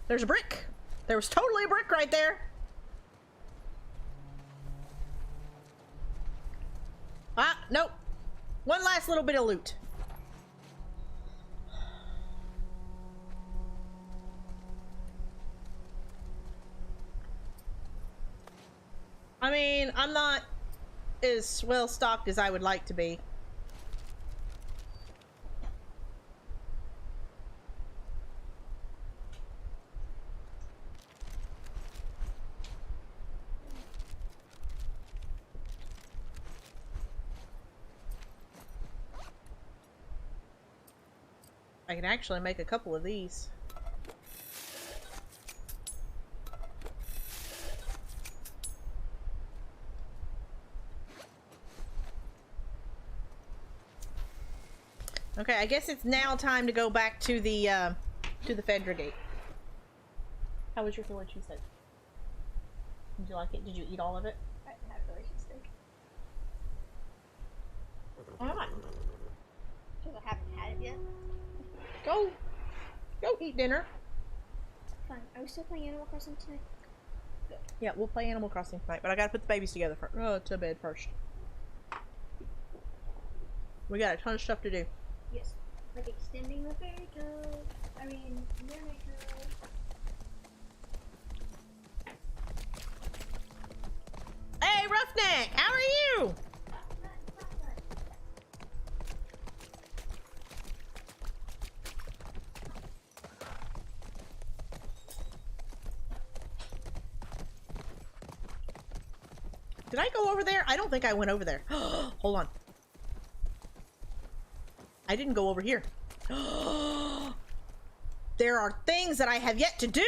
There's a brick. There was totally a brick right there. Ah, nope. One last little bit of loot. I mean, I'm not as well stocked as I would like to be. I can actually make a couple of these. Okay, I guess it's now time to go back to the Fedra gate. How was your Philly cheesesteak? Did you like it? Did you eat all of it? I didn't have Philly cheesesteak. Why not? Because I haven't had it yet. Go eat dinner. Fine. Are we still playing Animal Crossing tonight? Good. Yeah, we'll play Animal Crossing tonight, but I gotta put the babies together to bed first. We got a ton of stuff to do. Yes. Like extending the fairy code. I mean, mermaid code. Hey, Roughneck! How are you? Did I go over there? I don't think I went over there. Hold on. I didn't go over here. There are things that I have yet to do.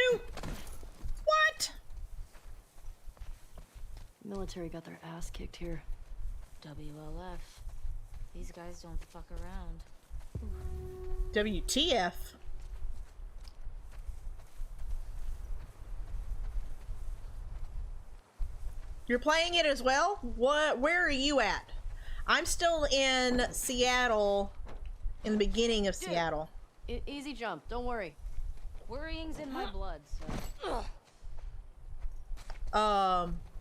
What? Military got their ass kicked here. WLF. These guys don't fuck around. WTF? You're playing it as well? What? Where are you at? I'm still in Seattle, in the beginning of Seattle. Easy jump, don't worry. Worrying's in my blood, so.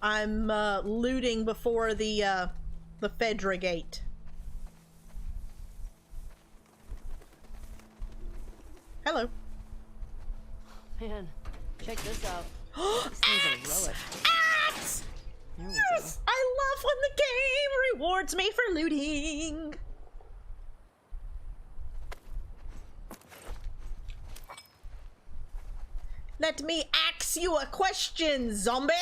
I'm looting before the Fedra gate. Hello. Man, check this out. Axe! Thing's a relic. Axe! There we Yes! I love when the game rewards me for looting. Let me ask you a question, zombies!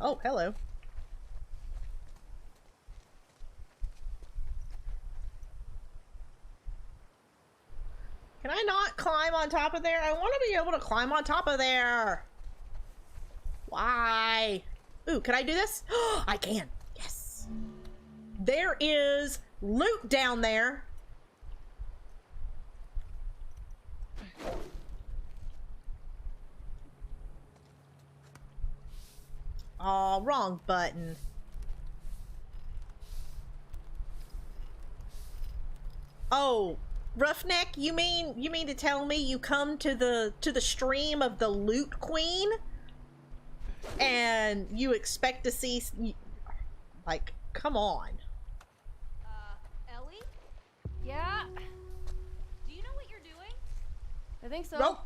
Oh, hello. Can I not climb on top of there? I want to be able to climb on top of there. Why? Ooh, can I do this? I can. Yes. There is loot down there. Oh, wrong button. Oh, Roughneck, you mean to tell me you come to the stream of the Loot Queen and you expect to see, like, come on. Ellie? Yeah? Do you know what you're doing? I think so. Nope.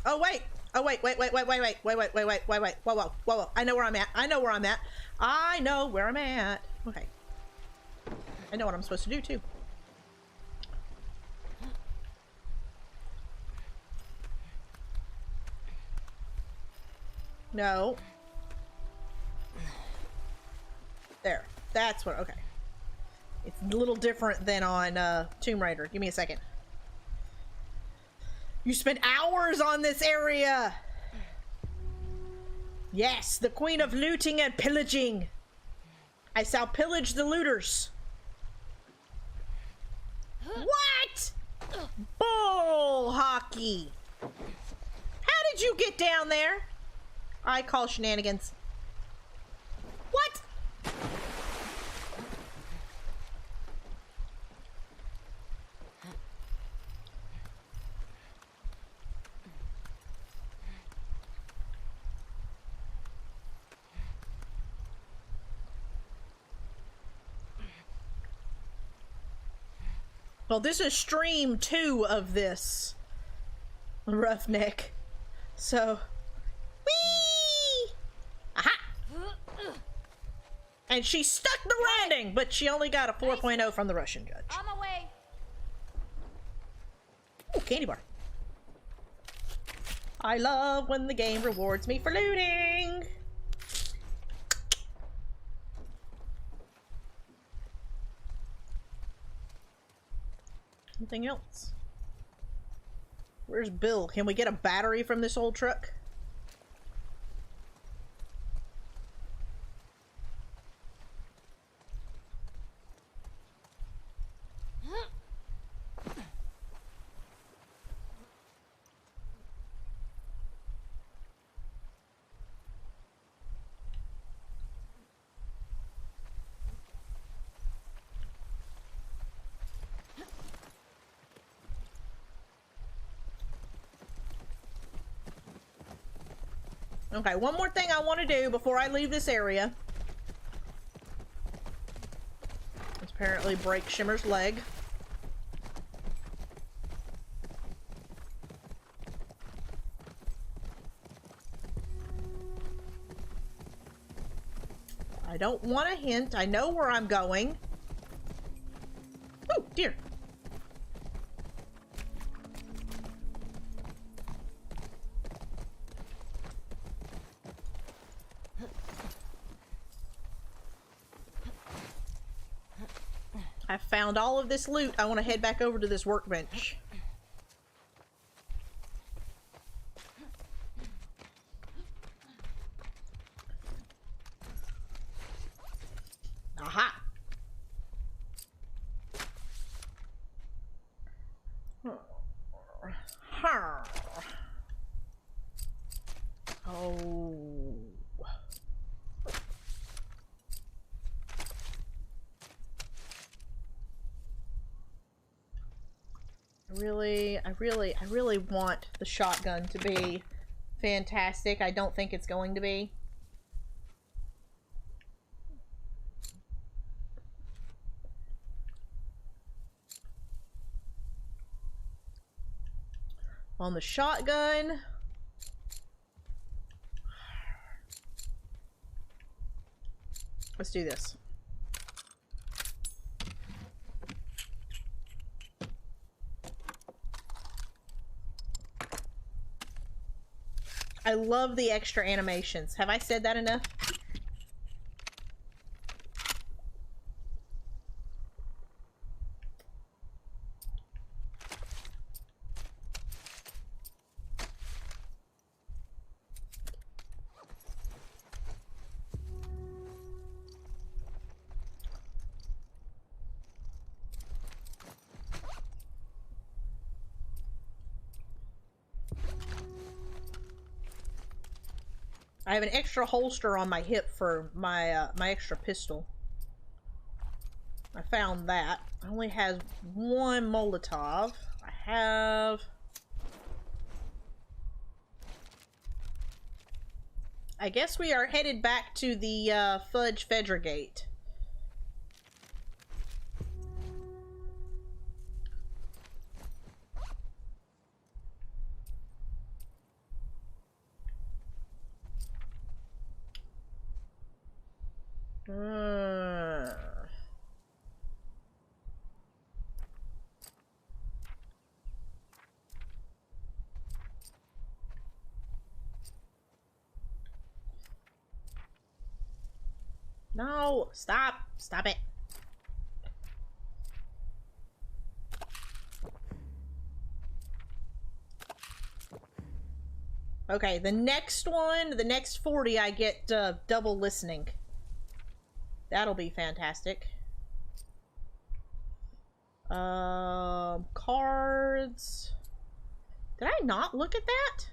Oh wait! Oh wait! Wait! Whoa! I know where I'm at. I know where I'm at. I know where I'm at. Okay. I know what I'm supposed to do too. No. There. That's what. Okay. It's a little different than on Tomb Raider. Give me a second. You spent hours on this area! Yes, the queen of looting and pillaging. I shall pillage the looters. What? Bull hockey. How did you get down there? I call shenanigans. What? Well, this is stream 2 of this, Roughneck. So, whee! Aha! And she stuck the landing, but she only got a 4.0 from the Russian judge. On my way. Ooh, candy bar. I love when the game rewards me for looting. Anything else? Where's Bill? Can we get a battery from this old truck? Okay, one more thing I want to do before I leave this area. Let's apparently break Shimmer's leg. I don't want a hint. I know where I'm going. Oh, dear. I found all of this loot. I want to head back over to this workbench. Aha! Oh. I really want the shotgun to be fantastic. I don't think it's going to be. On the shotgun. Let's do this. I love the extra animations. Have I said that enough? I have an extra holster on my hip for my my extra pistol. I found that. It only has one Molotov. I have... I guess we are headed back to the Fudge Fedra Gate. No, stop. Stop it. Okay, the next one, the next 40, I get double listening. That'll be fantastic. Cards. Did I not look at that?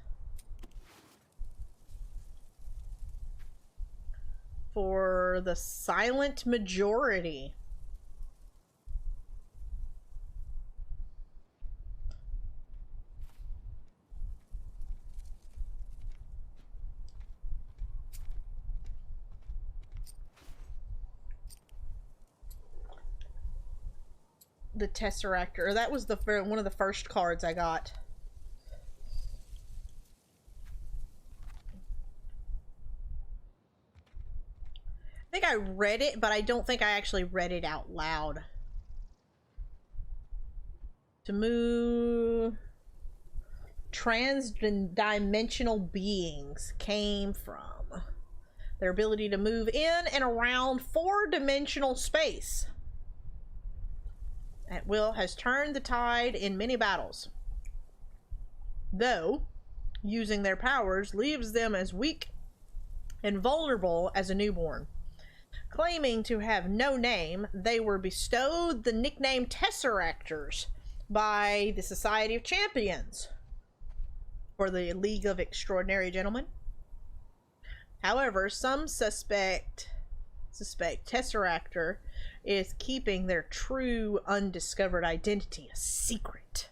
For the silent majority. The Tesseract, or that was the one of the first cards I got. I think I read it, but I don't think I actually read it out loud. To move... Trans-dimensional beings came from their ability to move in and around four-dimensional space. At will has turned the tide in many battles. Though, using their powers leaves them as weak and vulnerable as a newborn. Claiming to have no name, they were bestowed the nickname Tesseractors by the Society of Champions, or the League of Extraordinary Gentlemen. However, some suspect Tesseractor is keeping their true undiscovered identity a secret.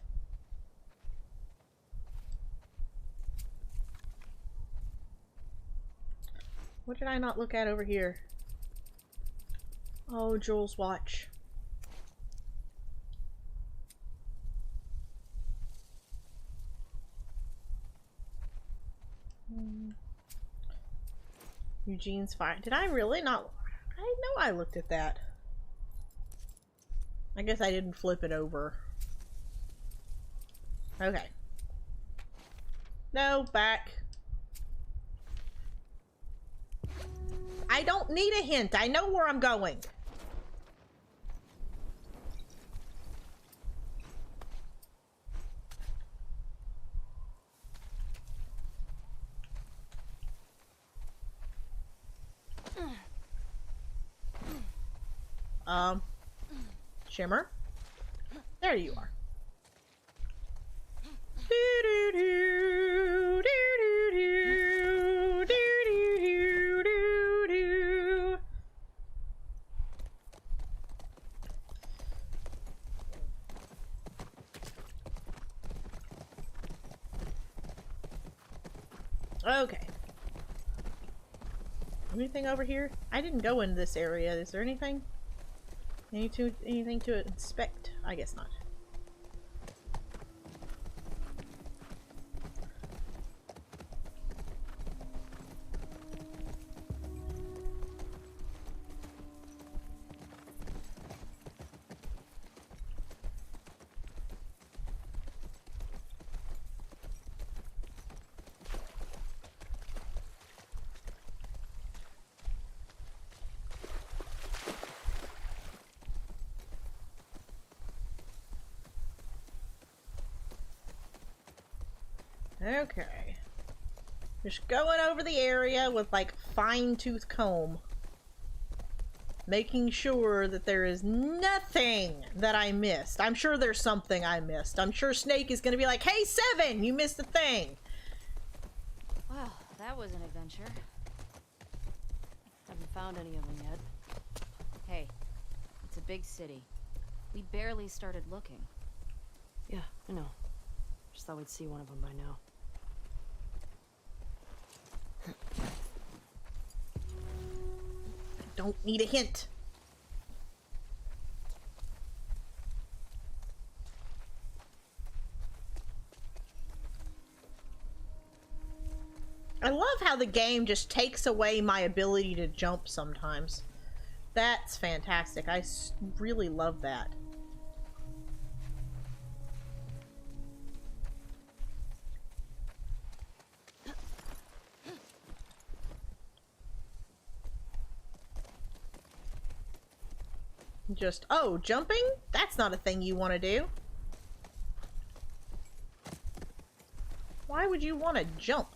What did I not look at over here? Oh, Joel's watch. Eugene's fire. Did I really not? I know I looked at that. I guess I didn't flip it over. Okay. No, back. I don't need a hint. I know where I'm going. Shimmer? There you are. Okay. Anything over here? I didn't go into this area. Is there anything? Anything to inspect? I guess not. Okay. Just going over the area with like fine-tooth comb. Making sure that there is nothing that I missed. I'm sure there's something I missed. I'm sure Snake is gonna be like, hey, Seven, you missed a thing. Well, that was an adventure. Haven't found any of them yet. Hey, it's a big city. We barely started looking. Yeah, I know. Just thought we'd see one of them by now. Don't need a hint. I love how the game just takes away my ability to jump sometimes. That's fantastic. I really love that. Just, oh, jumping? That's not a thing you want to do. Why would you want to jump?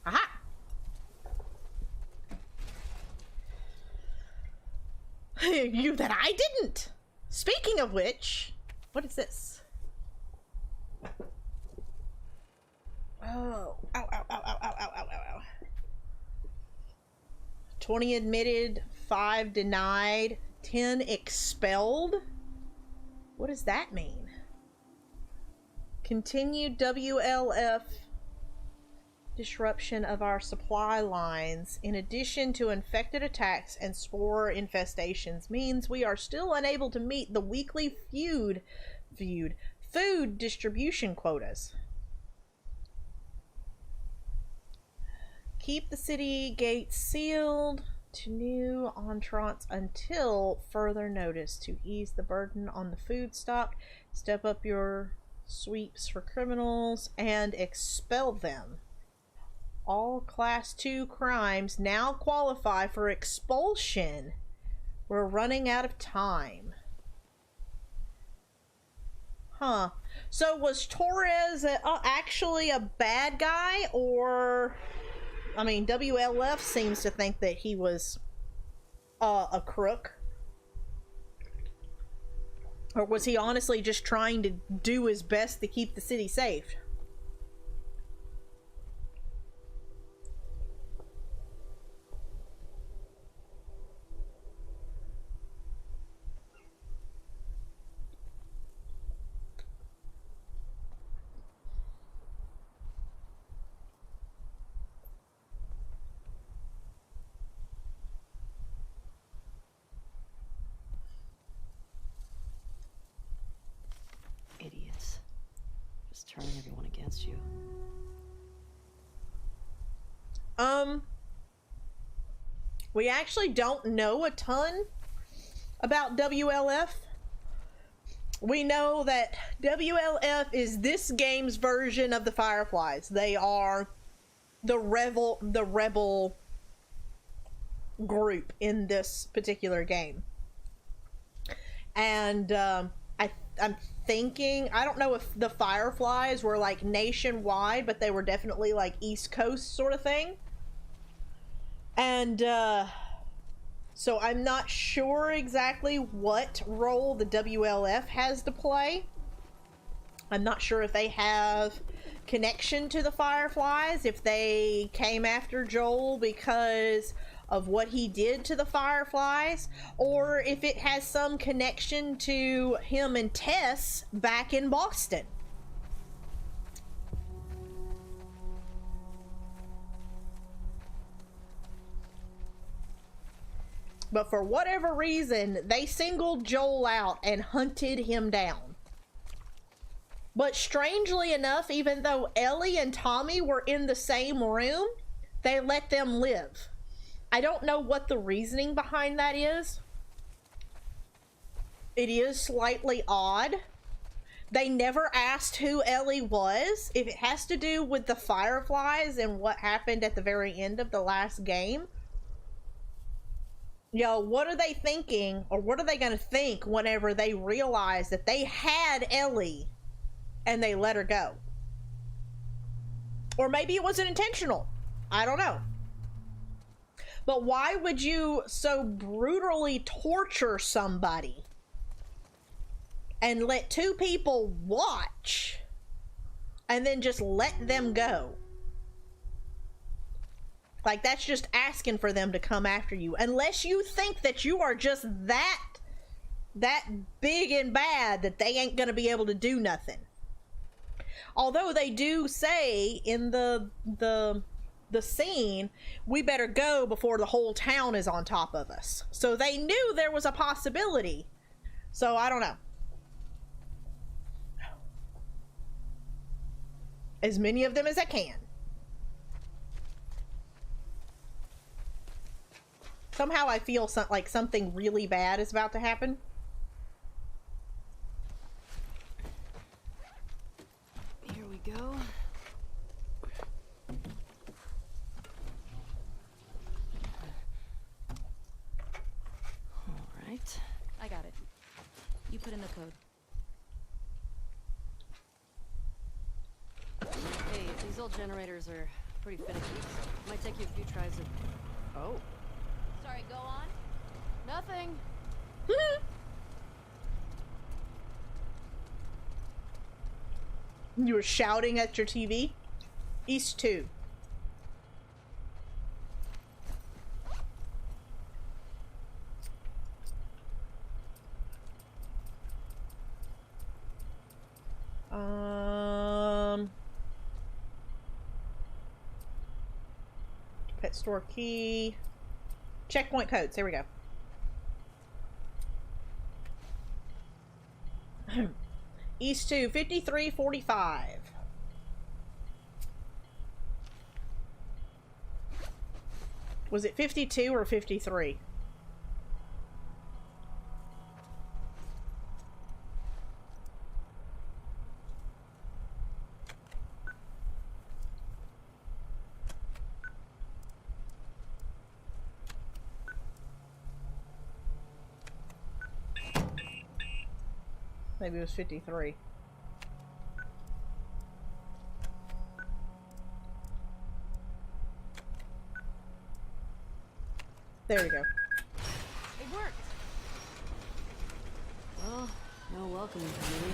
Aha! You that I didn't! Speaking of which, what is this? Oh, ow, ow, ow, ow, ow, ow, ow, ow, ow. 20 admitted, 5 denied, 10 expelled? What does that mean? Continued WLF disruption of our supply lines, in addition to infected attacks and spore infestations, means we are still unable to meet the weekly food distribution quotas. Keep the city gates sealed to new entrants until further notice to ease the burden on the food stock. Step up your sweeps for criminals and expel them. All Class 2 crimes now qualify for expulsion. We're running out of time. Huh. So was Torres actually a bad guy, or... I mean, WLF seems to think that he was a crook. Or was he honestly just trying to do his best to keep the city safe? against you? We actually don't know a ton about WLF. We know that WLF is this game's version of the Fireflies. They are the rebel group in this particular game. And I'm thinking, I don't know if the Fireflies were like nationwide, but they were definitely like East Coast sort of thing. And so I'm not sure exactly what role the WLF has to play. I'm not sure if they have connection to the Fireflies, if they came after Joel because of what he did to the Fireflies, or if it has some connection to him and Tess back in Boston. But for whatever reason, they singled Joel out and hunted him down. But strangely enough, even though Ellie and Tommy were in the same room, they let them live. I don't know what the reasoning behind that is. It is slightly odd. They never asked who Ellie was. If it has to do with the Fireflies and what happened at the very end of the last game, what are they thinking, or what are they going to think whenever they realize that they had Ellie and they let her go? Or maybe it wasn't intentional. I don't know. But why would you so brutally torture somebody and let two people watch and then just let them go? Like, that's just asking for them to come after you. Unless you think that you are just that big and bad that they ain't gonna be able to do nothing. Although they do say in the scene, we better go before the whole town is on top of us. So they knew there was a possibility. So I don't know. As many of them as I can. Somehow I feel like something really bad is about to happen. Here we go. All right. I got it. You put in the code. Hey, these old generators are pretty finicky. It might take you a few tries to... Oh. Sorry, go on. Nothing. You were shouting at your TV? East 2. Pet store key. Checkpoint codes. There we go. East 2, 5345. Was it 52 or 53? Maybe it was 53. There we go. It worked. Well, no welcoming committee.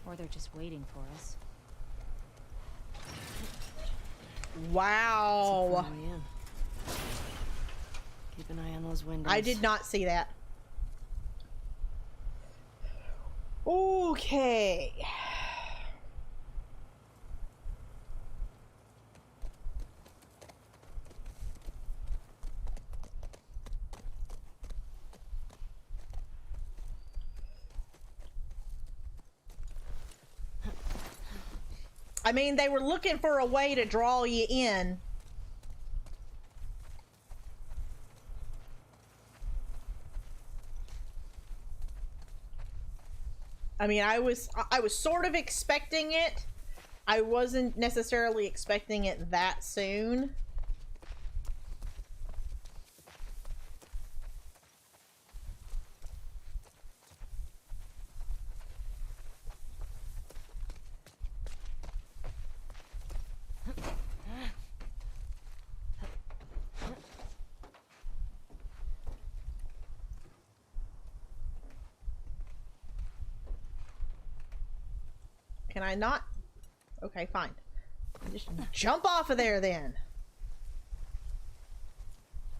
Or they're just waiting for us. Wow. It's a way in. Keep an eye on those windows. I did not see that. Okay. I mean, they were looking for a way to draw you in. I mean, I was sort of expecting it. I wasn't necessarily expecting it that soon. Can I not? Okay, fine. Just jump off of there then.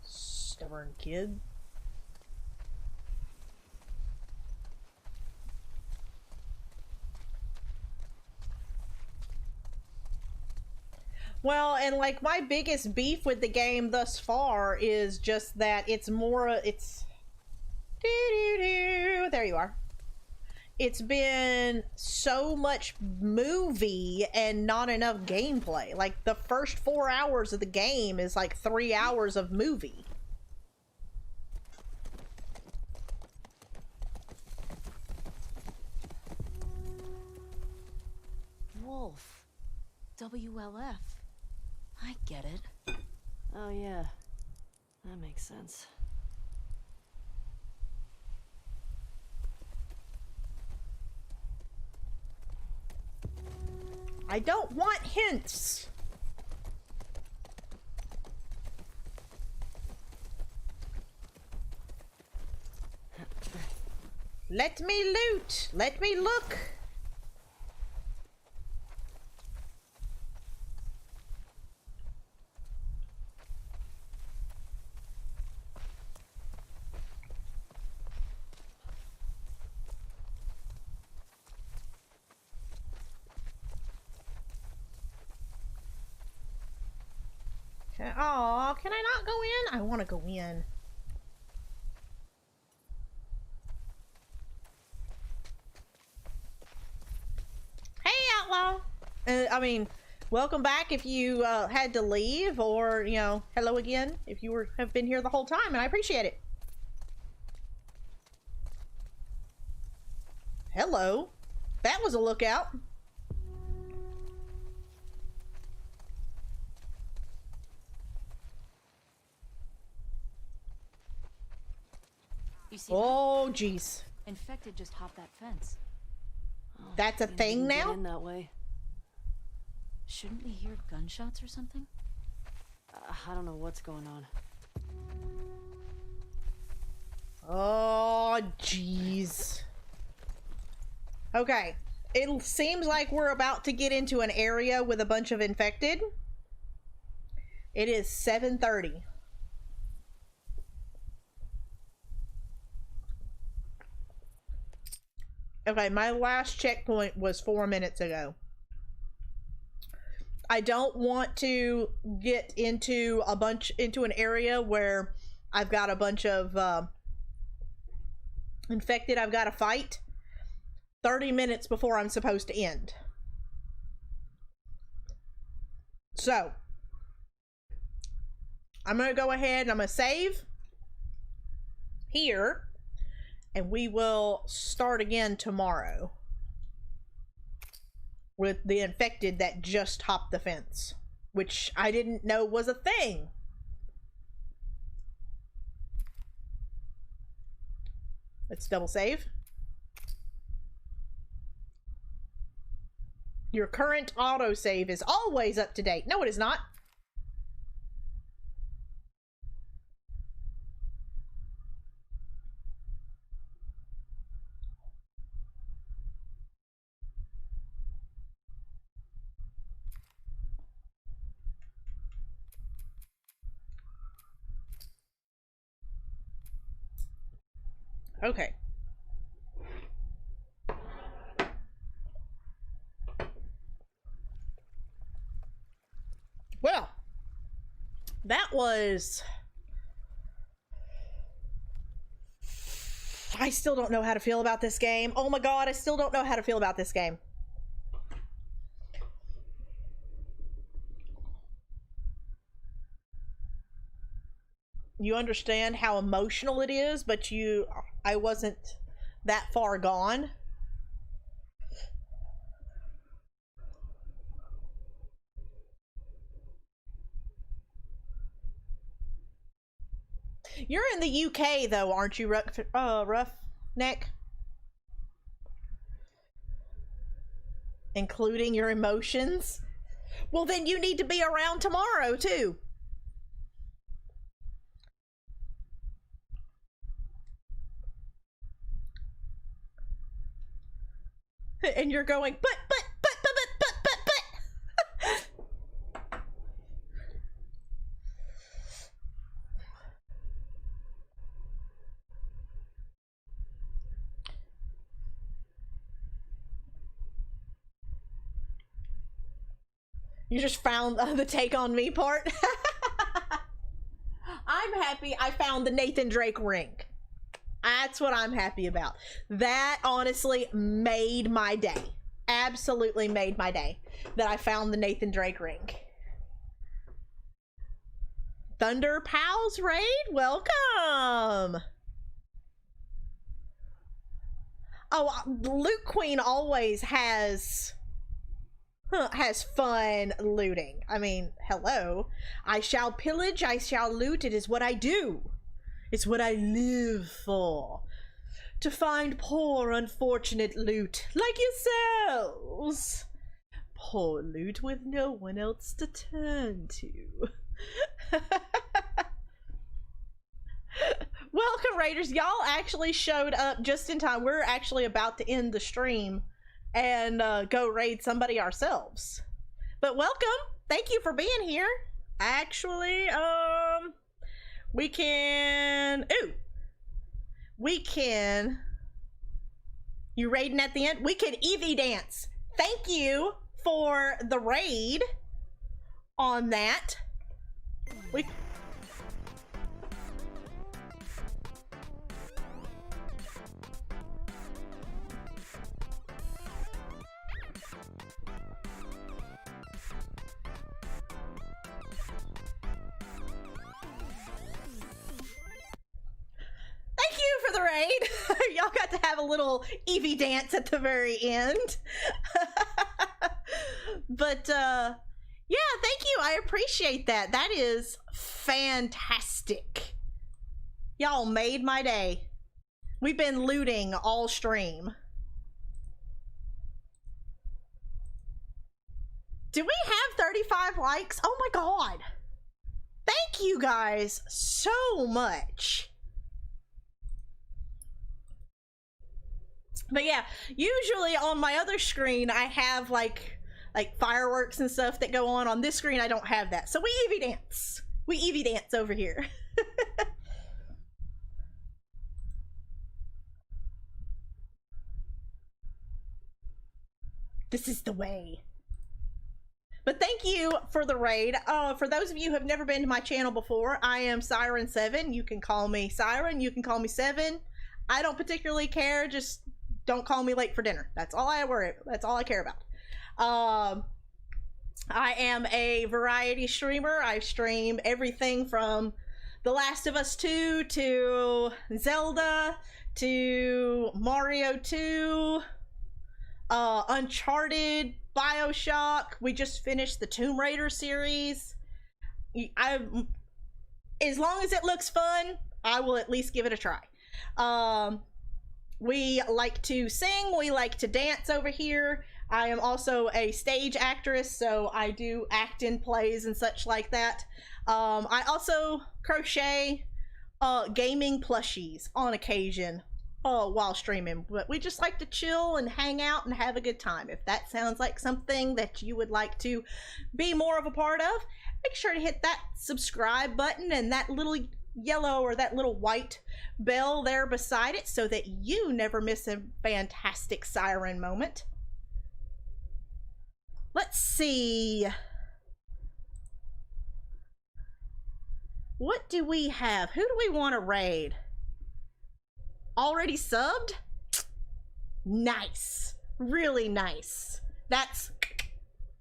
Stubborn kid. Well, and like my biggest beef with the game thus far is just that it's more, it's... There you are. It's been so much movie and not enough gameplay. Like, the first 4 hours of the game is like 3 hours of movie. Wolf. WLF. I get it. Oh yeah, that makes sense. I don't want hints. Let me loot. Let me look. Aw, can I not go in? I want to go in. Hey, Outlaw! I mean, welcome back if you had to leave, or, you know, hello again if you have been here the whole time, and I appreciate it. Hello. That was a lookout. You see Oh, jeez. that? Infected just hopped that fence. Oh, That's a maybe we thing can get now? in that way. Shouldn't we hear gunshots or something? I don't know what's going on. Oh, jeez. Okay. It seems like we're about to get into an area with a bunch of infected. It is 7:30. Okay, my last checkpoint was 4 minutes ago. I don't want to get into an area where I've got a bunch of infected I've got to fight 30 minutes before I'm supposed to end. So, I'm going to go ahead and I'm going to save here, and we will start again tomorrow with the infected that just hopped the fence, which I didn't know was a thing. Let's double save. Your current autosave is always up to date. No, it is not. Okay. Well, that was... I still don't know how to feel about this game. Oh my god, I still don't know how to feel about this game. you understand how emotional it is, but I wasn't that far gone. You're in the UK though, aren't you, Roughneck? Including your emotions? Well, then you need to be around tomorrow too. And you're going, but. You just found the take on me part. I'm happy I found the Nathan Drake ring. That's what I'm happy about. That honestly made my day. Absolutely made my day that I found the Nathan Drake ring. Thunder Pals raid, welcome. Oh, Loot Queen always has fun looting. I mean, hello. I shall pillage, I shall loot. It is what I do. It's what I live for. To find poor, unfortunate loot like yourselves. Poor loot with no one else to turn to. Welcome, Raiders. Y'all actually showed up just in time. We're actually about to end the stream and go raid somebody ourselves. But welcome. Thank you for being here. Actually, we can... Ooh. We can... You raiding at the end? We can Eevee dance. Thank you for the raid on that. We... Thank you for the raid. Y'all got to have a little Eevee dance at the very end. But yeah, thank you. I appreciate that. That is fantastic. Y'all made my day. We've been looting all stream. Do we have 35 likes? Oh my god. Thank you guys so much. But yeah, usually on my other screen I have like fireworks and stuff that go on. On this screen I don't have that. So we Eevee dance. We Eevee dance over here. This is the way. But thank you for the raid. For those of you who have never been to my channel before, I am Siren7. You can call me Siren. You can call me 7. I don't particularly care. Just don't call me late for dinner. That's all I worry. That's all I care about. I am a variety streamer. I stream everything from The Last of Us 2 to Zelda to Mario 2, Uncharted, BioShock. We just finished the Tomb Raider series. As long as it looks fun, I will at least give it a try. We like to sing, we like to dance over here. I am also a stage actress, so I do act in plays and such like that. I also crochet gaming plushies on occasion while streaming, but we just like to chill and hang out and have a good time. If that sounds like something that you would like to be more of a part of, make sure to hit that subscribe button and that little yellow or that little white bell there beside it so that you never miss a fantastic siren moment. Let's see. What do we have? Who do we want to raid? Already subbed? Nice. Really nice. That's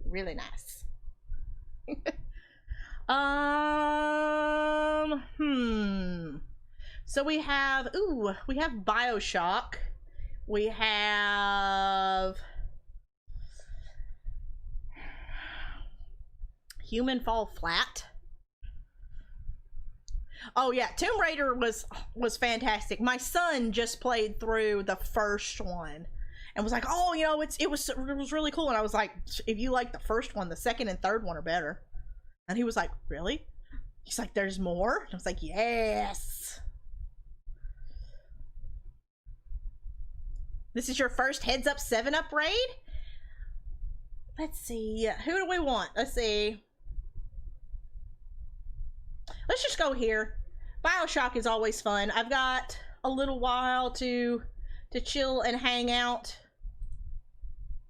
really nice. So we have BioShock. We have Human Fall Flat. Oh yeah, Tomb Raider was fantastic. My son just played through the first one and was like, "Oh, you know, it was really cool." And I was like, "If you like the first one, the second and third one are better." And he was like, "Really?" He's like, "There's more?" And I was like, "Yes." This is your first Heads Up 7-Up raid? Let's see. Who do we want? Let's see. Let's just go here. BioShock is always fun. I've got a little while to chill and hang out.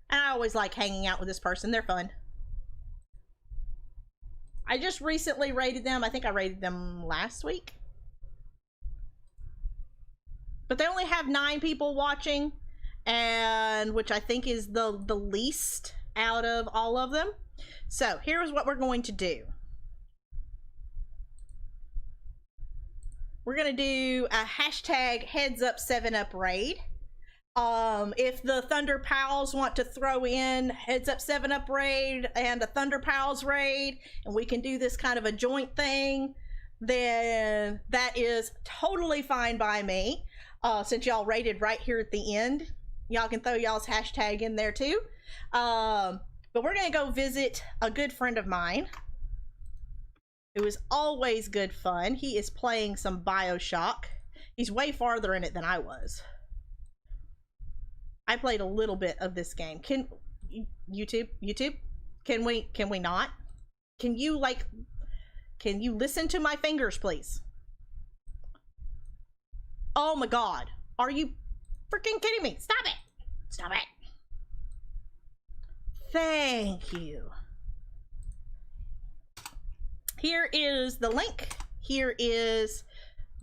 And I always like hanging out with this person. They're fun. I just recently raided them. I think I raided them last week. But they only have 9 people watching, and which I think is the least out of all of them. So here's what we're going to do. We're gonna do a hashtag Heads Up 7-Up raid. If the Thunder Pals want to throw in Heads Up 7-Up raid and a Thunder Pals raid, and we can do this kind of a joint thing, then that is totally fine by me. Since y'all raided right here at the end, y'all can throw y'all's hashtag in there too. But we're gonna go visit a good friend of mine. It was always good fun. He is playing some BioShock. He's way farther in it than I was. I played a little bit of this game. Can YouTube? Can we not? Can you listen to my fingers, please? Oh my God. Are you freaking kidding me? Stop it. Stop it. Thank you. Here is the link. Here is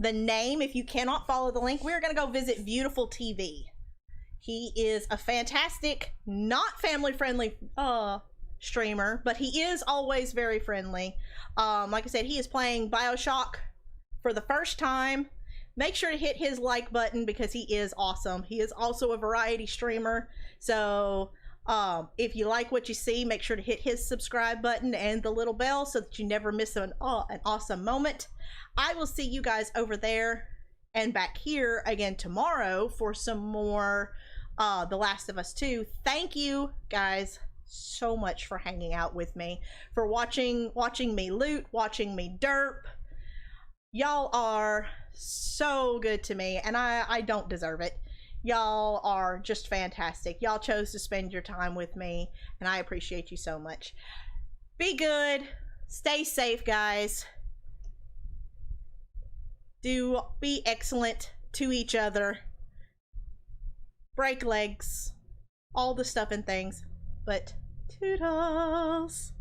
the name. If you cannot follow the link, we're going to go visit Beautiful TV. He is a fantastic, not family-friendly streamer, but he is always very friendly. Like I said, he is playing BioShock for the first time. Make sure to hit his like button because he is awesome. He is also a variety streamer. So if you like what you see, make sure to hit his subscribe button and the little bell so that you never miss an awesome moment. I will see you guys over there and back here again tomorrow for some more The Last of Us 2. Thank you guys so much for hanging out with me, for watching me loot, watching me derp. Y'all are so good to me, and I don't deserve it. Y'all are just fantastic. Y'all chose to spend your time with me, and I appreciate you so much. Be good. Stay safe, guys. Do be excellent to each other. Break legs. All the stuff and things. But toodles.